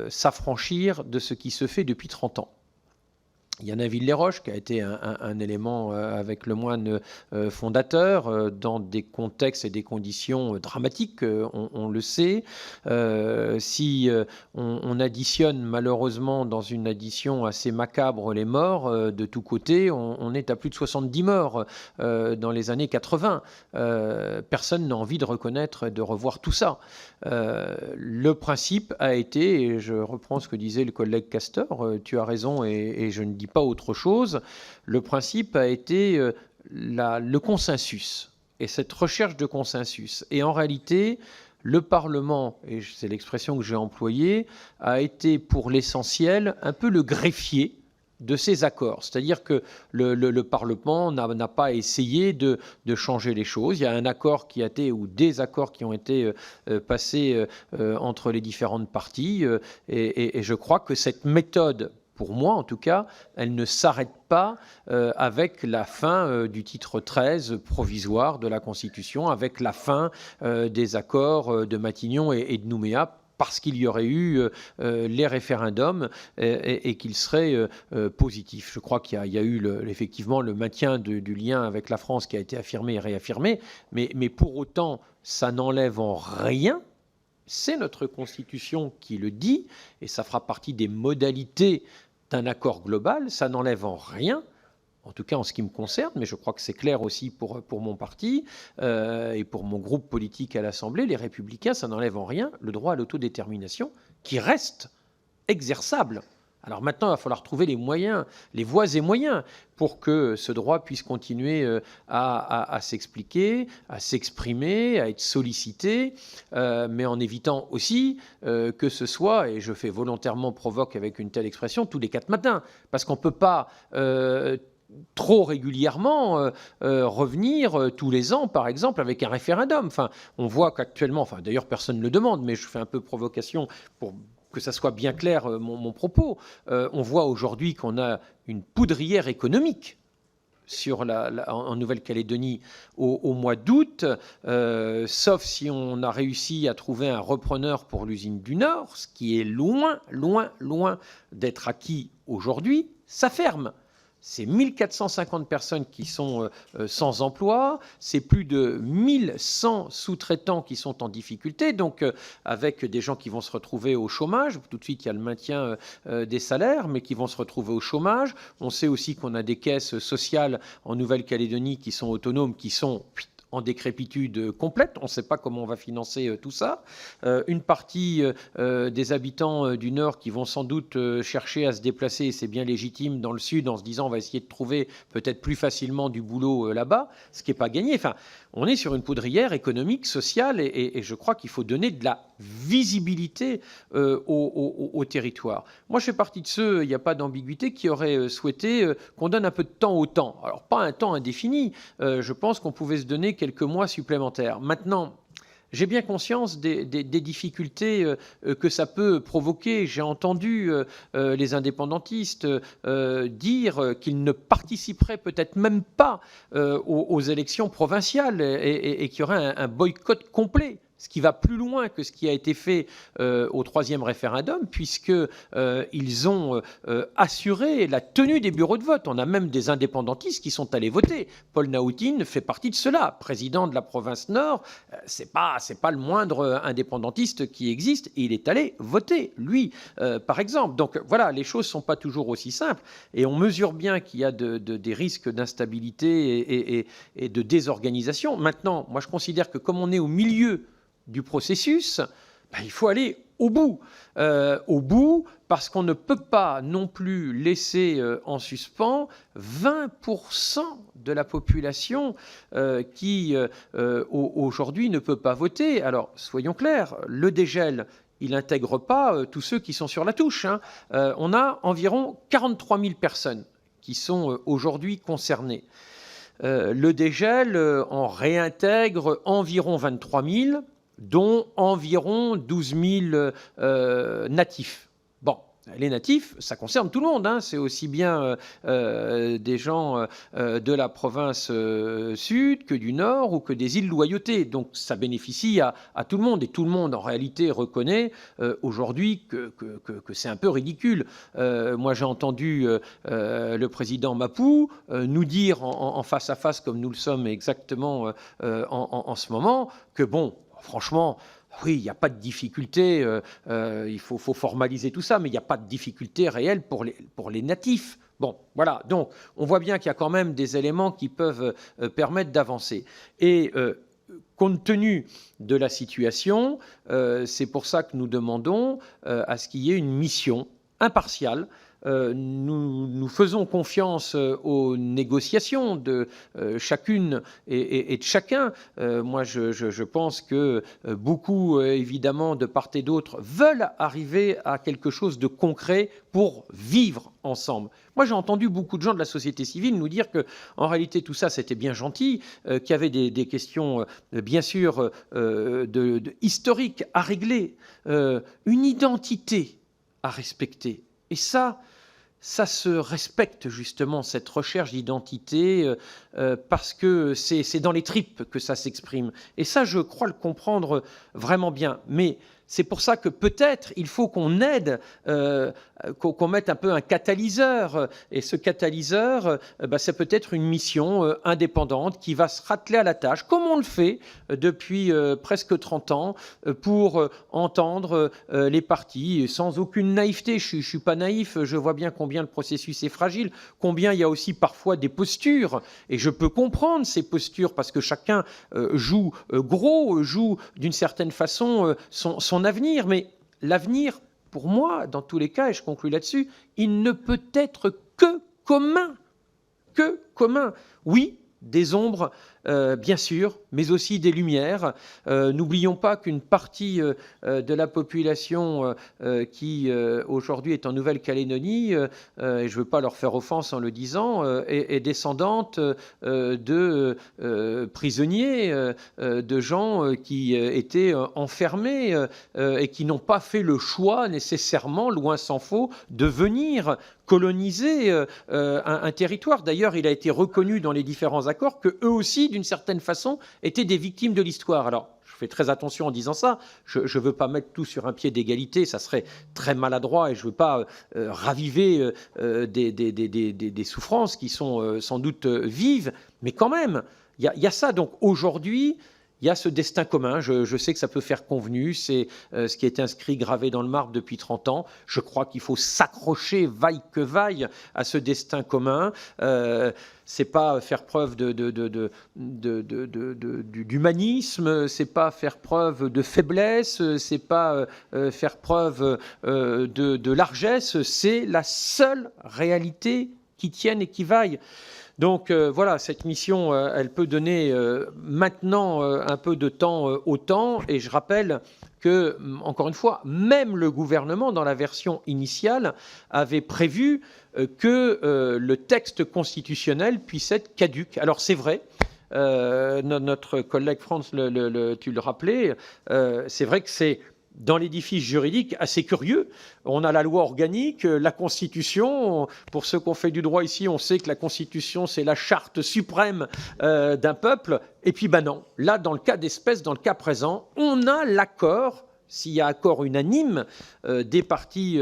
s'affranchir de ce qui se fait depuis 30 ans. Il y a Nainville-les-Roches qui a été un élément avec le moine fondateur dans des contextes et des conditions dramatiques, on le sait. Si on additionne malheureusement dans une addition assez macabre les morts de tous côtés, on est à plus de 70 morts dans les années 80. Personne n'a envie de reconnaître et de revoir tout ça. Le principe a été, et je reprends ce que disait le collègue Castor, tu as raison et je ne dis pas autre chose, le principe a été le consensus et cette recherche de consensus. Et en réalité, le Parlement, et c'est l'expression que j'ai employée, a été pour l'essentiel un peu le greffier de ces accords. C'est-à-dire que le Parlement n'a pas essayé de changer les choses. Il y a un accord qui a été, ou des accords qui ont été passés entre les différentes parties, et je crois que cette méthode, pour moi en tout cas, elle ne s'arrête pas avec la fin du titre 13 provisoire de la Constitution, avec la fin des accords de Matignon et de Nouméa, parce qu'il y aurait eu les référendums et qu'ils seraient positifs. Je crois qu'il y a eu effectivement le maintien du lien avec la France qui a été affirmé et réaffirmé, mais pour autant, ça n'enlève en rien. C'est notre Constitution qui le dit, et ça fera partie des modalités d'un accord global. Ça n'enlève en rien, en tout cas en ce qui me concerne, mais je crois que c'est clair aussi pour mon parti et pour mon groupe politique à l'Assemblée, les Républicains, ça n'enlève en rien le droit à l'autodétermination qui reste exerçable. Alors maintenant, il va falloir trouver les moyens, les voies et moyens pour que ce droit puisse continuer à s'expliquer, à s'exprimer, à être sollicité, mais en évitant aussi que ce soit, et je fais volontairement provoque avec une telle expression, tous les 4 matins, parce qu'on ne peut pas trop régulièrement revenir tous les ans, par exemple, avec un référendum. Enfin, on voit qu'actuellement, enfin d'ailleurs personne ne le demande, mais je fais un peu provocation pour que ça soit bien clair mon propos, on voit aujourd'hui qu'on a une poudrière économique en Nouvelle-Calédonie au mois d'août, sauf si on a réussi à trouver un repreneur pour l'usine du Nord, ce qui est loin, loin, loin d'être acquis aujourd'hui, ça ferme. C'est 1450 personnes qui sont sans emploi, c'est plus de 1100 sous-traitants qui sont en difficulté, donc avec des gens qui vont se retrouver au chômage. Tout de suite, il y a le maintien des salaires, mais qui vont se retrouver au chômage. On sait aussi qu'on a des caisses sociales en Nouvelle-Calédonie qui sont autonomes, qui sont en décrépitude complète. On ne sait pas comment on va financer tout ça. Une partie des habitants du Nord qui vont sans doute chercher à se déplacer, et c'est bien légitime, dans le Sud, en se disant on va essayer de trouver peut-être plus facilement du boulot là-bas, ce qui n'est pas gagné. Enfin, on est sur une poudrière économique, sociale, et je crois qu'il faut donner de la visibilité au territoire. Moi, je fais partie de ceux, il n'y a pas d'ambiguïté, qui auraient souhaité qu'on donne un peu de temps au temps. Alors, pas un temps indéfini. Je pense qu'on pouvait se donner quelques mois supplémentaires. Maintenant, j'ai bien conscience des difficultés que ça peut provoquer. J'ai entendu les indépendantistes dire qu'ils ne participeraient peut-être même pas aux élections provinciales et qu'il y aurait un boycott complet. ce qui va plus loin que ce qui a été fait au 3e référendum, puisqu'ils ont assuré la tenue des bureaux de vote. On a même des indépendantistes qui sont allés voter. Paul Naoutine fait partie de cela. Président de la province Nord, c'est pas le moindre indépendantiste qui existe, et il est allé voter, lui, par exemple. Donc voilà, les choses ne sont pas toujours aussi simples, et on mesure bien qu'il y a des risques d'instabilité et de désorganisation. Maintenant, moi je considère que comme on est au milieu du processus, il faut aller au bout. Parce qu'on ne peut pas non plus laisser en suspens 20% de la population qui aujourd'hui ne peut pas voter. Alors soyons clairs, le dégel, il n'intègre pas tous ceux qui sont sur la touche. On a environ 43 000 personnes qui sont aujourd'hui concernées. Le dégel en réintègre environ 23 000, dont environ 12 000 natifs. Bon, les natifs, ça concerne tout le monde, c'est aussi bien des gens de la province sud que du nord ou que des îles Loyauté. Donc ça bénéficie à tout le monde, et tout le monde en réalité reconnaît aujourd'hui que c'est un peu ridicule. Moi j'ai entendu le président Mapou nous dire en face à face, comme nous le sommes exactement en ce moment, que bon, franchement, oui, il n'y a pas de difficulté, il faut formaliser tout ça, mais il n'y a pas de difficulté réelle pour les natifs. Bon, voilà, donc on voit bien qu'il y a quand même des éléments qui peuvent permettre d'avancer. Et compte tenu de la situation, c'est pour ça que nous demandons à ce qu'il y ait une mission impartiale. Nous faisons confiance aux négociations de chacune et de chacun. Moi, je pense que beaucoup, évidemment, de part et d'autre, veulent arriver à quelque chose de concret pour vivre ensemble. Moi, j'ai entendu beaucoup de gens de la société civile nous dire que, en réalité, tout ça, c'était bien gentil, qu'il y avait des questions, bien sûr, historiques à régler, une identité à respecter. Et ça se respecte justement, cette recherche d'identité, parce que c'est dans les tripes que ça s'exprime. Et ça, je crois le comprendre vraiment bien. Mais c'est pour ça que peut-être il faut qu'on aide, qu'on mette un peu un catalyseur. Et ce catalyseur, c'est peut-être une mission indépendante qui va se ratteler à la tâche, comme on le fait depuis presque 30 ans, pour entendre les partis, sans aucune naïveté. Je ne suis pas naïf, je vois bien combien le processus est fragile, combien il y a aussi parfois des postures. Et je peux comprendre ces postures, parce que chacun joue gros, joue d'une certaine façon son avenir. Mais l'avenir, pour moi, dans tous les cas, et je conclus là-dessus, il ne peut être que commun. Que commun. Oui, des ombres, bien sûr, mais aussi des lumières. N'oublions pas qu'une partie de la population qui aujourd'hui est en Nouvelle-Calédonie, et je ne veux pas leur faire offense en le disant, est descendante de prisonniers, de gens qui étaient enfermés et qui n'ont pas fait le choix nécessairement, loin s'en faut, de venir coloniser un territoire. D'ailleurs, il a été reconnu dans les différents accords que eux aussi, d'une certaine façon, étaient des victimes de l'histoire. Alors, je fais très attention en disant ça. Je ne veux pas mettre tout sur un pied d'égalité, ça serait très maladroit, et je ne veux pas raviver des souffrances qui sont sans doute vives, mais quand même, il y a ça. Donc aujourd'hui, il y a ce destin commun. Je sais que ça peut faire convenu, c'est ce qui est inscrit, gravé dans le marbre depuis 30 ans. Je crois qu'il faut s'accrocher, vaille que vaille, à ce destin commun. C'est pas faire preuve d'humanisme, c'est pas faire preuve de faiblesse, c'est pas faire preuve de largesse, c'est la seule réalité qui tienne et qui vaille. Donc voilà, cette mission, elle peut donner maintenant un peu de temps au temps, et je rappelle que, encore une fois, même le gouvernement, dans la version initiale, avait prévu que le texte constitutionnel puisse être caduc. Alors c'est vrai, notre collègue Franz, tu le rappelais, c'est vrai que c'est dans l'édifice juridique assez curieux. On a la loi organique, la Constitution. Pour ceux qui ont fait du droit ici, on sait que la Constitution, c'est la charte suprême d'un peuple. Et puis, ben non. Là, dans le cas d'espèce, dans le cas présent, on a l'accord, s'il y a accord unanime des parties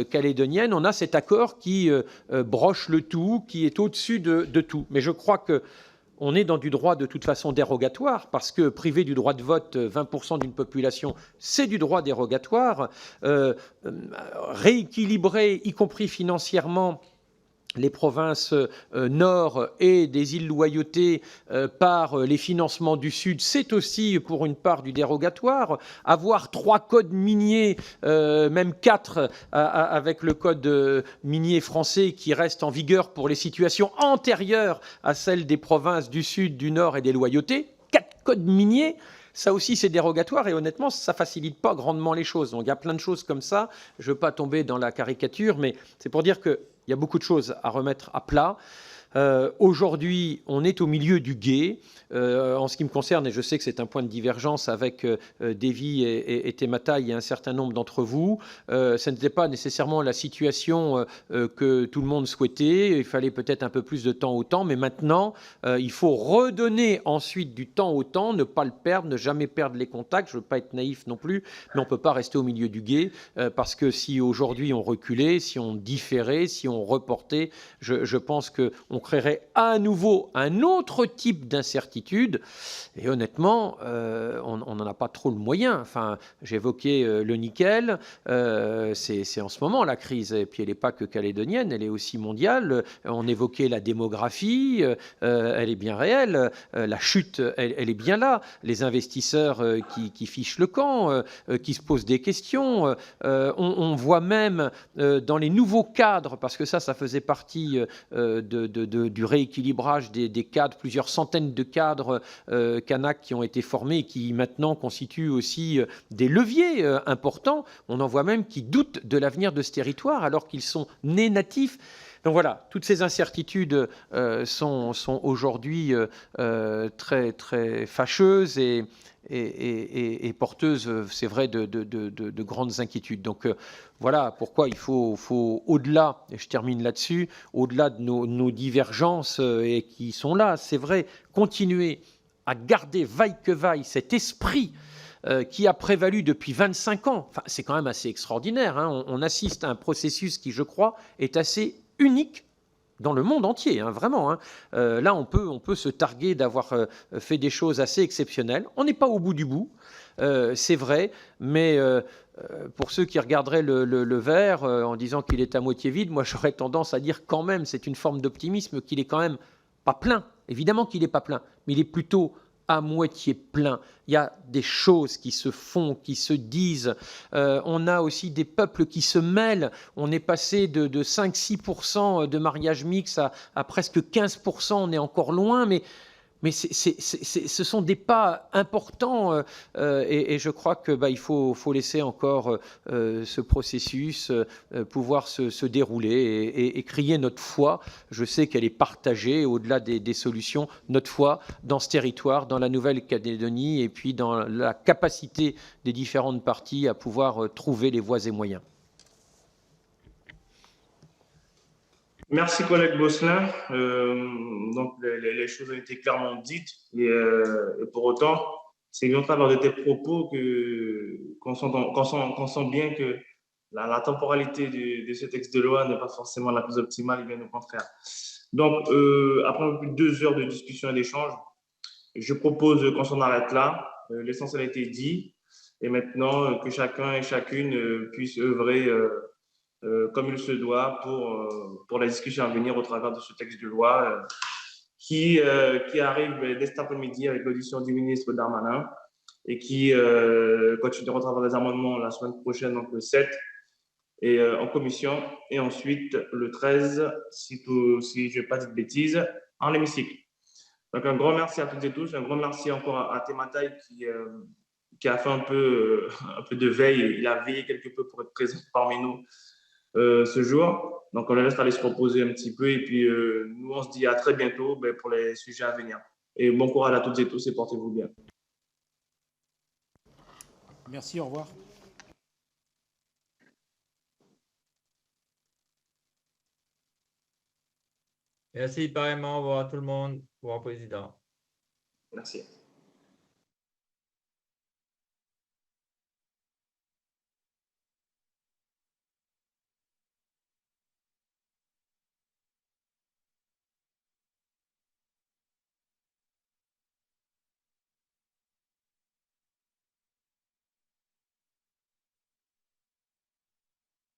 calédoniennes, on a cet accord qui broche le tout, qui est au-dessus de tout. Mais je crois que on est dans du droit de toute façon dérogatoire, parce que priver du droit de vote 20% d'une population, c'est du droit dérogatoire. Rééquilibrer, y compris financièrement, les provinces nord et des îles Loyauté par les financements du Sud, c'est aussi pour une part du dérogatoire. Avoir 3 codes miniers, même 4 avec le code minier français qui reste en vigueur pour les situations antérieures à celles des provinces du Sud, du Nord et des Loyautés, 4 codes miniers, ça aussi c'est dérogatoire et honnêtement ça facilite pas grandement les choses. Donc il y a plein de choses comme ça, je ne veux pas tomber dans la caricature, mais c'est pour dire que il y a beaucoup de choses à remettre à plat. Aujourd'hui, on est au milieu du gué. En ce qui me concerne, et je sais que c'est un point de divergence avec Davy et Temataï et un certain nombre d'entre vous, ce n'était pas nécessairement la situation que tout le monde souhaitait. Il fallait peut-être un peu plus de temps au temps, mais maintenant, il faut redonner ensuite du temps au temps, ne pas le perdre, ne jamais perdre les contacts. Je ne veux pas être naïf non plus, mais on ne peut pas rester au milieu du gué, parce que si aujourd'hui on reculait, si on différait, si on reportait, je pense qu'on créerait à nouveau un autre type d'incertitude. Et honnêtement, on n'en a pas trop le moyen. Enfin, j'évoquais le nickel, c'est en ce moment la crise, et puis elle n'est pas que calédonienne, elle est aussi mondiale. On évoquait la démographie, elle est bien réelle, la chute, elle est bien là. Les investisseurs qui fichent le camp, qui se posent des questions. On voit même dans les nouveaux cadres, parce que ça faisait partie du rééquilibrage des cadres, plusieurs centaines de cadres Canac qui ont été formés et qui maintenant constituent aussi des leviers importants. On en voit même qui doutent de l'avenir de ce territoire alors qu'ils sont nés natifs. Donc voilà, toutes ces incertitudes sont aujourd'hui très, très fâcheuses et porteuses, c'est vrai, de grandes inquiétudes. Donc voilà pourquoi il faut au-delà, et je termine là-dessus, au-delà de nos divergences et qui sont là, c'est vrai, continuer à garder vaille que vaille cet esprit qui a prévalu depuis 25 ans. Enfin, c'est quand même assez extraordinaire. Hein. On assiste à un processus qui, je crois, est assez unique dans le monde entier, hein, vraiment. Hein. Là, on peut se targuer d'avoir fait des choses assez exceptionnelles. On n'est pas au bout du bout, c'est vrai, mais pour ceux qui regarderaient le verre en disant qu'il est à moitié vide, moi j'aurais tendance à dire quand même, c'est une forme d'optimisme, qu'il est quand même pas plein. Évidemment qu'il n'est pas plein, mais il est plutôt à moitié plein. Il y a des choses qui se font, qui se disent. On a aussi des peuples qui se mêlent. On est passé de 5-6% de mariage mixte à presque 15%. On est encore loin, mais ce sont des pas importants et je crois que il faut laisser encore ce processus pouvoir se dérouler et crier notre foi. Je sais qu'elle est partagée au-delà des solutions, notre foi dans ce territoire, dans la Nouvelle-Calédonie et puis dans la capacité des différentes parties à pouvoir trouver les voies et moyens. Merci, collègue Bosselin. Donc, les choses ont été clairement dites. Et pour autant, c'est bien au travers de tes propos qu'on sent bien que la temporalité de ce texte de loi n'est pas forcément la plus optimale, et bien au contraire. Donc, après un peu plus de 2 heures de discussion et d'échange, je propose qu'on s'en arrête là. L'essentiel a été dit. Et maintenant, que chacun et chacune puisse œuvrer comme il se doit pour la discussion à venir au travers de ce texte de loi qui arrive dès cet après-midi avec l'audition du ministre Darmanin et qui continuera au travers des amendements la semaine prochaine, donc le 7, et en commission, et ensuite le 13, si je n'ai pas dit de bêtises, en hémicycle. Donc un grand merci à toutes et tous, un grand merci encore à Temataï qui a fait un peu de veille, il a veillé quelque peu pour être présent parmi nous ce jour. Donc, on le laisse aller se reposer un petit peu et puis nous, on se dit à très bientôt pour les sujets à venir. Et bon courage à toutes et tous et portez-vous bien. Merci, au revoir. Merci, pareillement. Au revoir à tout le monde. Au revoir, Président. Merci.